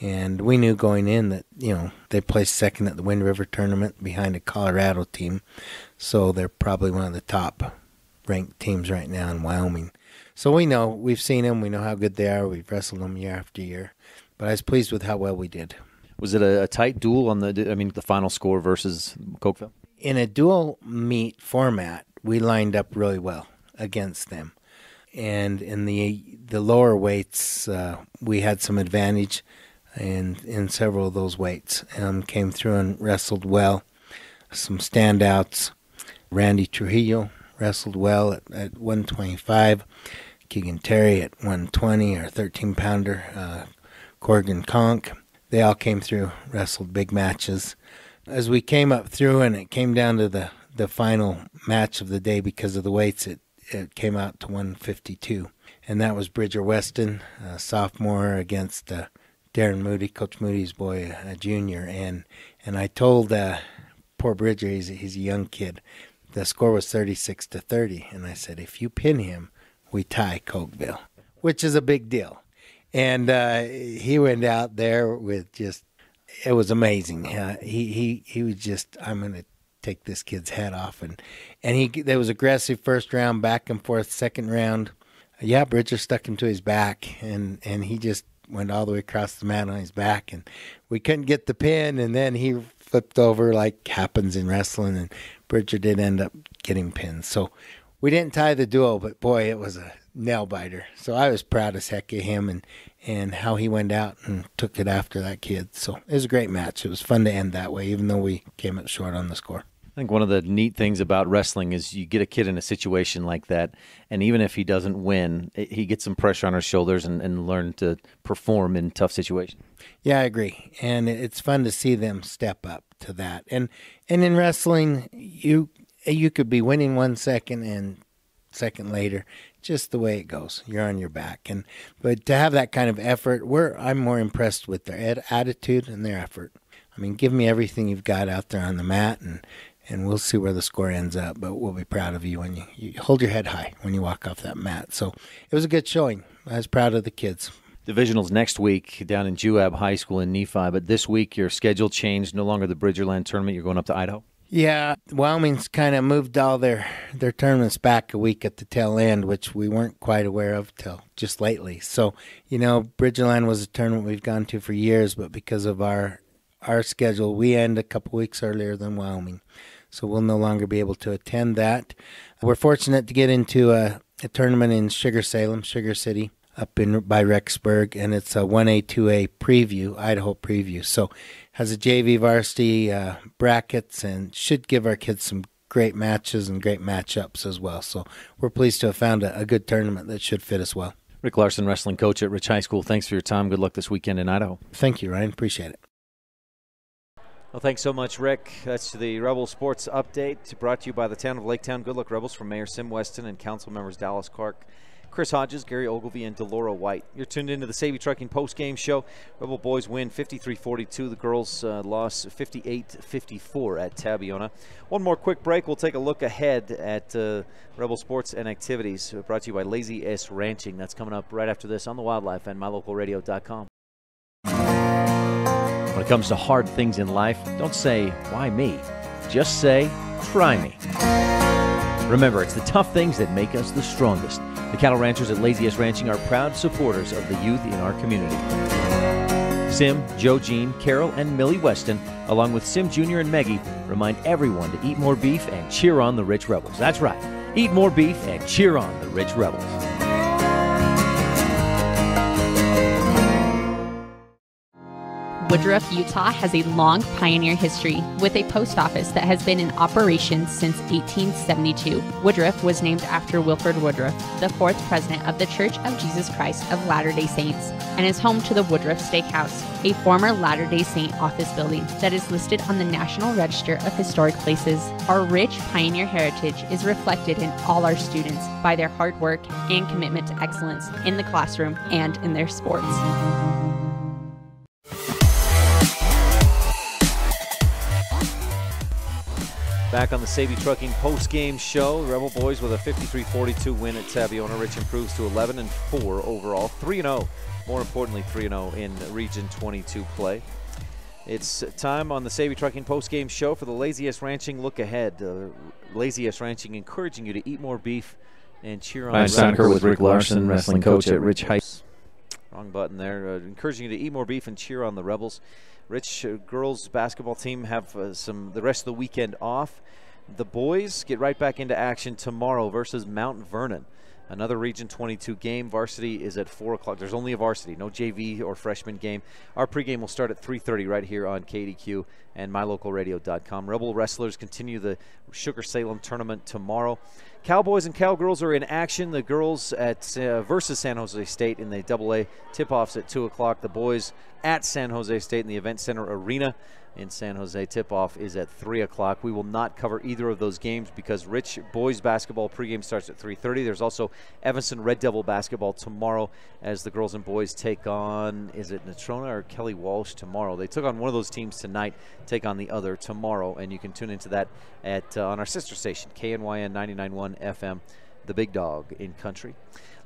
And we knew going in that, they placed second at the Wind River tournament behind a Colorado team. So they're probably one of the top ranked teams right now in Wyoming. So we've seen them, we know how good they are, we've wrestled them year after year. But I was pleased with how well we did. Was it a tight duel on the final score versus Cokeville? In a dual meet format, we lined up really well against them. And in the lower weights, we had some advantage in several of those weights. Came through and wrestled well. Some standouts. Randy Trujillo wrestled well at 125. Keegan Terry at 120, our 13-pounder. Corrigan Conk, they all came through, wrestled big matches. As we came up through and it came down to the final match of the day because of the weights, it came out to 152. And that was Bridger Weston, a sophomore, against Darren Moody, Coach Moody's boy, a junior. And I told poor Bridger, he's a young kid, the score was 36-30. And I said, if you pin him, we tie Cokeville, which is a big deal. And he went out there with just, it was amazing. He was just, I'm going to take this kid's head off. And there was aggressive first round, back and forth, second round. Yeah, Bridger stuck him to his back, and he just went all the way across the mat on his back. And we couldn't get the pin, and then he flipped over like happens in wrestling, and Bridger did end up getting pinned. So we didn't tie the duel, but boy, it was a nail biter. So I was proud as heck of him and how he went out and took it after that kid. So it was a great match. It was fun to end that way, even though we came up short on the score. I think one of the neat things about wrestling is you get a kid in a situation like that, and even if he doesn't win, he gets some pressure on his shoulders and learn to perform in tough situations. Yeah, I agree. And it's fun to see them step up to that. And in wrestling, you could be winning 1 second and second later, just the way it goes. You're on your back. But to have that kind of effort, I'm more impressed with their attitude and their effort. I mean, give me everything you've got out there on the mat, and we'll see where the score ends up. But we'll be proud of you when you hold your head high when you walk off that mat. So it was a good showing. I was proud of the kids. Divisionals next week down in Juab High School in Nephi. But this week your schedule changed. No longer the Bridgerland tournament. You're going up to Idaho. Yeah, Wyoming's kind of moved all their tournaments back a week at the tail end, which we weren't quite aware of till just lately. So, Bridgerland was a tournament we've gone to for years, but because of our schedule, we end a couple weeks earlier than Wyoming. So we'll no longer be able to attend that. We're fortunate to get into a tournament in Sugar City, up by Rexburg, and it's a 1A, 2A preview, Idaho preview. So has a JV varsity brackets and should give our kids some great matches and great matchups as well. So we're pleased to have found a good tournament that should fit us well. Rick Larson, wrestling coach at Rich High School. Thanks for your time. Good luck this weekend in Idaho. Thank you, Ryan. Appreciate it. Well, thanks so much, Rick. That's the Rebel Sports Update brought to you by the town of Laketown. Good luck, Rebels, from Mayor Sim Weston and council members Dallas Clark, Chris Hodges, Gary Ogilvie, and Delora White. You're tuned into the Savvy Trucking postgame show. Rebel boys win 53-42. The girls lost 58-54 at Tabiona. One more quick break. We'll take a look ahead at Rebel sports and activities brought to you by Lazy S Ranching. That's coming up right after this on the Wildlife and MyLocalRadio.com. When it comes to hard things in life, don't say, why me? Just say, try me. Remember, it's the tough things that make us the strongest. The cattle ranchers at Lazy S Ranching are proud supporters of the youth in our community. Sim, Joe Jean, Carol, and Millie Weston, along with Sim Jr. and Meggie, remind everyone to eat more beef and cheer on the Rich Rebels. That's right. Eat more beef and cheer on the Rich Rebels. Woodruff, Utah has a long pioneer history with a post office that has been in operation since 1872. Woodruff was named after Wilford Woodruff, the fourth president of the Church of Jesus Christ of Latter-day Saints, and is home to the Woodruff Steakhouse, a former Latter-day Saint office building that is listed on the National Register of Historic Places. Our rich pioneer heritage is reflected in all our students by their hard work and commitment to excellence in the classroom and in their sports. Back on the Savvy Trucking post-game show, Rebel boys with a 53-42 win at Tabiona. Rich improves to 11-4 overall, 3-0. More importantly, 3-0 in Region 22 play. It's time on the Savvy Trucking post-game show for the Lazy S Ranching Look Ahead. Lazy S Ranching encouraging you to eat more beef and cheer on. I'm STEINECKERT with Rick Larson, wrestling coach at Rich High. Wrong button there. Encouraging you to eat more beef and cheer on the Rebels. Rich girls basketball team have the rest of the weekend off. The boys get right back into action tomorrow versus Mount Vernon. Another Region 22 game. Varsity is at 4 o'clock. There's only a varsity, no JV or freshman game. Our pregame will start at 3:30 right here on KADQ and MyLocalRadio.com. Rebel wrestlers continue the Sugar Salem tournament tomorrow. Cowboys and Cowgirls are in action. The girls at versus San Jose State in the AA. Tip-offs at 2 o'clock. The boys at San Jose State in the Event Center Arena in San Jose. Tip-off is at 3 o'clock. We will not cover either of those games because Rich boys basketball pregame starts at 3:30. There's also Evanston Red Devil basketball tomorrow as the girls and boys take on, is it Natrona or Kelly Walsh tomorrow? They took on one of those teams tonight, take on the other tomorrow, and you can tune into that at on our sister station, KNYN 99.1 FM, the big dog in country.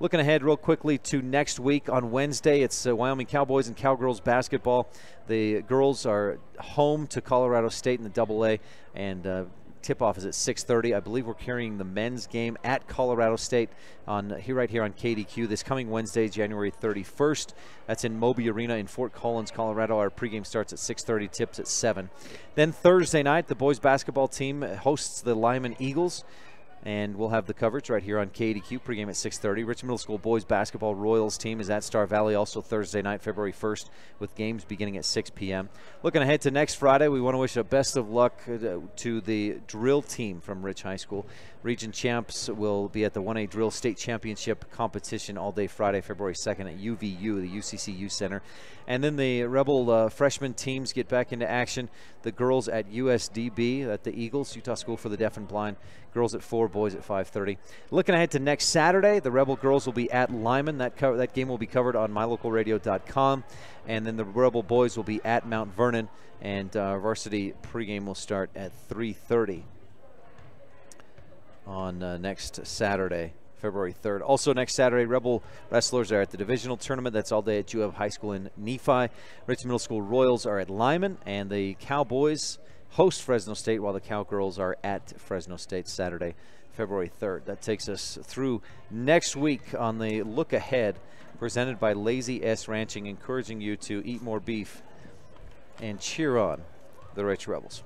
Looking ahead real quickly to next week on Wednesday, it's Wyoming Cowboys and Cowgirls basketball. The girls are home to Colorado State in the AA, and tip-off is at 6:30. I believe we're carrying the men's game at Colorado State right here on KDQ this coming Wednesday, January 31st. That's in Moby Arena in Fort Collins, Colorado. Our pregame starts at 6:30, tips at 7. Then Thursday night, the boys basketball team hosts the Lyman Eagles, and we'll have the coverage right here on KADQ, pregame at 6:30. Richmond Middle School boys basketball Royals team is at Star Valley also Thursday night, February 1st, with games beginning at 6 p.m. Looking ahead to next Friday, we want to wish a best of luck to the drill team from Rich High School. Region champs will be at the 1A Drill State Championship competition all day Friday, February 2nd at UVU, the UCCU Center. And then the Rebel freshman teams get back into action. The girls at USDB, at the Eagles, Utah School for the Deaf and Blind. Girls at 4, boys at 5:30. Looking ahead to next Saturday, the Rebel girls will be at Lyman. That game will be covered on mylocalradio.com. And then the Rebel boys will be at Mount Vernon. And varsity pregame will start at 3:30 on next Saturday, February 3rd. Also next Saturday, Rebel wrestlers are at the divisional tournament. That's all day at UF High School in Nephi. Richmond Middle School Royals are at Lyman, and the Cowboys host Fresno State while the Cowgirls are at Fresno State Saturday, February 3rd. That takes us through next week on the look ahead presented by Lazy S Ranching, encouraging you to eat more beef and cheer on the Rich Rebels.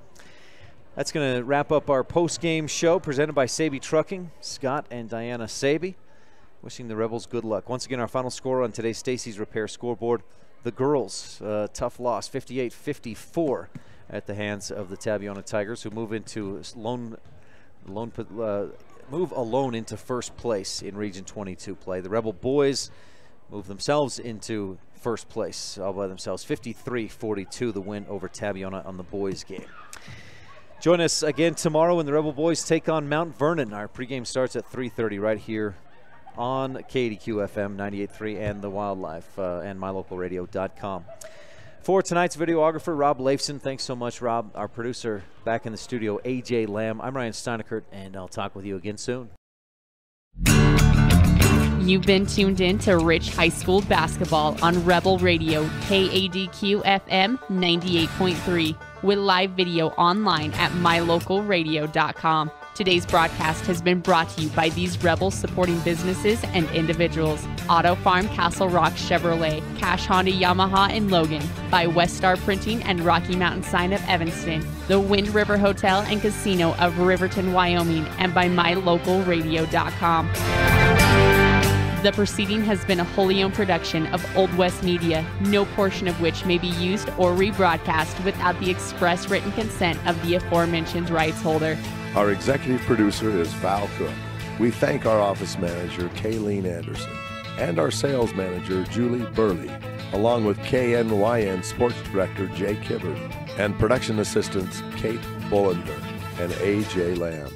That's going to wrap up our post-game show presented by Saby Trucking. Scott and Diana Saby wishing the Rebels good luck. Once again, our final score on today's Stacy's Repair scoreboard. The girls, tough loss, 58-54 at the hands of the Tabiona Tigers, who move into move alone into first place in Region 22 play. The Rebel boys move themselves into first place all by themselves. 53-42, the win over Tabiona on the boys' game. Join us again tomorrow when the Rebel boys take on Mount Vernon. Our pregame starts at 3:30 right here on KADQ FM 98.3 and the Wildlife and mylocalradio.com. For tonight's videographer, Rob Leifson. Thanks so much, Rob. Our producer back in the studio, AJ Lamb. I'm Ryan Steineckert, and I'll talk with you again soon. You've been tuned in to Rich High School basketball on Rebel Radio, KADQ FM 98.3, with live video online at mylocalradio.com. Today's broadcast has been brought to you by these Rebel supporting businesses and individuals: Auto Farm Castle Rock Chevrolet, Cash Honda Yamaha in Logan, by West Star Printing and Rocky Mountain Sign of Evanston, the Wind River Hotel and Casino of Riverton, Wyoming, and by mylocalradio.com. The proceeding has been a wholly owned production of Old West Media, no portion of which may be used or rebroadcast without the express written consent of the aforementioned rights holder. Our executive producer is Val Cook. We thank our office manager, Kayleen Anderson, and our sales manager, Julie Burley, along with KNYN Sports Director, Jay Kibbard, and production assistants, Kate Bullender and AJ Lamb.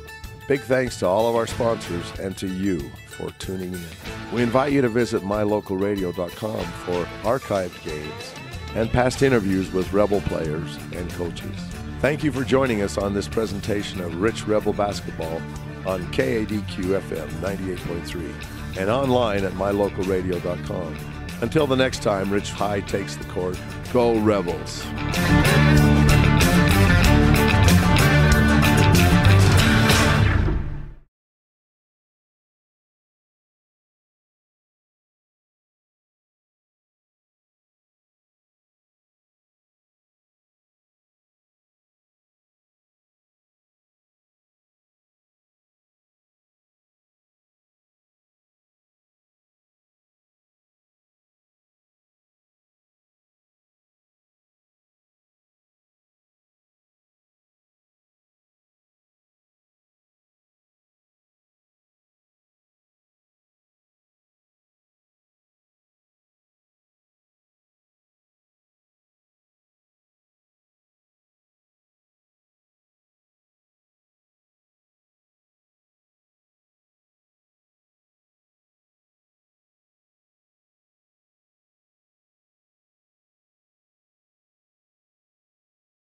Big thanks to all of our sponsors and to you for tuning in. We invite you to visit mylocalradio.com for archived games and past interviews with Rebel players and coaches. Thank you for joining us on this presentation of Rich Rebel Basketball on KADQ FM 98.3 and online at mylocalradio.com. Until the next time Rich High takes the court, go Rebels!